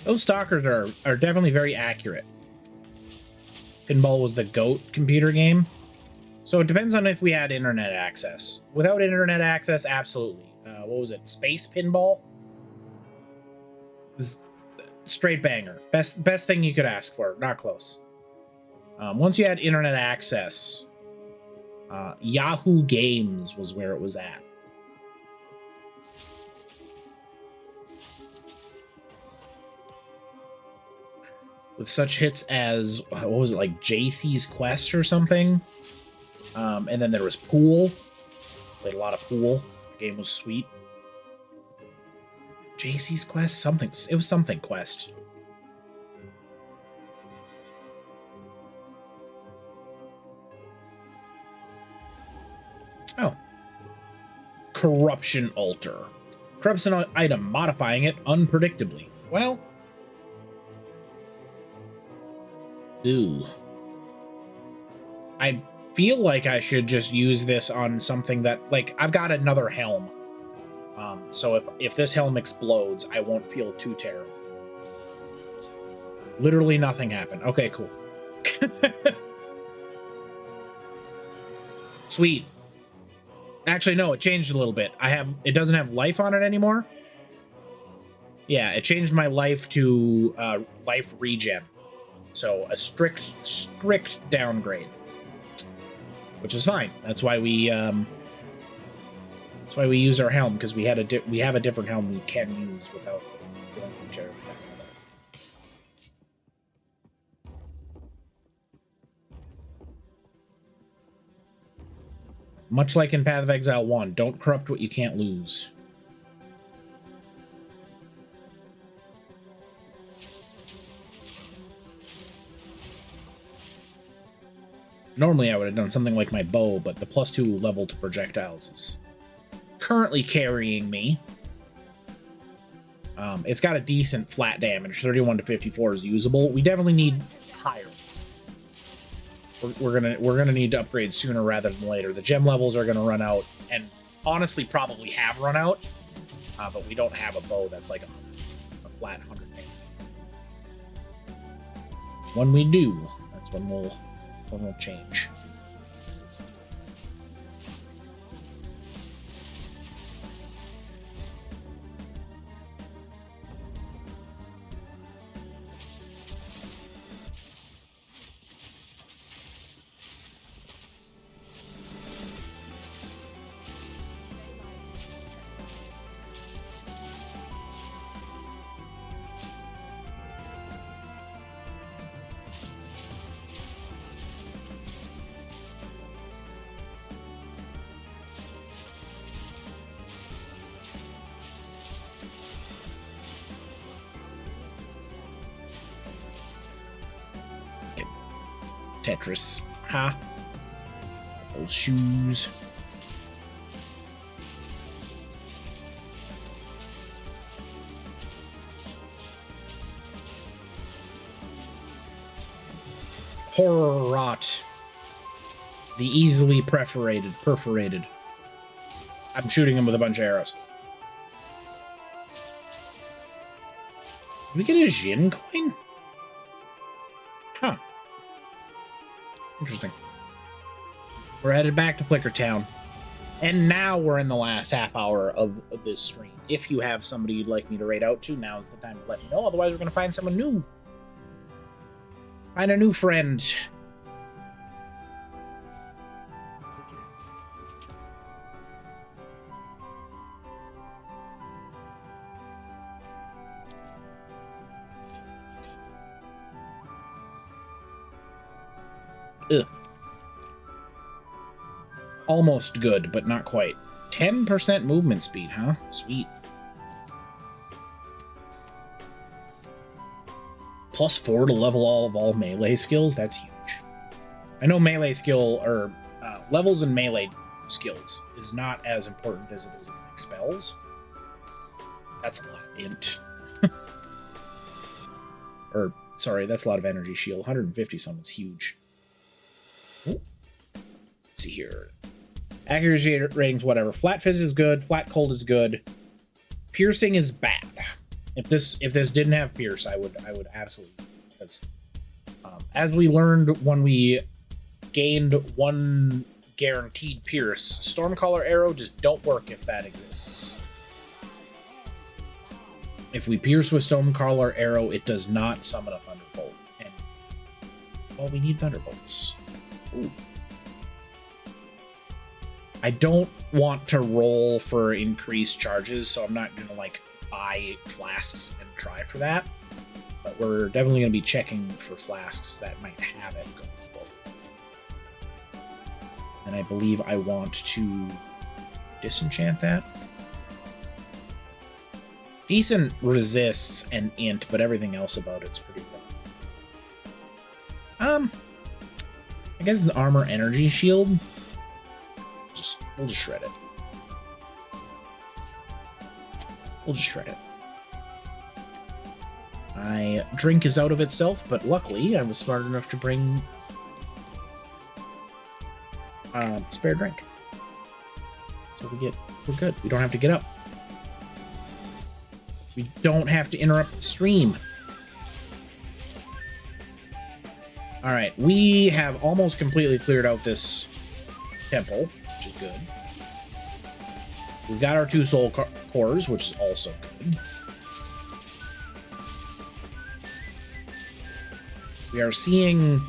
Those stalkers are definitely very accurate. Pinball was the GOAT computer game. So it depends on if we had internet access. Without internet access, absolutely. What was it? Space Pinball? Straight banger. Best thing you could ask for. Not close. Once you had internet access, Yahoo Games was where it was at. With such hits as, what was it, like JC's Quest or something? And then there was Pool. Played a lot of Pool. The game was sweet. JC's Quest? Something. It was something Quest. Oh. Corruption Altar. Corrupts an item, modifying it unpredictably. Well. Ooh. I feel like I should just use this on something that, like, I've got another helm. So if this helm explodes, I won't feel too terrible. Literally nothing happened. Okay, cool. Sweet. Actually, no, it changed a little bit. It doesn't have life on it anymore. Yeah, it changed my life to life regen. So a strict downgrade, which is fine. That's why we use our helm, because we have a different helm we can use without going through terrible. Much like in Path of Exile 1, don't corrupt what you can't lose. Normally I would have done something like my bow, but the +2 level to projectiles is currently carrying me. It's got a decent flat damage. 31 to 54 is usable. We definitely need higher. We're gonna need to upgrade sooner rather than later. The gem levels are gonna run out, and honestly probably have run out. But we don't have a bow that's like a flat 100 damage. When we do, that's when we'll change. Tetris. Ha. Those shoes. Horror Rot. The easily perforated. I'm shooting him with a bunch of arrows. Did we get a Jin coin? Huh. Interesting. We're headed back to Flicker Town. And now we're in the last half hour of this stream. If you have somebody you'd like me to raid out to, now's the time to let me know. Otherwise, we're going to find someone new. Find a new friend. Ugh. Almost good, but not quite. 10% movement speed, huh? Sweet. +4 to level all melee skills? That's huge. I know melee skill, or levels in melee skills is not as important as it is in like spells. That's a lot of int. Or, sorry, that's a lot of energy shield. 150 something's huge. Ooh. Let's see here. Accuracy ratings, whatever. Flat fizz is good. Flat cold is good. Piercing is bad. If this didn't have Pierce, I would absolutely, because as we learned when we gained one guaranteed Pierce, Stormcaller Arrow just don't work if that exists. If we pierce with Stormcaller Arrow, it does not summon a Thunderbolt. And, well, we need Thunderbolts. Ooh. I don't want to roll for increased charges, so I'm not going to, like, buy flasks and try for that. But we're definitely going to be checking for flasks that might have it going forward. And I believe I want to disenchant that. Decent resists and int, but everything else about it's pretty rough. I guess the armor energy shield. We'll just shred it. We'll just shred it. My drink is out of itself, but luckily I was smart enough to bring spare drink. So we're good. We don't have to get up. We don't have to interrupt the stream. All right, we have almost completely cleared out this temple, which is good. We've got our 2 soul cores, which is also good. We are seeing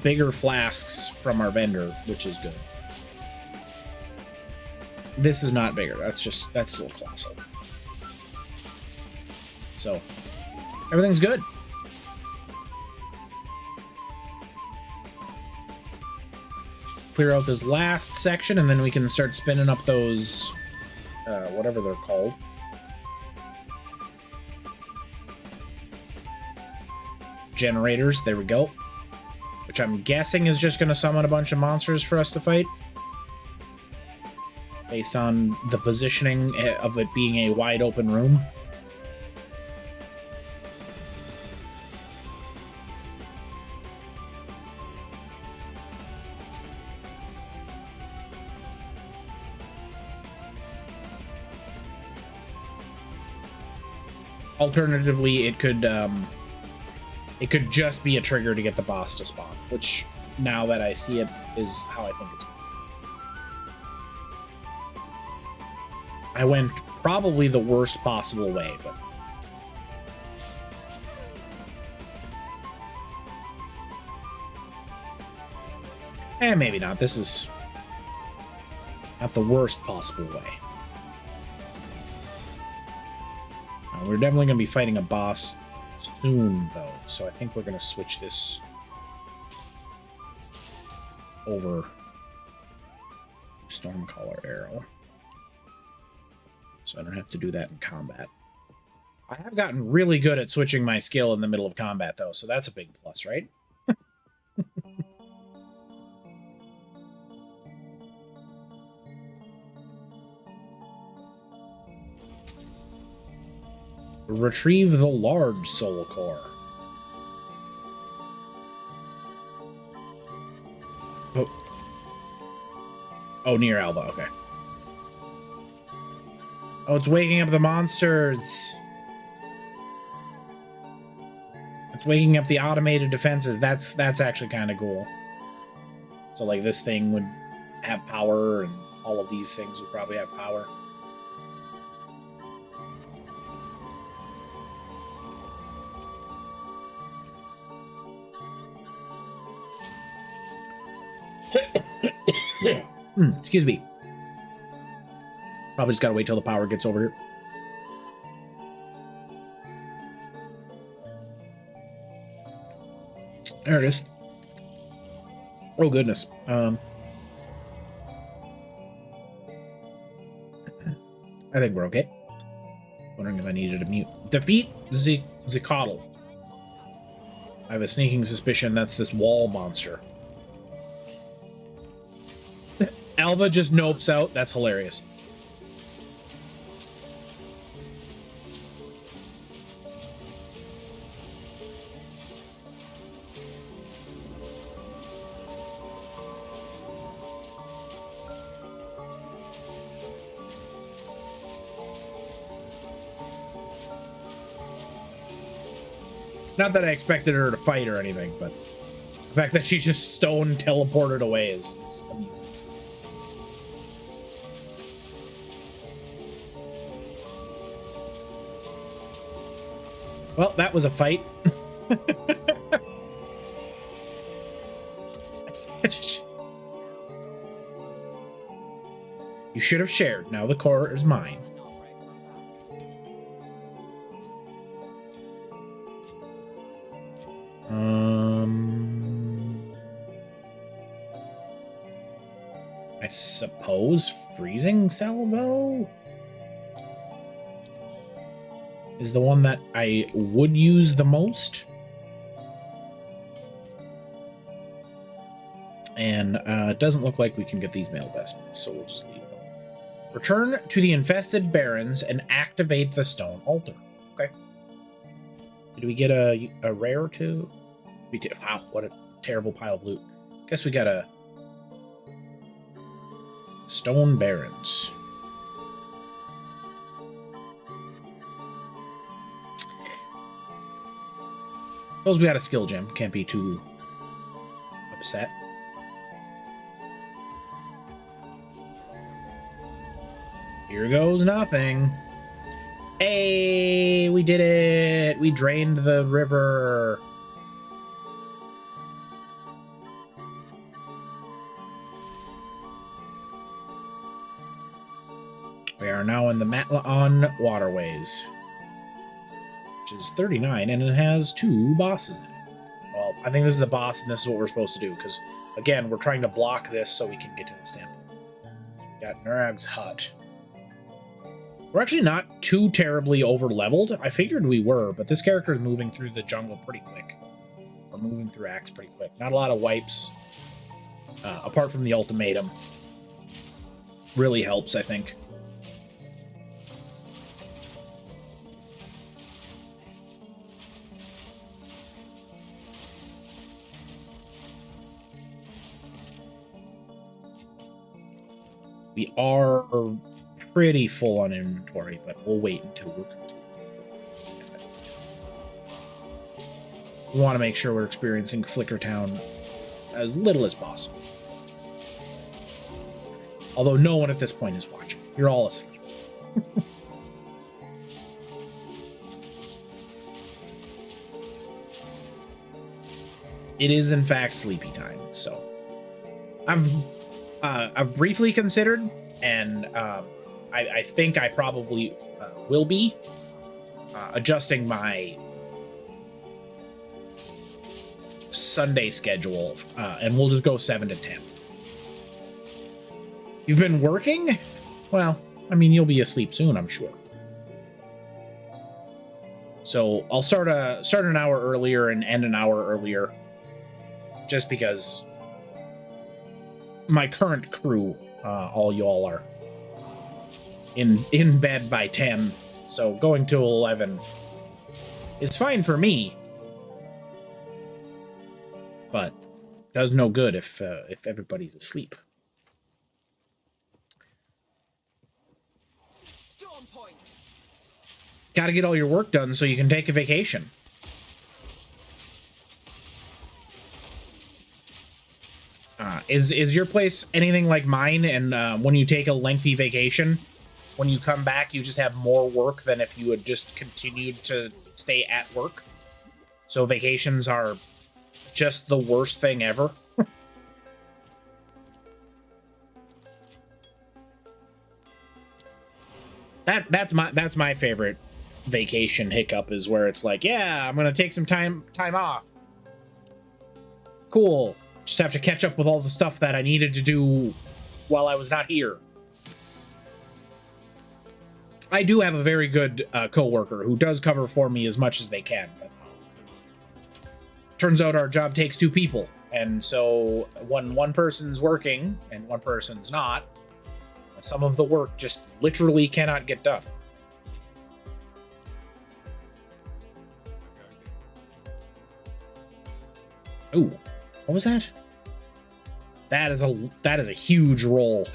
bigger flasks from our vendor, which is good. This is not bigger. That's still colossal. So, everything's good. Clear out this last section, and then we can start spinning up those, whatever they're called. Generators, there we go. Which I'm guessing is just going to summon a bunch of monsters for us to fight. Based on the positioning of it being a wide open room. Alternatively, it could just be a trigger to get the boss to spawn, which, now that I see it, is how I think it's going. I went probably the worst possible way, but... maybe not. This is not the worst possible way. We're definitely going to be fighting a boss soon, though, so I think we're going to switch this over to Stormcaller Arrow, so I don't have to do that in combat. I have gotten really good at switching my skill in the middle of combat, though, so that's a big plus, right? Retrieve the large soul core. Oh, near Alba, okay. Oh, it's waking up the monsters. It's waking up the automated defenses. That's actually kind of cool. So, like, this thing would have power, and all of these things would probably have power. Excuse me. Probably just gotta wait till the power gets over here. There it is. Oh goodness. I think we're okay. Wondering if I needed a mute. Defeat Zicotl. I have a sneaking suspicion that's this wall monster. Alva just nopes out. That's hilarious. Not that I expected her to fight or anything, but the fact that she just stone teleported away is amusing. Well, that was a fight. You should have shared. Now the core is mine. I suppose freezing salvo is the one that I would use the most. And it doesn't look like we can get these mail vestments, so we'll just leave it. Return to the infested barrens and activate the stone altar. Okay. Did we get a rare or two? We did. Wow, what a terrible pile of loot. Guess we got a stone barrens. Suppose we got a skill gem. Can't be too upset. Here goes nothing. Hey, we did it. We drained the river. We are now in the Matlaon waterways, which is 39, and it has 2 bosses in it. Well, I think this is the boss, and this is what we're supposed to do, because, again, we're trying to block this so we can get to this temple. We got Nurag's hut. We're actually not too terribly over-leveled. I figured we were, but this character is moving through the jungle pretty quick. We're moving through Axe pretty quick. Not a lot of wipes, apart from the ultimatum. Really helps, I think. We are pretty full on inventory, but we'll wait until we're complete. We want to make sure we're experiencing Flickertown as little as possible. Although no one at this point is watching. You're all asleep. It is, in fact, sleepy time, so I've briefly considered, and I think I probably will be adjusting my Sunday schedule, and we'll just go 7 to 10. You've been working? Well, I mean, you'll be asleep soon, I'm sure. So I'll start an hour earlier and end an hour earlier, just because my current crew, all y'all are in bed by 10, so going to 11 is fine for me, but does no good if everybody's asleep. Got to get all your work done so you can take a vacation. Is your place anything like mine? And when you take a lengthy vacation, when you come back, you just have more work than if you had just continued to stay at work? So vacations are just the worst thing ever. That's my favorite vacation hiccup, is where it's like, yeah, I'm gonna take some time off. Cool. Just have to catch up with all the stuff that I needed to do while I was not here. I do have a very good coworker who does cover for me as much as they can. But turns out our job takes 2 people. And so when one person's working and one person's not, some of the work just literally cannot get done. Ooh, what was that? That is a huge roll.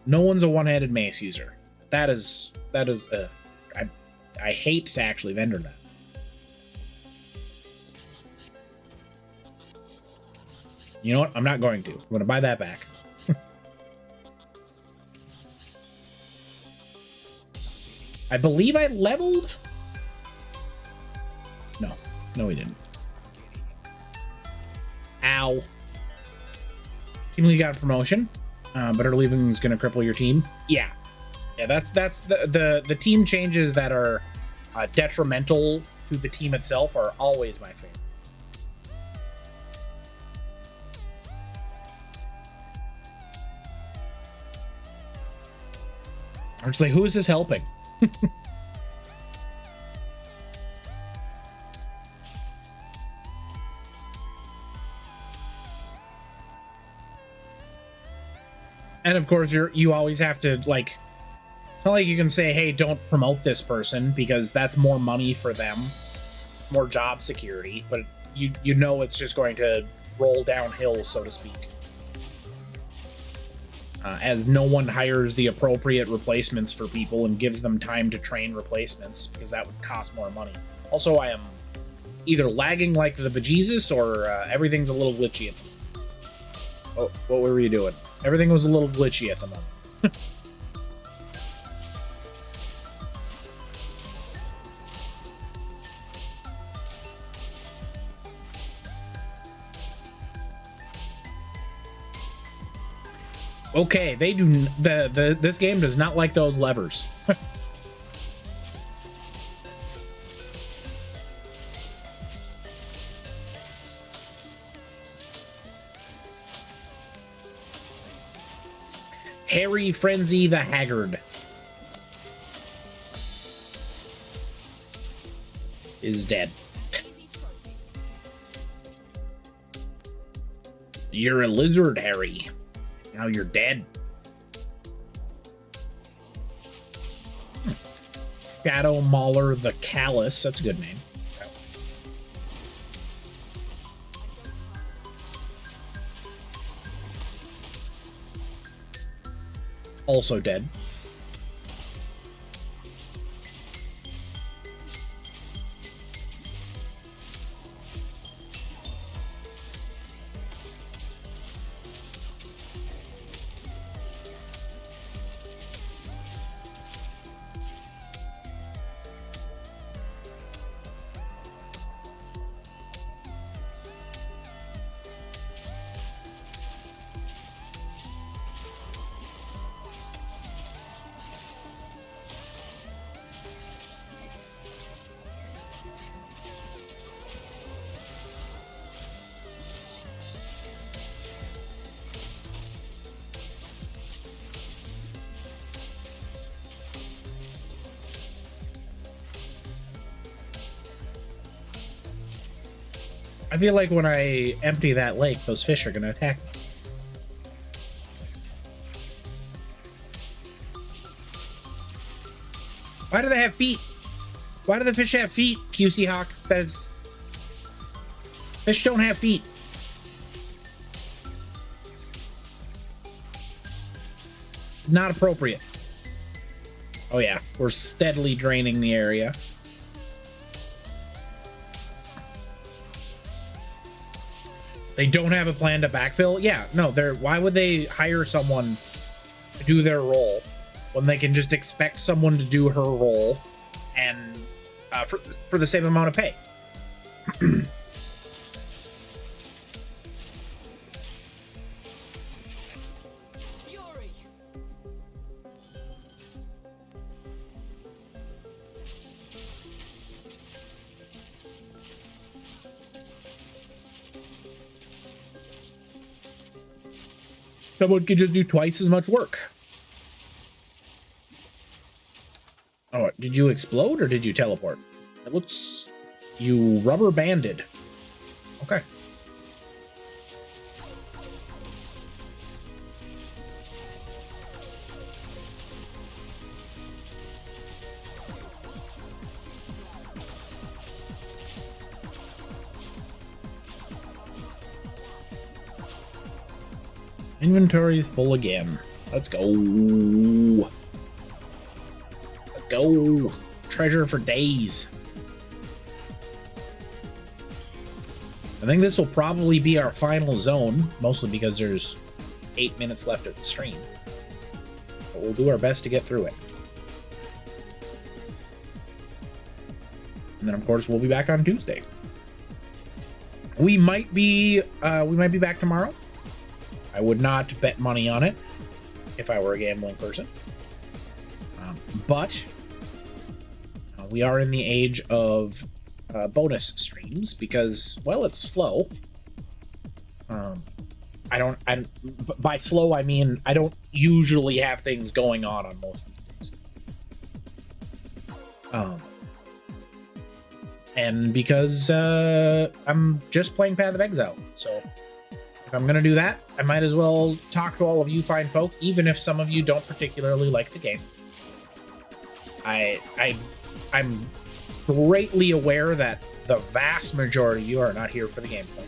No one's a one-handed mace user. That is I hate to actually vendor that. You know what? I'm not going to. I'm going to buy that back. I believe I leveled. No, no, we didn't. Ow. Team Lead got a promotion, but her leaving is going to cripple your team. Yeah, yeah. That's the team changes that are detrimental to the team itself are always my favorite. I'm just like, who is this helping? And of course, you always have to, like, it's not like you can say, hey, don't promote this person, because that's more money for them. It's more job security, but you know it's just going to roll downhill, so to speak. As no one hires the appropriate replacements for people and gives them time to train replacements, because that would cost more money. Also, I am either lagging like the bejesus, or everything's a little glitchy. Oh, what were you doing? Everything was a little glitchy at the moment. Okay, they do. This game does not like those levers. Harry Frenzy the Haggard is dead. You're a lizard, Harry. Now you're dead. Shadow Mauler the Callous. That's a good name. Also dead. I feel like when I empty that lake, those fish are going to attack me. Why do they have feet? Why do the fish have feet, QC Hawk? That's... Fish don't have feet. Not appropriate. Oh yeah, we're steadily draining the area. They don't have a plan to backfill? Yeah, no, why would they hire someone to do their role when they can just expect someone to do her role and for the same amount of pay? Someone could just do twice as much work. Oh, did you explode or did you teleport? It looks... You rubber banded. Okay. Inventory is full again. Let's go. Let's go. Treasure for days. I think this will probably be our final zone, mostly because there's 8 minutes left of the stream. But we'll do our best to get through it. And then, of course, we'll be back on Tuesday. We might be back tomorrow. I would not bet money on it if I were a gambling person. But we are in the age of bonus streams because, well, it's slow. By slow, I mean I don't usually have things going on most weekdays. And because I'm just playing Path of Exile, so if I'm gonna do that, I might as well talk to all of you fine folk, even if some of you don't particularly like the game. I'm greatly aware that the vast majority of you are not here for the gameplay.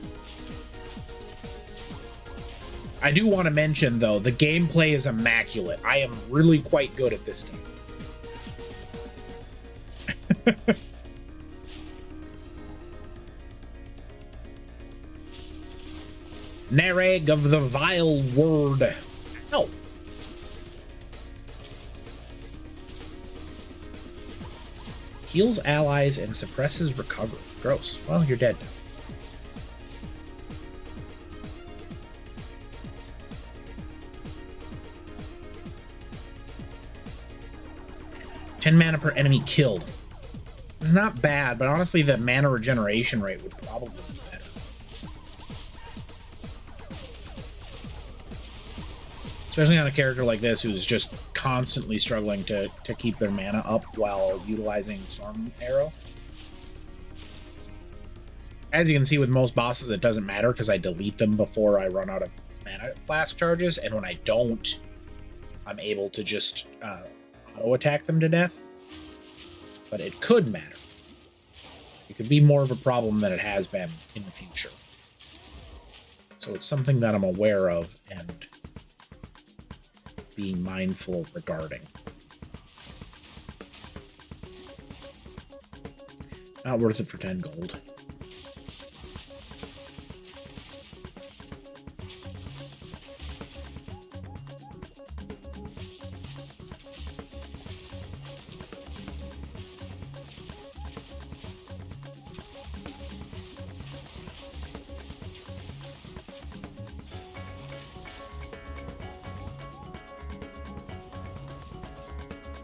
I do want to mention, though, the gameplay is immaculate. I am really quite good at this game. Nareg of the Vile Word. Ow. Heals allies and suppresses recovery. Gross. Well, you're dead now. Mana per enemy killed. It's not bad, but honestly, the mana regeneration rate would probably be better. Especially on a character like this who's just constantly struggling to keep their mana up while utilizing Storm Arrow. As you can see with most bosses, it doesn't matter because I delete them before I run out of mana flask charges, and when I don't, I'm able to just auto-attack them to death. But it could matter. It could be more of a problem than it has been in the future. So it's something that I'm aware of and being mindful regarding. Not worth it for 10 gold.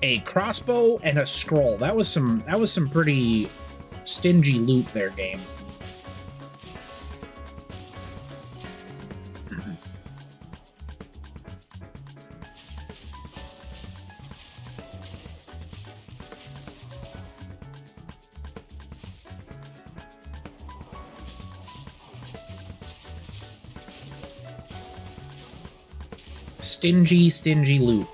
A crossbow and a scroll. That was some pretty stingy loot there, game. Stingy loot.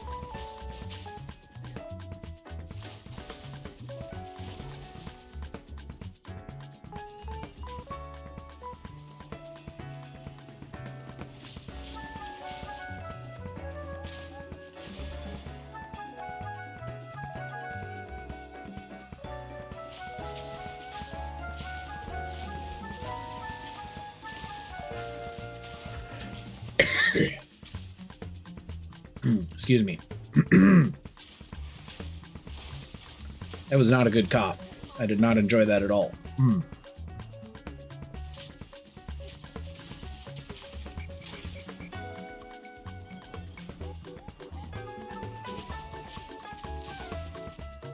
Excuse me. That was not a good cough. I did not enjoy that at all.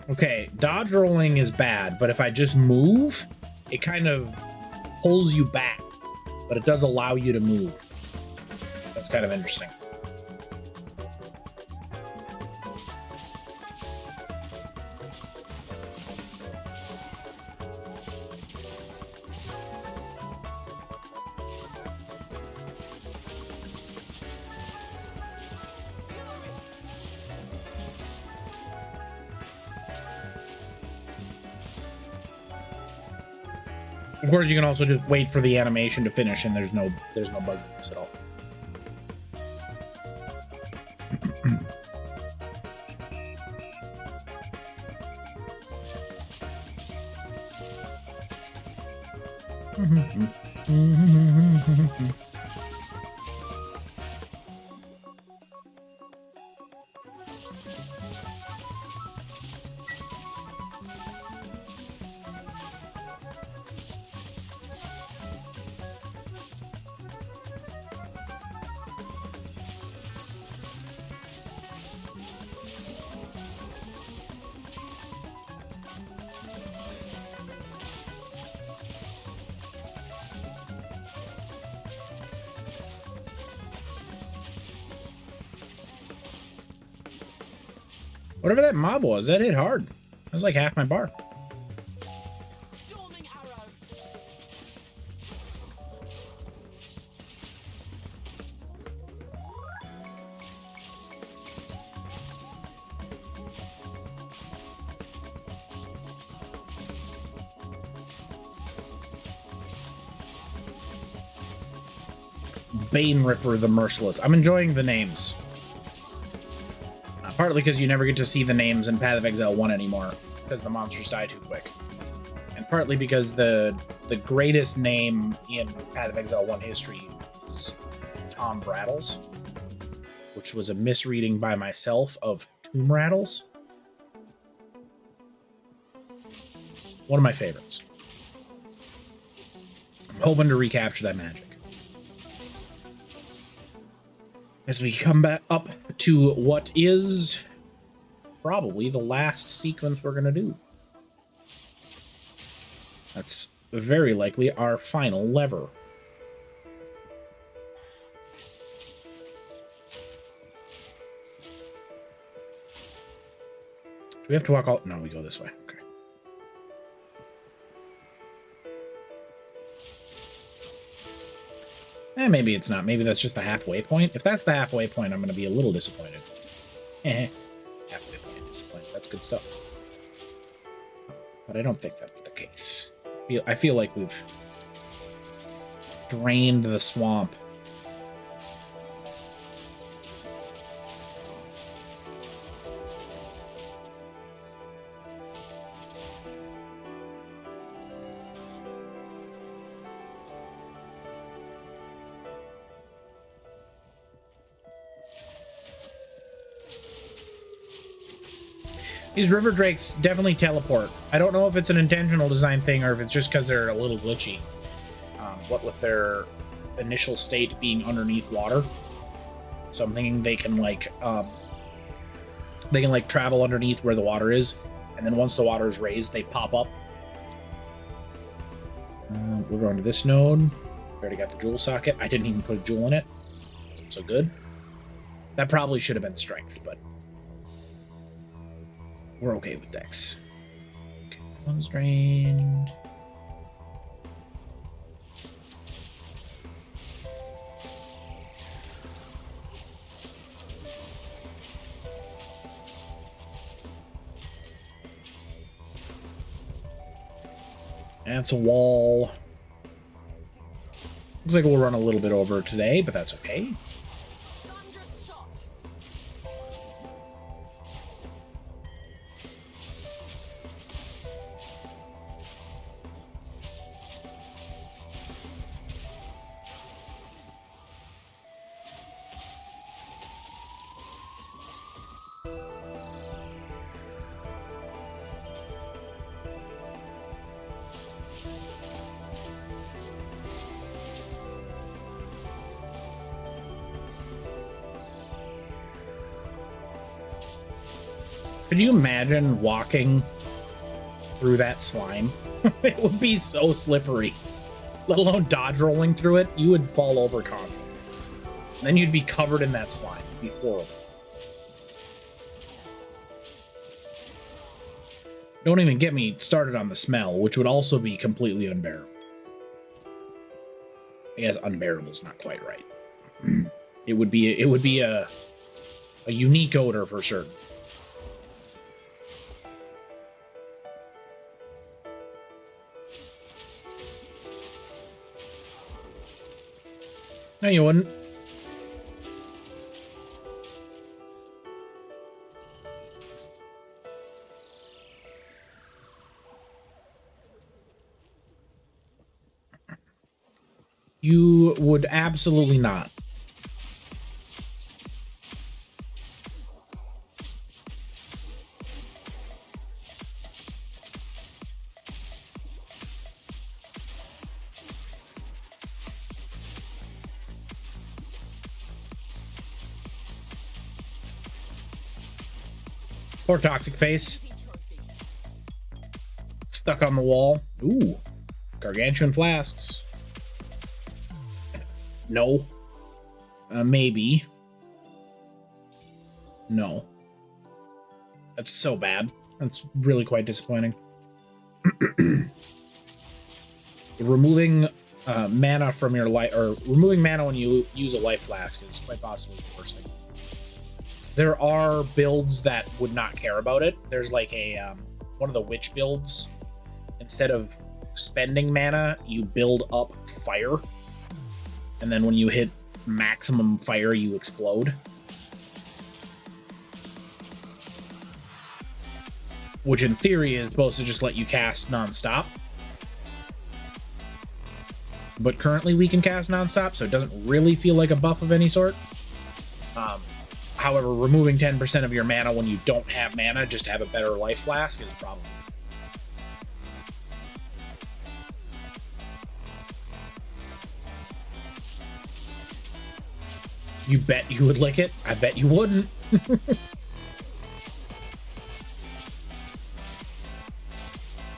Okay, dodge rolling is bad, but if I just move, it kind of pulls you back, but it does allow you to move. That's kind of interesting. Of course, you can also just wait for the animation to finish, and there's no bug fix at all. Whatever that mob was, that hit hard. That was like half my bar. Storming arrow. Bane Ripper the Merciless. I'm enjoying the names. Partly because you never get to see the names in Path of Exile 1 anymore, because the monsters die too quick. And partly because the greatest name in Path of Exile 1 history is Tom Brattles, which was a misreading by myself of Tomb Rattles. One of my favorites. I'm hoping to recapture that magic. As we come back up to what is probably the last sequence we're going to do. That's very likely our final lever. Do we have to walk all... No, we go this way. Okay. Maybe it's not. Maybe that's just the halfway point. If that's the halfway point, I'm going to be a little disappointed. Halfway point disappointed. That's good stuff. But I don't think that's the case. I feel like we've drained the swamp. These river drakes definitely teleport. I don't know if it's an intentional design thing or if it's just because they're a little glitchy. What with their initial state being underneath water. So I'm thinking they can like travel underneath where the water is, and then once the water is raised, they pop up. We're going to this node. We already got the jewel socket. I didn't even put a jewel in it. So good. That probably should have been strength, but we're okay with Dex. Okay, one's drained. That's a wall. Looks like we'll run a little bit over today, but that's okay. Thunderous shot. Could you imagine walking through that slime? It would be so slippery. Let alone dodge rolling through it, you would fall over constantly. And then you'd be covered in that slime. It'd be horrible. Don't even get me started on the smell, which would also be completely unbearable. I guess unbearable is not quite right. It would be a unique odor for certain. No, you wouldn't. You would absolutely not. Poor Toxic Face. Stuck on the wall. Ooh. Gargantuan flasks. No. Maybe. No. That's so bad. That's really quite disappointing. Removing mana from your life, or removing mana when you use a life flask is quite possibly the worst thing. There are builds that would not care about it. There's like a one of the witch builds. Instead of spending mana, you build up fire, and then when you hit maximum fire, you explode. Which in theory is supposed to just let you cast nonstop. But currently we can cast nonstop, so it doesn't really feel like a buff of any sort. However, removing 10% of your mana when you don't have mana just to have a better life flask is a problem. You bet you would lick it? I bet you wouldn't.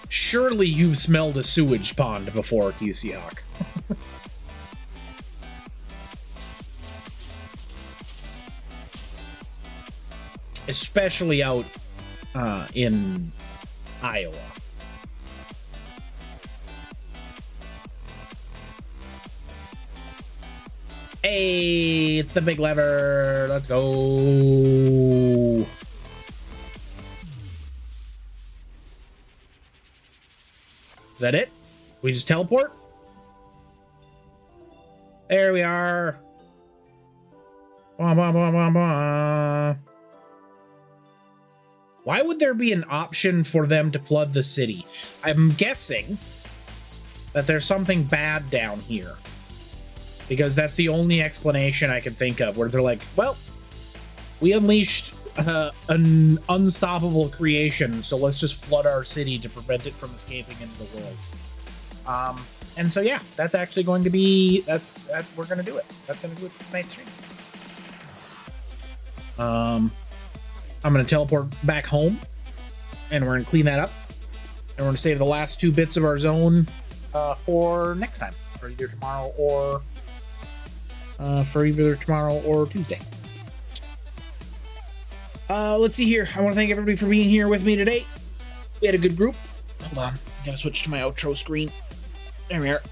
Surely you've smelled a sewage pond before, QC Hawk. Especially out in Iowa. Hey, it's the big lever. Let's go. Is that it? We just teleport? There we are. Wah, wah, wah, wah, wah. Why would there be an option for them to flood the city? I'm guessing that there's something bad down here. Because that's the only explanation I can think of, where they're like, well, we unleashed an unstoppable creation, so let's just flood our city to prevent it from escaping into the world. And so, yeah, that's actually going to be, that's we're going to do it. That's going to do it for tonight's stream. I'm going to teleport back home, and we're going to clean that up. And we're going to save the last 2 bits of our zone for next time, for either tomorrow or Tuesday. Let's see here. I want to thank everybody for being here with me today. We had a good group. Hold on. I gotta switch to my outro screen. There we are.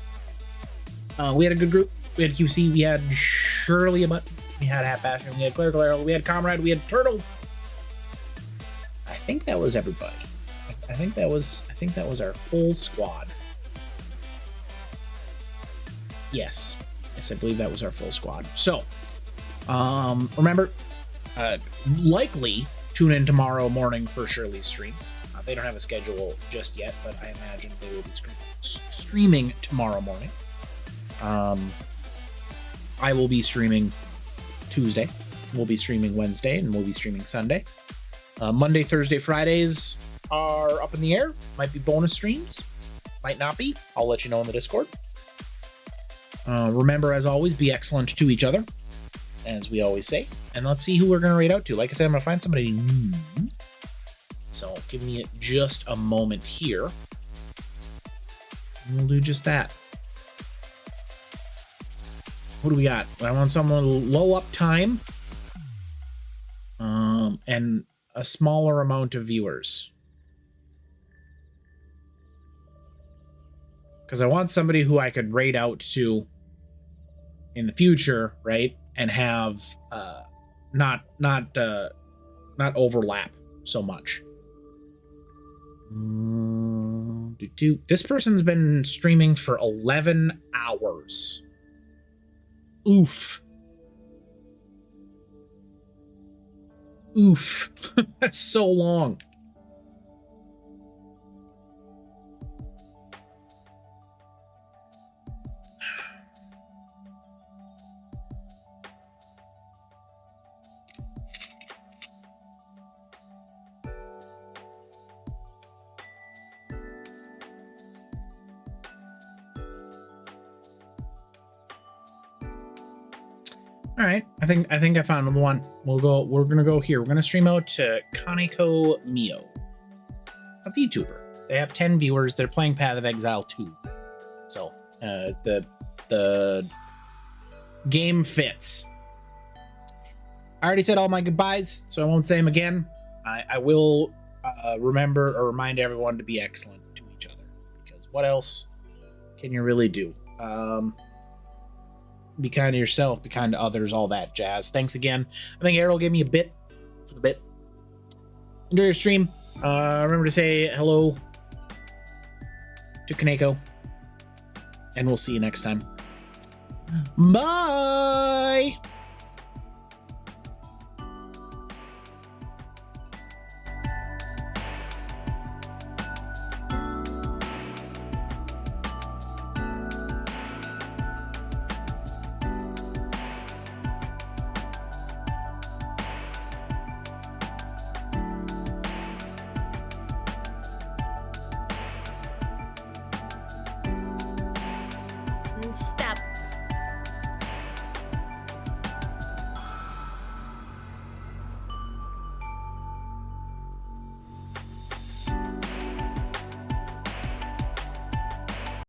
We had a good group. We had QC. We had Shirley a button. We had Half Bastion. We had Claire. We had Comrade. We had Turtles. I think that was everybody. I think that was our full squad. Yes, I believe that was our full squad. So, remember, likely tune in tomorrow morning for Shirley's stream. They don't have a schedule just yet, but I imagine they will be streaming tomorrow morning. I will be streaming Tuesday. We'll be streaming Wednesday, and we'll be streaming Sunday. Monday, Thursday, Fridays are up in the air. Might be bonus streams. Might not be. I'll let you know in the Discord. Remember, as always, be excellent to each other, as we always say. And let's see who we're going to raid out to. Like I said, I'm going to find somebody new. So give me just a moment here. And we'll do just that. What do we got? I want someone low up time. And a smaller amount of viewers. Because I want somebody who I could raid out to in the future, right? And have not overlap so much. This person's been streaming for 11 hours. Oof. Oof. That's so long. All right, I think I found the one. We're gonna go here. We're gonna stream out to Kaneko Mio, a VTuber. They have 10 viewers. They're playing Path of Exile 2. So the game fits. I already said all my goodbyes, so I won't say them again. I will remember or remind everyone to be excellent to each other, because what else can you really do? Be kind to yourself, be kind to others, all that jazz. Thanks again. I think Errol gave me a bit for the bit. Enjoy your stream. Remember to say hello to Kaneko, and we'll see you next time. Bye. Stop